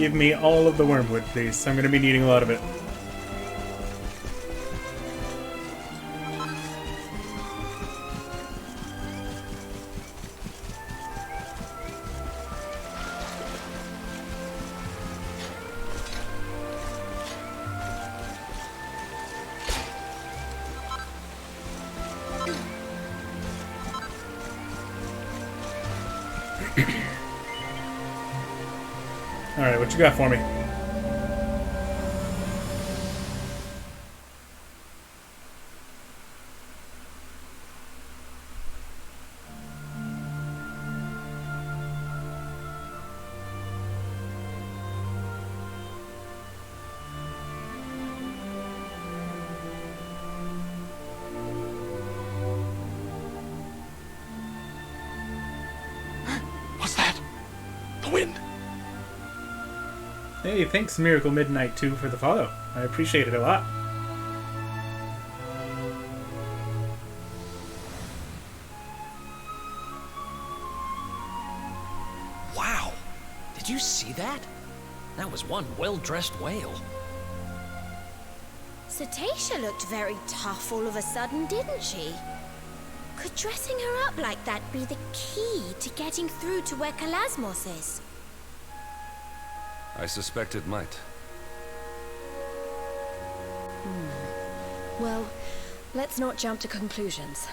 Give me all of the wormwood, please. I'm going to be needing a lot of it. Alright, what you got for me? What's that? The wind. Hey, thanks Miracle Midnight 2 for the follow. I appreciate it a lot. Wow! Did you see that? That was one well-dressed whale. Cetacea looked very tough all of a sudden, didn't she? Could dressing her up like that be the key to getting through to where Kalasmos is? I suspect it might. Well, let's not jump to conclusions.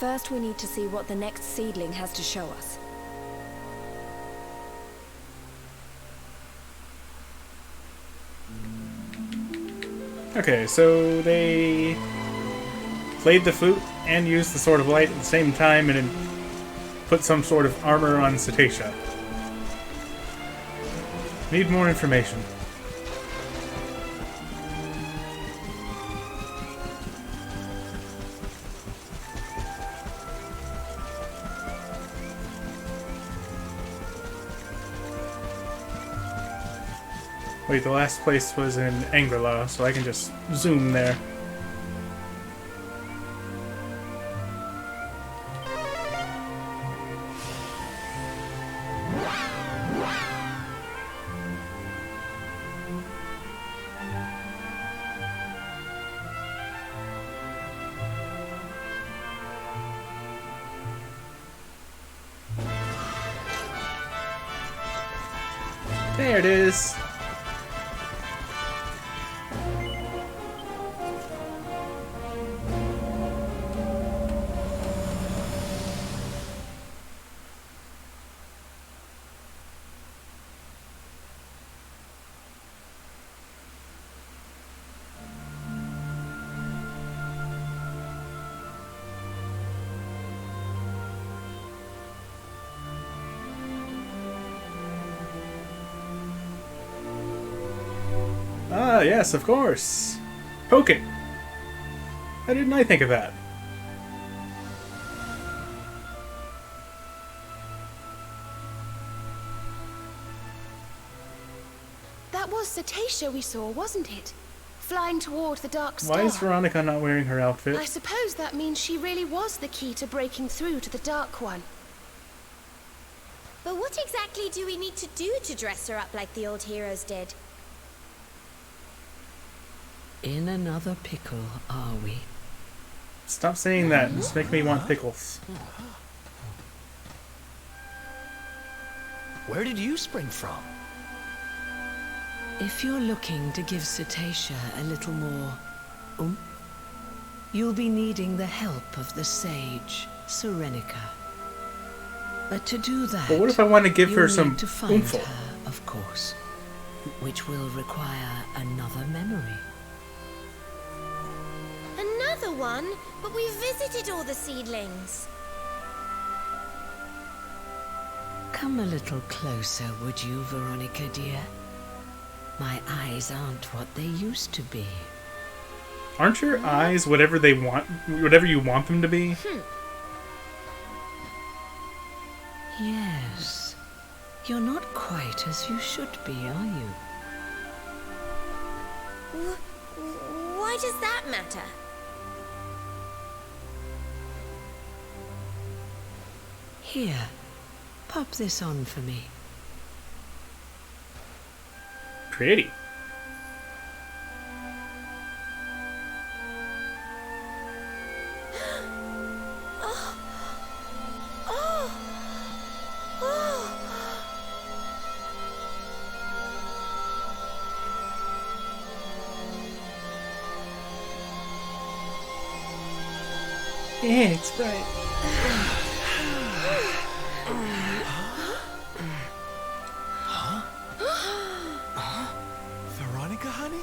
First, we need to see what the next seedling has to show us. Okay, so they played the flute and used the Sword of Light at the same time and then put some sort of armor on Cetacea. Need more information. Wait, the last place was in Angela, so I can just zoom there. There it is. Ah, yes, of course. Poke it. Why didn't I think of that? That was Cetacea we saw, wasn't it? Flying toward the Dark Star. Why is Veronica not wearing her outfit? I suppose that means she really was the key to breaking through to the Dark One. But what exactly do we need to do to dress her up like the old heroes did? In another pickle, are we? Stop saying that. Just make me want pickles. Where did you spring from? If you're looking to give Cetacea a little more oomph, you'll be needing the help of the sage, Serenica. But to do that, But what if I want to give her you'll some need to find oomph? her, of course, which will require another memory. Another one? But we've visited all the seedlings. Come a little closer, would you, Veronica, dear? My eyes aren't what they used to be. Aren't your eyes whatever you want them to be? Yes. You're not quite as you should be, are you? Why does that matter? Here, pop this on for me. Pretty. Yeah, it's bright. Veronica, honey?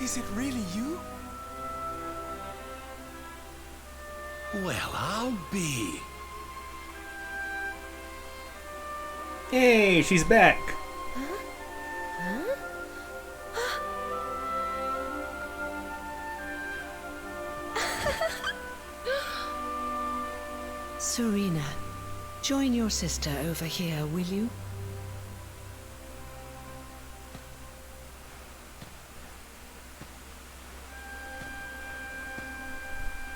Is it really you? Well, I'll be. Hey, she's back. Serena, join your sister over here, will you?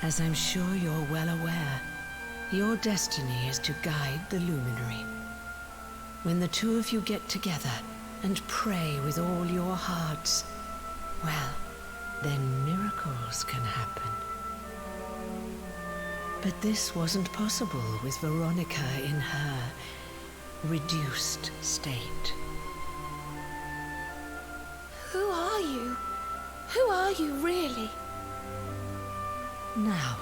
As I'm sure you're well aware, your destiny is to guide the Luminary. When the two of you get together and pray with all your hearts, well, then miracles can happen. But this wasn't possible with Veronica in her reduced state. Who are you? Who are you, really? Now,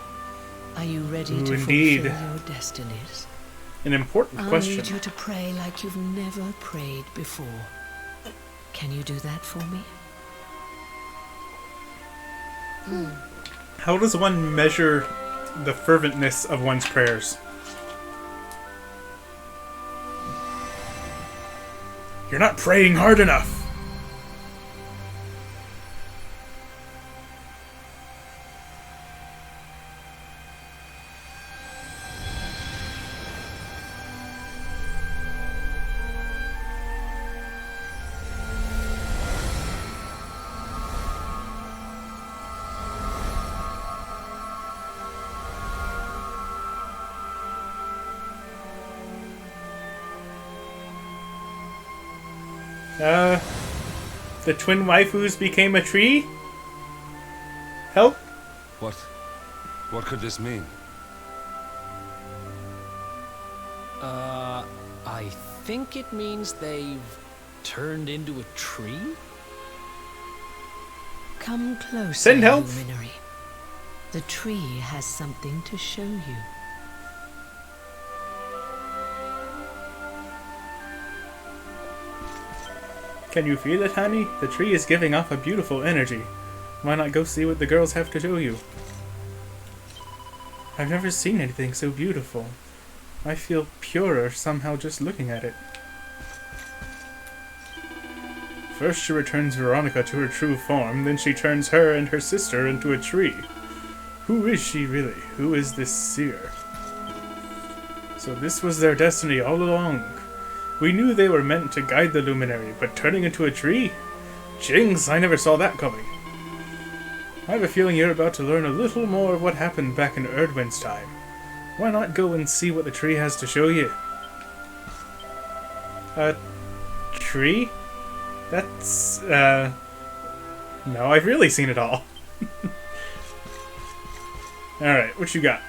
are you ready Ooh, to indeed. fulfill your destinies? An important I'll question. need you to pray like you've never prayed before. Can you do that for me? How does one measure the ferventness of one's prayers? You're not praying hard enough. The twin waifus became a tree? Help? What could this mean? I think it means they've turned into a tree? Come closer, Send help. Luminary. The tree has something to show you. Can you feel it, honey? The tree is giving off a beautiful energy. Why not go see what the girls have to show you? I've never seen anything so beautiful. I feel purer somehow just looking at it. First she returns Veronica to her true form, then she turns her and her sister into a tree. Who is she really? Who is this seer? So this was their destiny all along. We knew they were meant to guide the Luminary, but turning into a tree? Jinx, I never saw that coming. I have a feeling you're about to learn a little more of what happened back in Erdwin's time. Why not go and see what the tree has to show you? A tree? That's, no, I've really seen it all. Alright, what you got?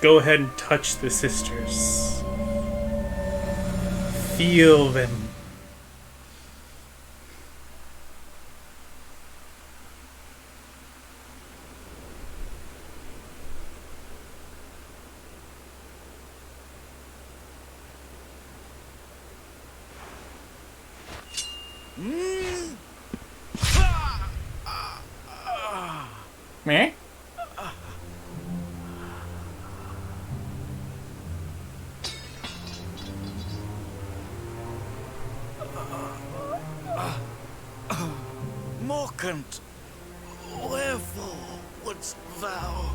Go ahead and touch the sisters. Feel them. Meh? Mockant, wherefore wouldst thou?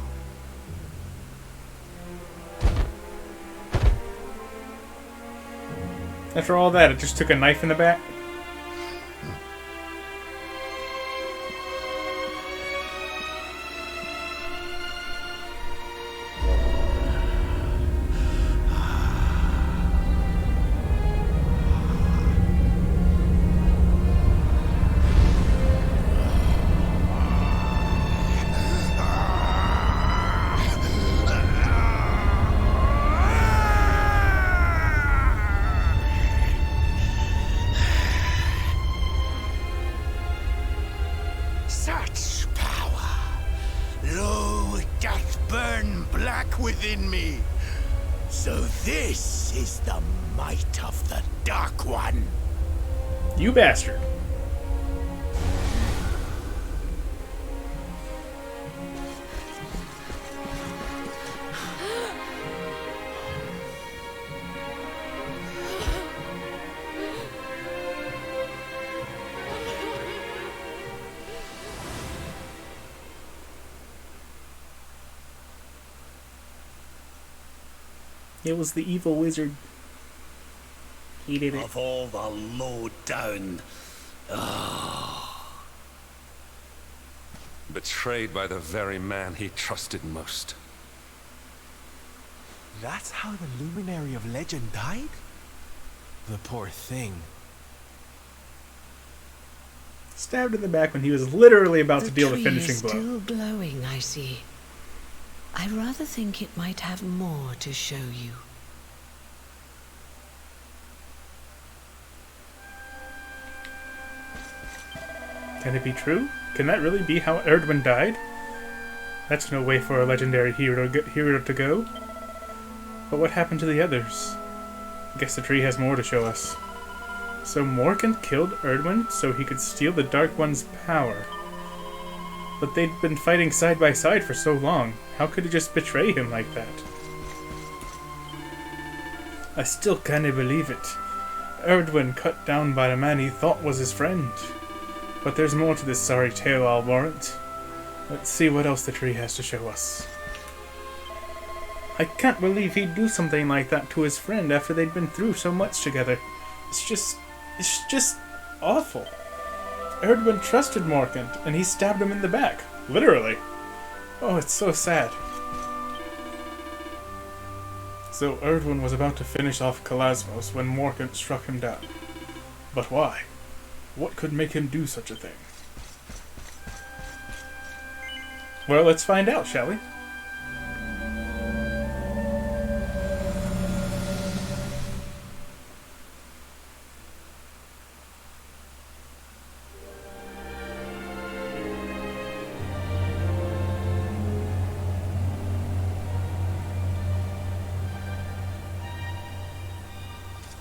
After all that, it just took a knife in the back? Such power! Lo, it doth burn black within me. So this is the might of the Dark One. You bastard. It was the evil wizard. He did it. Of all the low down. Betrayed by the very man he trusted most. That's how the luminary of legend died? The poor thing. Stabbed in the back when he was literally about to deal the finishing blow. Still glowing, I see. I rather think it might have more to show you. Can it be true? Can that really be how Erdwin died? That's no way for a legendary hero to go. But what happened to the others? I guess the tree has more to show us. So Morkant killed Erdwin so he could steal the Dark One's power. But they'd been fighting side by side for so long. How could he just betray him like that? I still can't believe it. Erdwin cut down by the man he thought was his friend. But there's more to this sorry tale, I'll warrant. Let's see what else the tree has to show us. I can't believe he'd do something like that to his friend after they'd been through so much together. It's just awful. Erdwin trusted Morkant, and he stabbed him in the back. Literally. Oh, it's so sad. So Erdwin was about to finish off Kalasmos when Morkant struck him down. But why? What could make him do such a thing? Well, let's find out, shall we?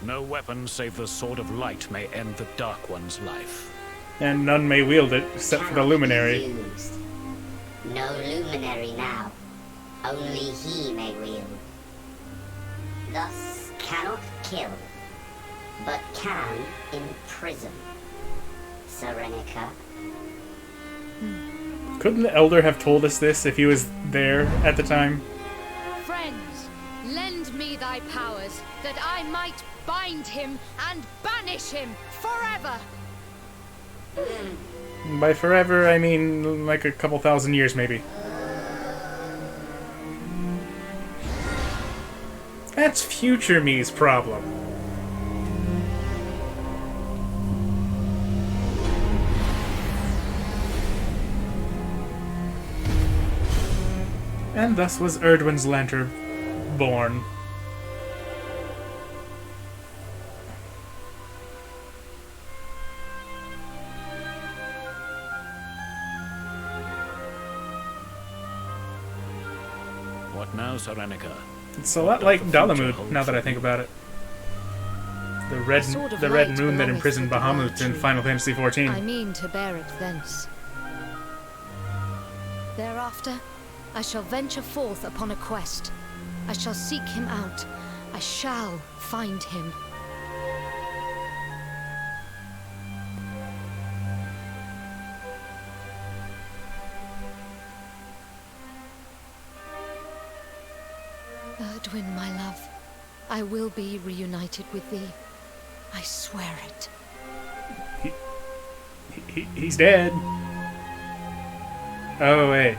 No weapon save the Sword of Light may end the Dark One's life. And none may wield it, except for the Luminary. Used. No luminary now. Only he may wield. Thus cannot kill, but can imprison. Serenica. Couldn't the Elder have told us this if he was there at the time? Friends, lend me thy powers, that I might bind him and banish him forever. By forever, I mean like a couple thousand years, maybe. That's future me's problem. And thus was Erdwin's lantern born. What now, Serenica? It's a lot like Dalamud, now that I think about it. The red moon that imprisoned Bahamut in Final Fantasy XIV. I mean to bear it thence. Thereafter, I shall venture forth upon a quest. I shall seek him out. I shall find him. Erdwin, my love, I will be reunited with thee. I swear it. He's dead. Oh, wait.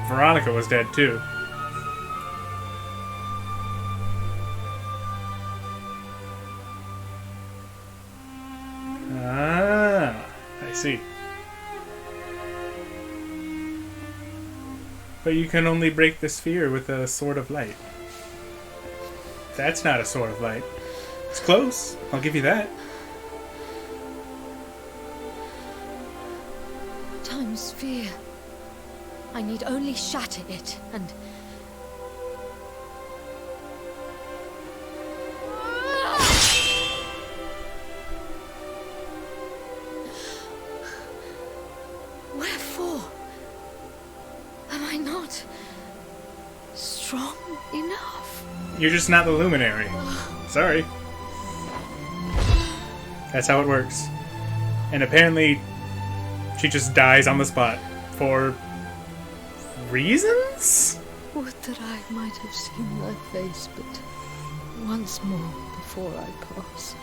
Veronica was dead, too. Ah, I see. But you can only break the sphere with a sword of light. That's not a sword of light. It's close. I'll give you that. time sphere. I need only shatter it, and... Wherefore? Am I not strong enough? You're just not the Luminary. Sorry. That's how it works. And apparently, she just dies on the spot. For reasons? Would that I might have seen thy face but once more before I passed.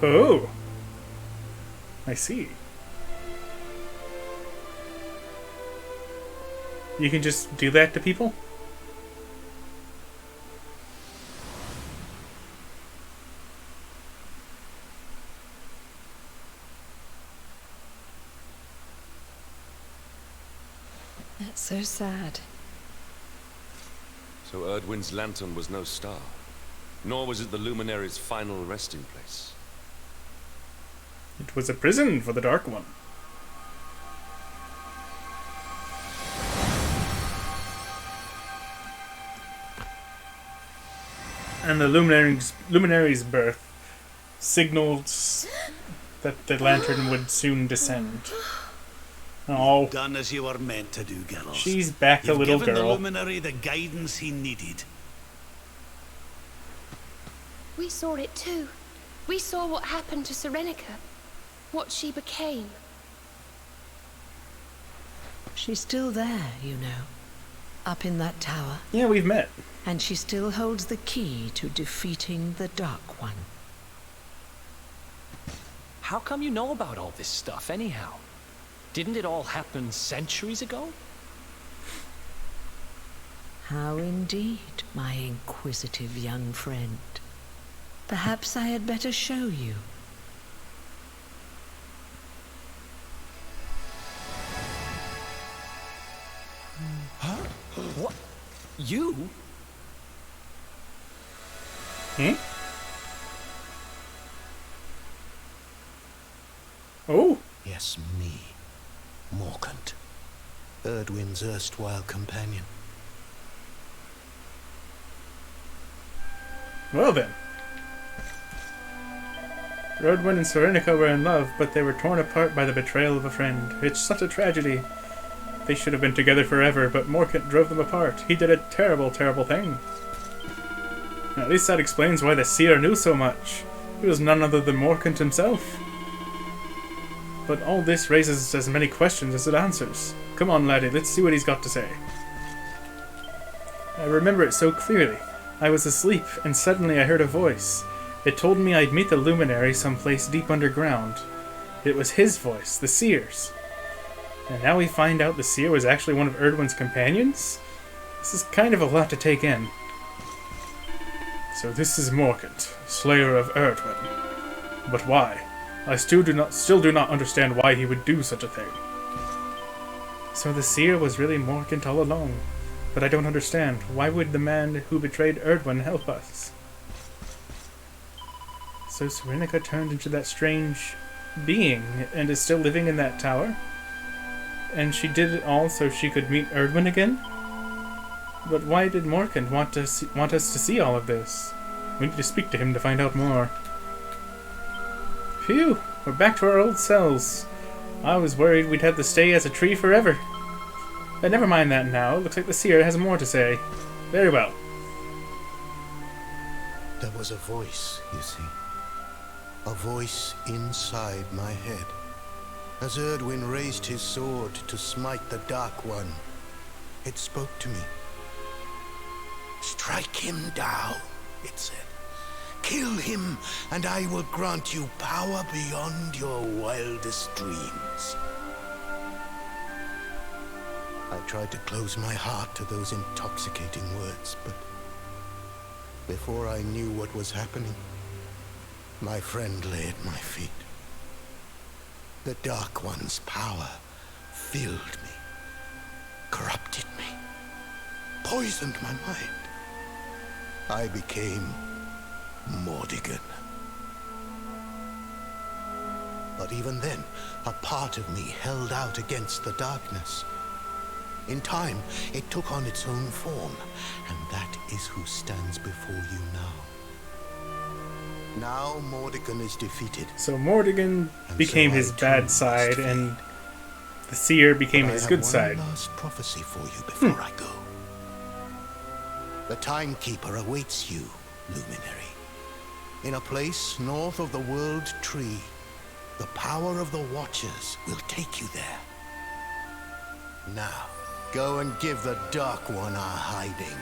Oh. I see. You can just do that to people? That's so sad. So Erdwin's lantern was no star, nor was it the Luminary's final resting place. It was a prison for the Dark One. And the Luminary's birth signals that the lantern would soon descend. Oh, done as you were meant to do, girls. She's back, the little given girl. the Luminary the guidance he needed. We saw it too. We saw what happened to Serenica. What she became. She's still there, you know. Up in that tower. Yeah, we've met. And she still holds the key to defeating the Dark One. How come you know about all this stuff, anyhow? Didn't it all happen centuries ago? How indeed, my inquisitive young friend. Perhaps I had better show you. Huh? What? You? Hmm? Oh? Yes, me. Morkant. Erdwin's erstwhile companion. Well then. Erdwin and Serenica were in love, but they were torn apart by the betrayal of a friend. It's such a tragedy. They should have been together forever, but Morkant drove them apart. He did a terrible, terrible thing. At least that explains why the seer knew so much. He was none other than Morkant himself. But all this raises as many questions as it answers. Come on, laddie, let's see what he's got to say. I remember it so clearly. I was asleep, and suddenly I heard a voice. It told me I'd meet the Luminary someplace deep underground. It was his voice, the seer's. And now we find out the seer was actually one of Erdwin's companions? This is kind of a lot to take in. So this is Morkant, slayer of Erdwin. But why? I still do not understand why he would do such a thing. So the seer was really Morkant all along. But I don't understand. Why would the man who betrayed Erdwin help us? So Serenica turned into that strange being and is still living in that tower? And she did it all so she could meet Erdwin again? But why did Morkant want us to see all of this? We need to speak to him to find out more. Phew, we're back to our old selves. I was worried we'd have to stay as a tree forever. But never mind that now. Looks like the seer has more to say. Very well. There was a voice, you see. A voice inside my head. As Erdwin raised his sword to smite the Dark One, it spoke to me. Strike him down, it said. Kill him, and I will grant you power beyond your wildest dreams. I tried to close my heart to those intoxicating words, but before I knew what was happening, my friend lay at my feet. The Dark One's power filled me, corrupted me, poisoned my mind. I became Mordigan. But even then, a part of me held out against the darkness. In time, it took on its own form, and that is who stands before you now. Now Mordigan is defeated. So Mordigan became his bad side, and the Seer became his good side. I have one last prophecy for you before I go. The Timekeeper awaits you, Luminary. In a place north of the World Tree, the power of the Watchers will take you there. Now, go and give the Dark One our hiding,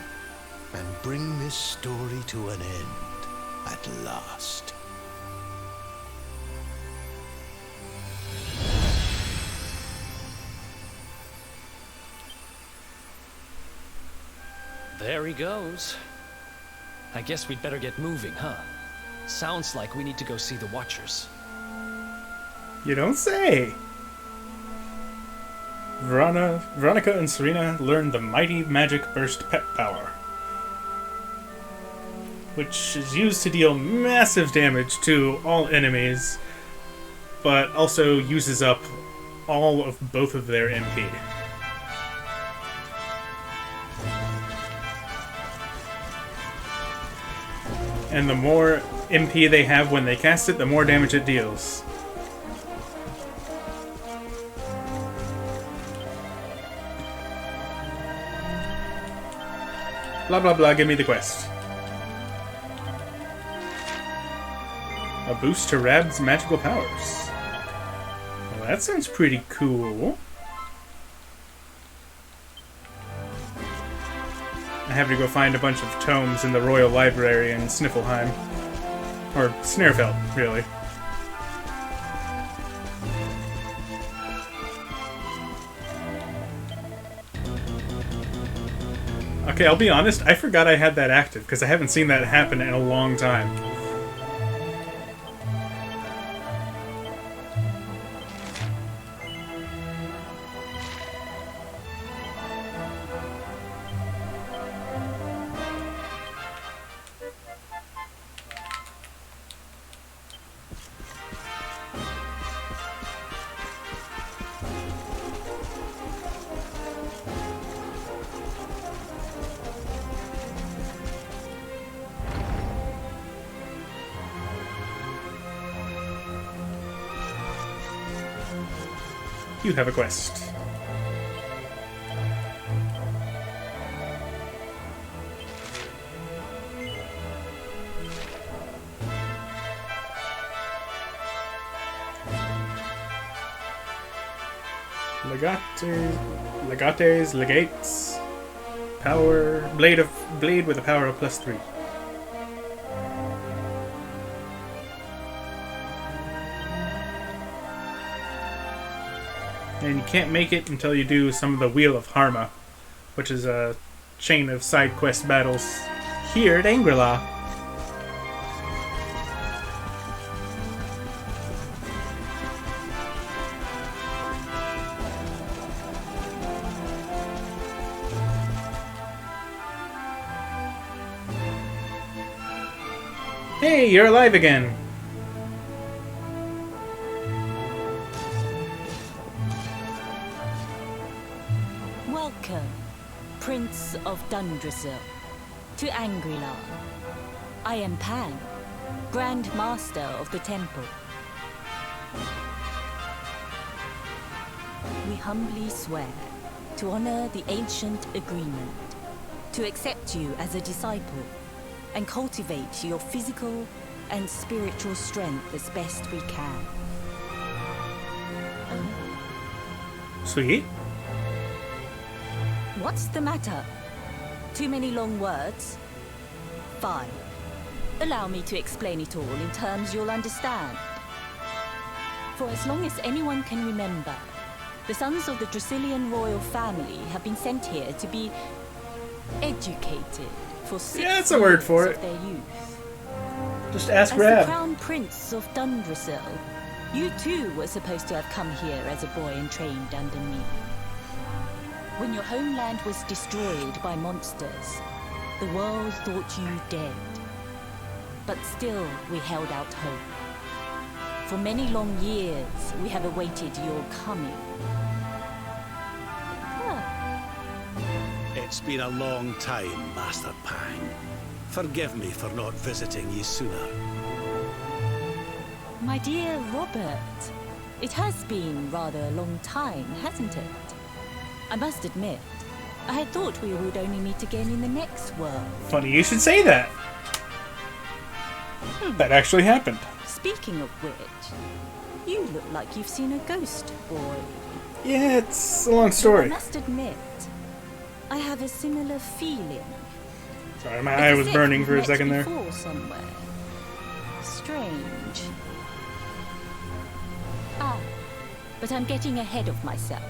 and bring this story to an end at last. There he goes. I guess we'd better get moving, huh? Sounds like we need to go see the Watchers. You don't say! Veronica and Serena learn the Mighty Magic Burst pet power, which is used to deal massive damage to all enemies, but also uses up all of both of their MP. And the more MP they have when they cast it, the more damage it deals. Blah blah blah, give me the quest. A boost to Rab's magical powers. Well, that sounds pretty cool. I have to go find a bunch of tomes in the Royal Library in Sniffelheim. Or Snarefelt, really. Okay, I'll be honest, I forgot I had that active, because I haven't seen that happen in a long time. You have a quest. Legates. Power blade with a power of +3. And you can't make it until you do some of the Wheel of Harma, which is a chain of side quest battles here at Angri. Hey, you're alive again! Welcome, Prince of Dundrasil, to Angri. I am Pan, Grand Master of the Temple. We humbly swear to honor the ancient agreement, to accept you as a disciple, and cultivate your physical and spiritual strength as best we can. Sweet. What's the matter? Too many long words? Fine. Allow me to explain it all in terms you'll understand. For as long as anyone can remember, the sons of the Dracilian royal family have been sent here to be educated for 6 that's a word for years it. of their youth. Just ask As the Rab. Crown Prince of Dundrasil, you too were supposed to have come here as a boy and trained under me. When your homeland was destroyed by monsters, the world thought you dead. But still, we held out hope. For many long years, we have awaited your coming. It's been a long time, Master Pang. Forgive me for not visiting you sooner. My dear Robert, it has been rather a long time, hasn't it? I must admit, I had thought we would only meet again in the next world. Funny you should say that. That actually happened. Speaking of which, you look like you've seen a ghost, boy. Yeah, it's a long Though story. I must admit, I have a similar feeling. Sorry, my eye was burning for a second there. Before somewhere. Strange. But I'm getting ahead of myself.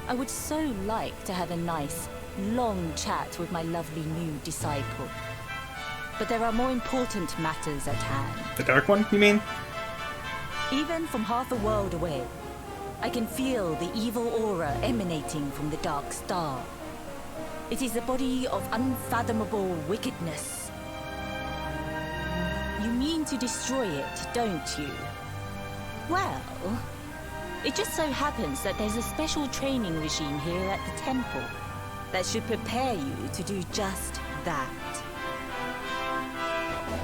I would so like to have a nice, long chat with my lovely new disciple. But there are more important matters at hand. The dark one, you mean? Even from half a world away, I can feel the evil aura emanating from the dark star. It is a body of unfathomable wickedness. You mean to destroy it, don't you? Well, it just so happens that there's a special training regime here at the temple that should prepare you to do just that.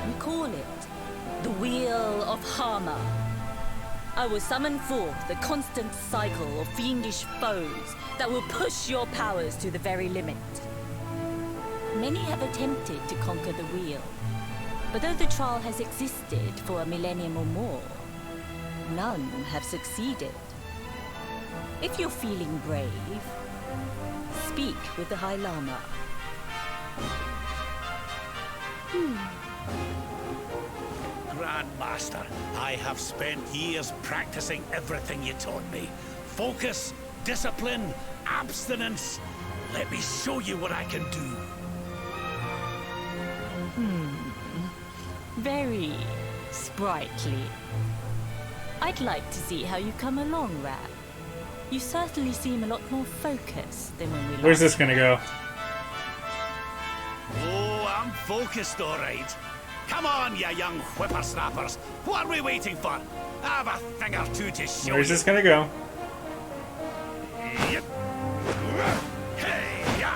We call it the Wheel of Harma. I will summon forth the constant cycle of fiendish foes that will push your powers to the very limit. Many have attempted to conquer the wheel, but though the trial has existed for a millennium or more, none have succeeded. If you're feeling brave, speak with the High Lama. Grandmaster, I have spent years practicing everything you taught me. Focus, discipline, abstinence. Let me show you what I can do. Very sprightly. I'd like to see how you come along, Rab. You certainly seem a lot more focused than when we Where's last this gonna go? Oh, I'm focused, all right. Come on, you young whippersnappers. What are we waiting for? I have a thing or two to show Where's you. this gonna go? Yep. Hey, ya.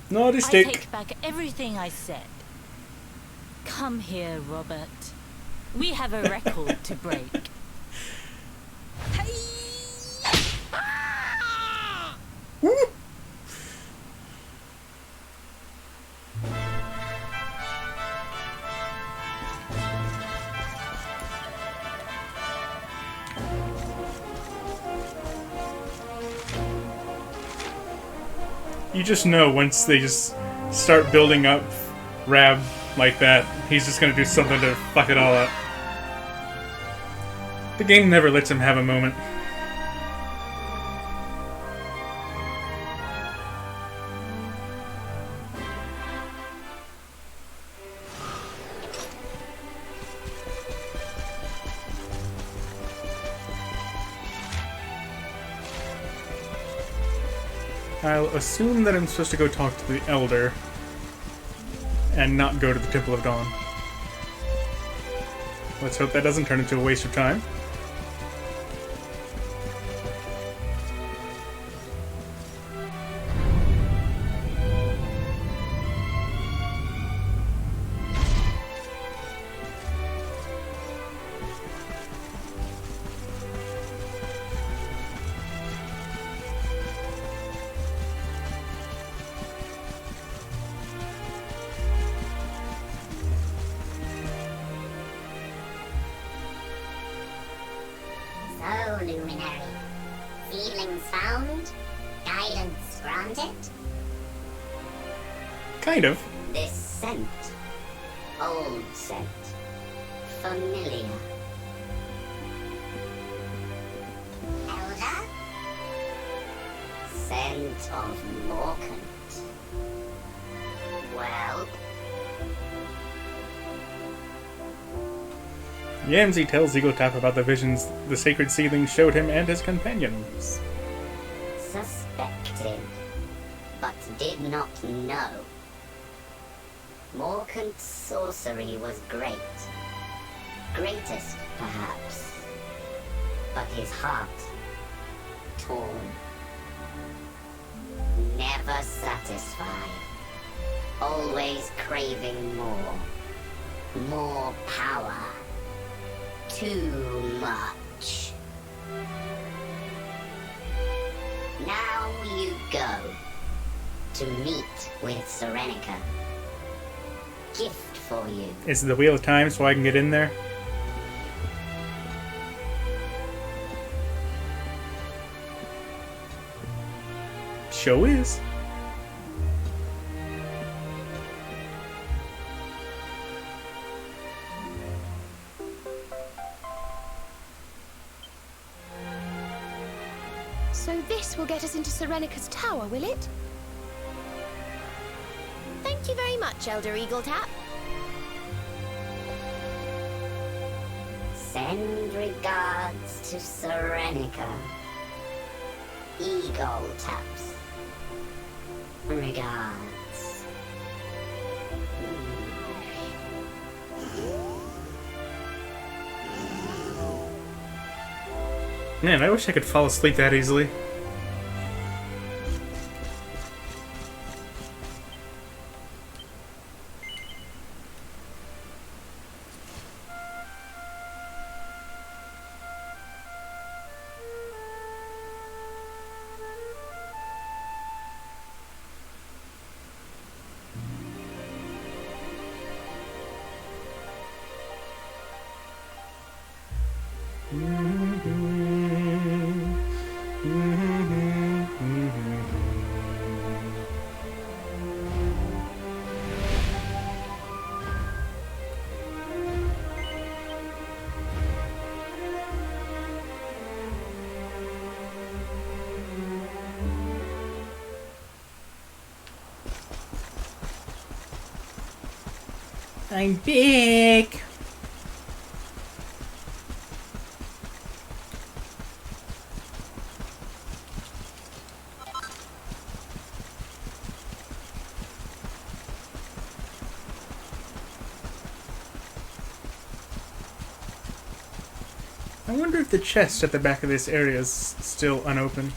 Naughty I stick. take back everything I said. Come here, Robert. We have a record to break. You just know once they just start building up Rab like that, he's just gonna do something to fuck it all up. The game never lets him have a moment. I'll assume that I'm supposed to go talk to the Elder and not go to the Temple of Dawn. Let's hope that doesn't turn into a waste of time. luminary. Seedlings found, guidance granted. Kind of. This scent, old scent, familiar. Elder? Scent of Morkant. Well, Yamsey tells Eagletop about the visions the sacred seedling showed him and his companions. suspected, but did not know. Morkant's sorcery was great. Greatest, perhaps. But his heart, torn. Never satisfied. Always craving more. More power. Too much. Now you go to meet with Serenica. Gift for you. Is it the Wheel of Time so I can get in there? Show is. So this will get us into Serenica's tower, will it? Thank you very much, Elder Eagletap. Send regards to Serenica. Eagle taps. Regards. Man, I wish I could fall asleep that easily. I'm big. I wonder if the chest at the back of this area is still unopened.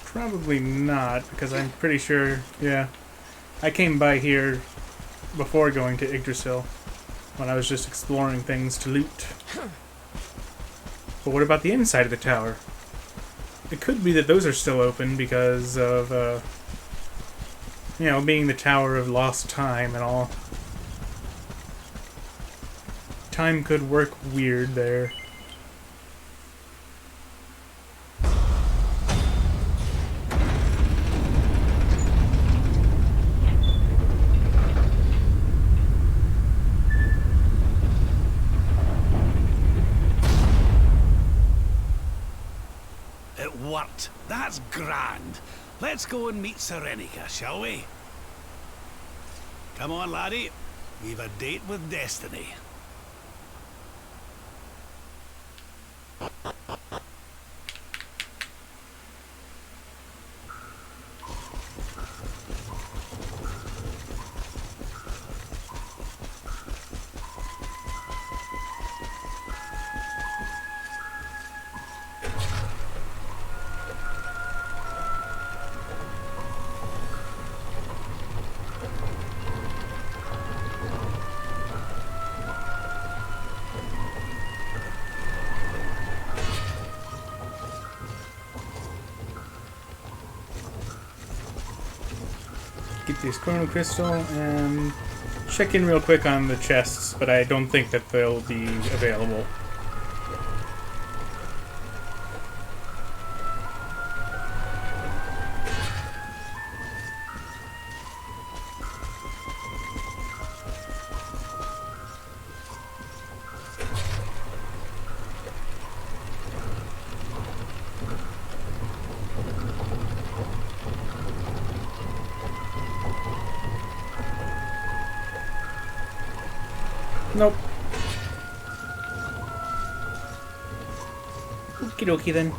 Probably not, because I'm pretty sure, yeah. I came by here before going to Yggdrasil, when I was just exploring things to loot. But what about the inside of the tower? It could be that those are still open because of, you know, being the Tower of Lost Time and all. Time could work weird there. Worked. That's grand. Let's go and meet Serenica, shall we? Come on, laddie. We've a date with destiny. get this chrono crystal and check in real quick on the chests, but I don't think that they'll be available. Nope. Okie dokie then.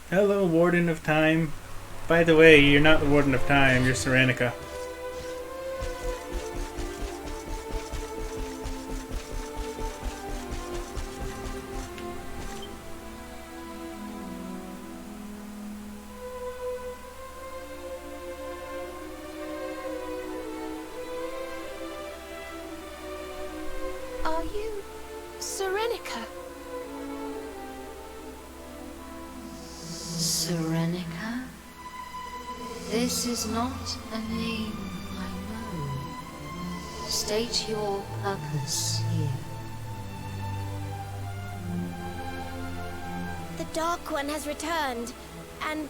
Hello, Warden of Time. By the way, you're not the Warden of Time, you're Serenica. Are you Serenica? Serenica? This is not a name I know. State your purpose here. The Dark One has returned, and,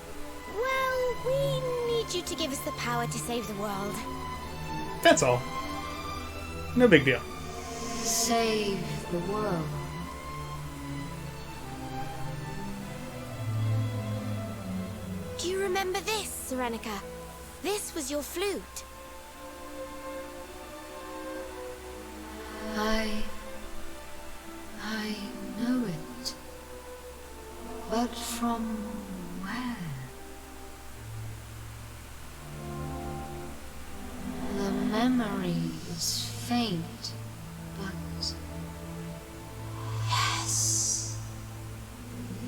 well, we need you to give us the power to save the world. That's all. No big deal. Save the world. Do you remember this, Serenica? This was your flute. I know it. But from where? The memory is faint, but yes,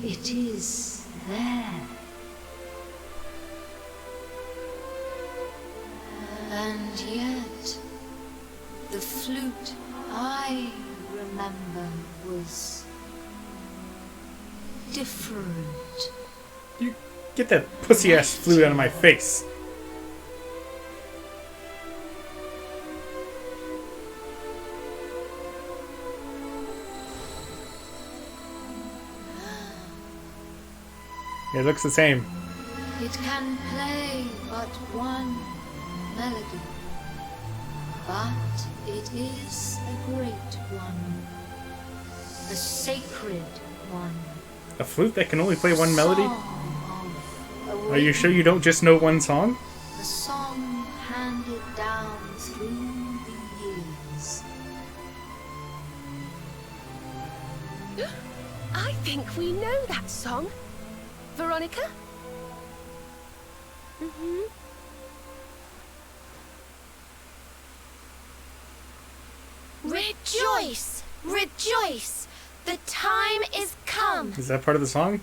it is there. And yet, the flute I remember was different. You get that pussy-ass flute out of my face. It looks the same. It can play but one melody, but it is a great one, a sacred one. A flute that can only play one melody? Song of Are you sure you don't just know one song? a song handed down through the years. I think we know that song. Veronica? Mm-hmm. Rejoice! Rejoice! The time is come! Is that part of the song?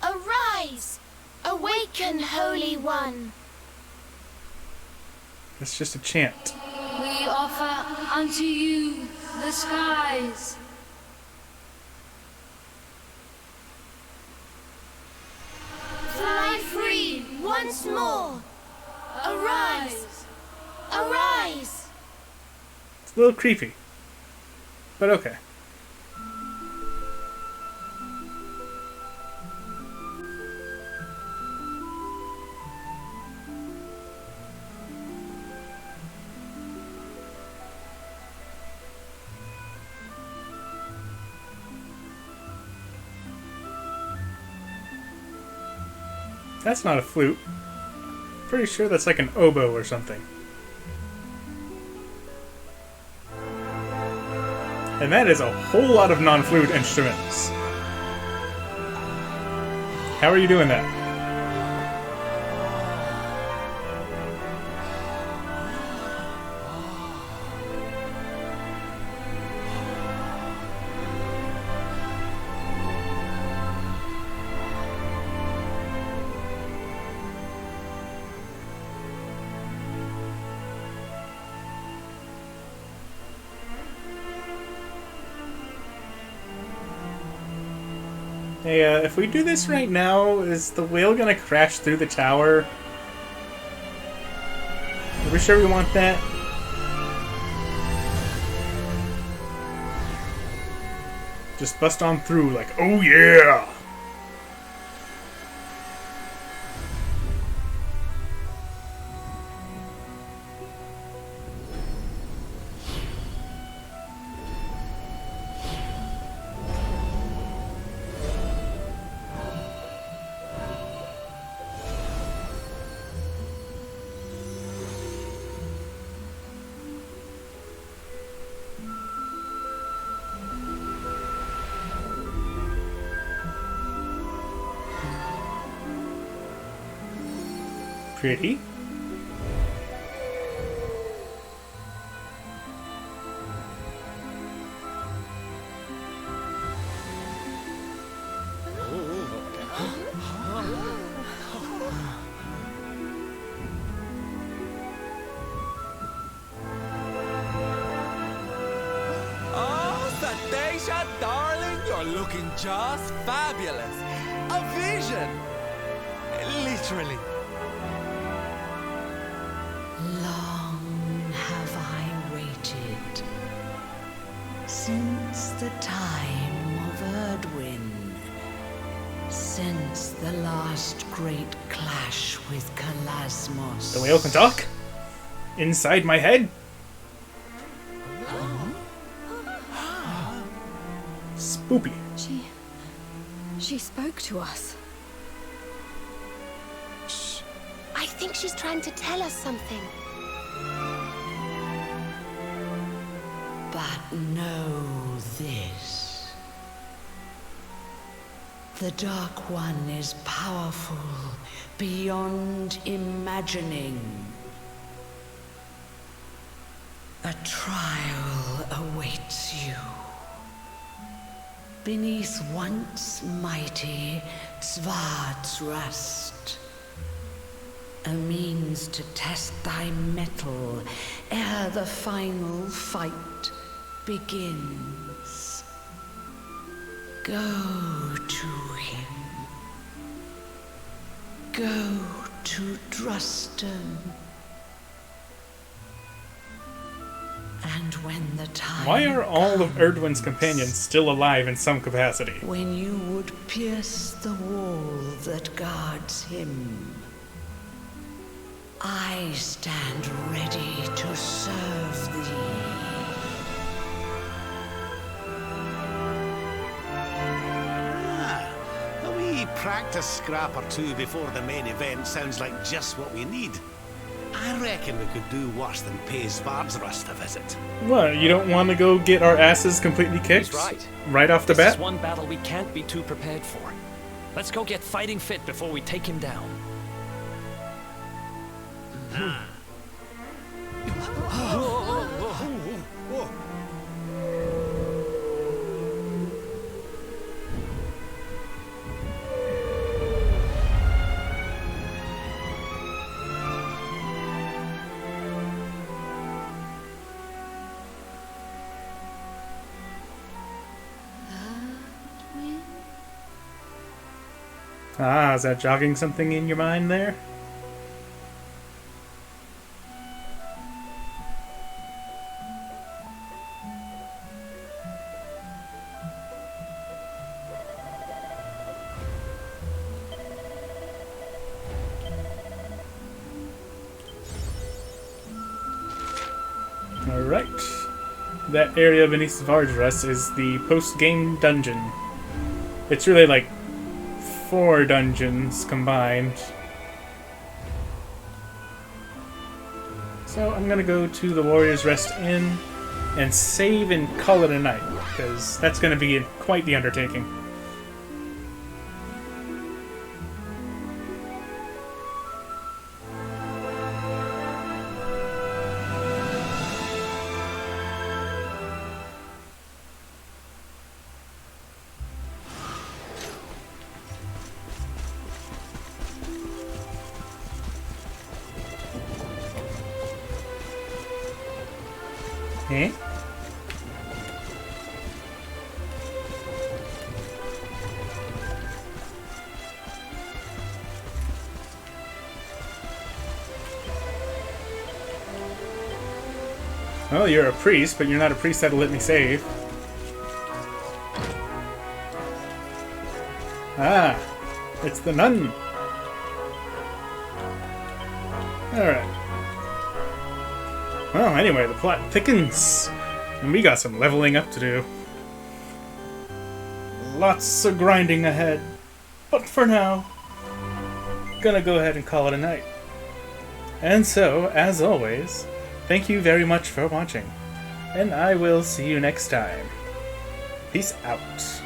Arise! Awaken, Holy One! That's just a chant. We offer unto you the skies. Fly free once more! Arise! A little creepy. But okay. That's not a flute. Pretty sure that's like an oboe or something. And that is a whole lot of non-flute instruments. How are you doing that? Hey, if we do this right now, is the whale gonna crash through the tower? Are we sure we want that? Just bust on through like, oh yeah! Pretty. Oh, Sadesha, darling, you're looking just fabulous. A vision. Literally. Long have I waited, since the time of Erdwin, since the last great clash with Kalasmos. The whale can talk? Inside my head? Spoopy. She spoke to us. I think she's trying to tell us something. But know this. The Dark One is powerful beyond imagining. A trial awaits you. Beneath once mighty Svartsrust. A means to test thy mettle ere the final fight begins. Go to him. Go to Drustan. And when the time Why are all of Erdwin's companions still alive in some capacity? when you would pierce the wall that guards him, I stand ready to serve thee. A wee practice scrap or two before the main event sounds like just what we need. I reckon we could do worse than pay Svardsrust a visit. What, you don't want to go get our asses completely kicked? He's right. Right off the This bat? is one battle we can't be too prepared for. Let's go get fighting fit before we take him down. Ah, is that jogging something in your mind there? Alright. That area beneath Savar's Rest is the post-game dungeon. It's really like 4 dungeons combined. So I'm gonna go to the Warrior's Rest Inn and save and call it a night, because that's gonna be quite the undertaking. Eh? Well, you're a priest, but you're not a priest that'll let me save. Ah, it's the nun. Alright. Well, anyway, the plot thickens, and we got some leveling up to do. Lots of grinding ahead, but for now, gonna go ahead and call it a night. And so, as always, thank you very much for watching, and I will see you next time. Peace out.